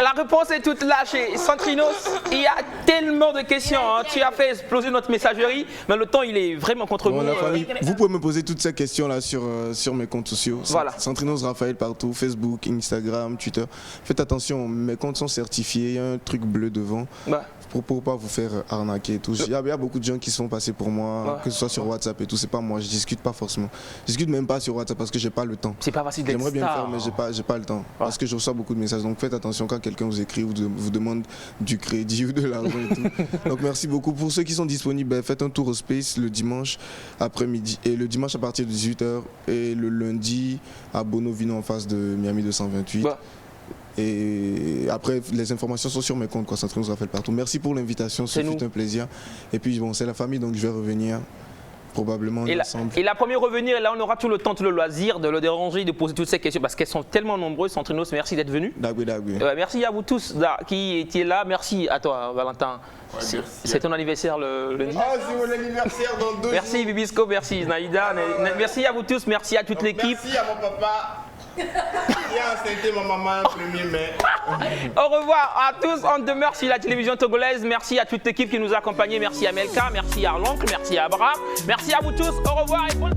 La réponse est toute là chez Centrinos. Il y a tellement de questions. Hein. Tu as fait exploser notre messagerie, mais le temps, il est vraiment contre nous. Vous pouvez me poser toutes ces questions-là sur mes comptes sociaux. Voilà. Centrinos Raphaël partout, Facebook, Instagram, Twitter. Faites attention, mes comptes sont certifiés, il y a un truc bleu devant. Pour pas vous faire arnaquer et tout. Il y a beaucoup de gens qui sont passés pour moi, que ce soit sur WhatsApp et tout. C'est pas moi, je discute pas forcément. Je discute même pas sur WhatsApp parce que j'ai pas le temps. C'est pas facile d'être J'aimerais bien le faire, star. mais j'ai pas le temps. Parce que je reçois beaucoup de messages. Donc faites attention quand quelqu'un vous écrit ou vous demande du crédit ou de l'argent et tout. Donc merci beaucoup. Pour ceux qui sont disponibles, faites un tour au Space le dimanche après-midi. Et le dimanche à partir de 18h. Et le lundi à Bono-Vino en face de Miami 228. Et après, les informations sont sur mes comptes, Centrinos Raphaël partout. Merci pour l'invitation, ce fut un plaisir. Et puis bon, c'est la famille, donc je vais revenir probablement ensemble. Et la première revenir, et là on aura tout le temps, tout le loisir de le déranger, de poser toutes ces questions parce qu'elles sont tellement nombreuses. Centrinos, merci d'être venu. Merci à vous tous qui étiez là. Merci à toi, Valentin. C'est ton anniversaire le lundi. Ah, c'est mon anniversaire dans 2 jours. Merci Bibisco, merci Naïda. Merci à vous tous, merci à toute l'équipe. Merci à mon papa. Il a enceinté ma maman le 1er mai. Au revoir à tous, on demeure sur la télévision togolaise. Merci à toute l'équipe qui nous a accompagnés. Merci à Melka, merci à l'oncle, merci à Abraham. Merci à vous tous, au revoir et bon...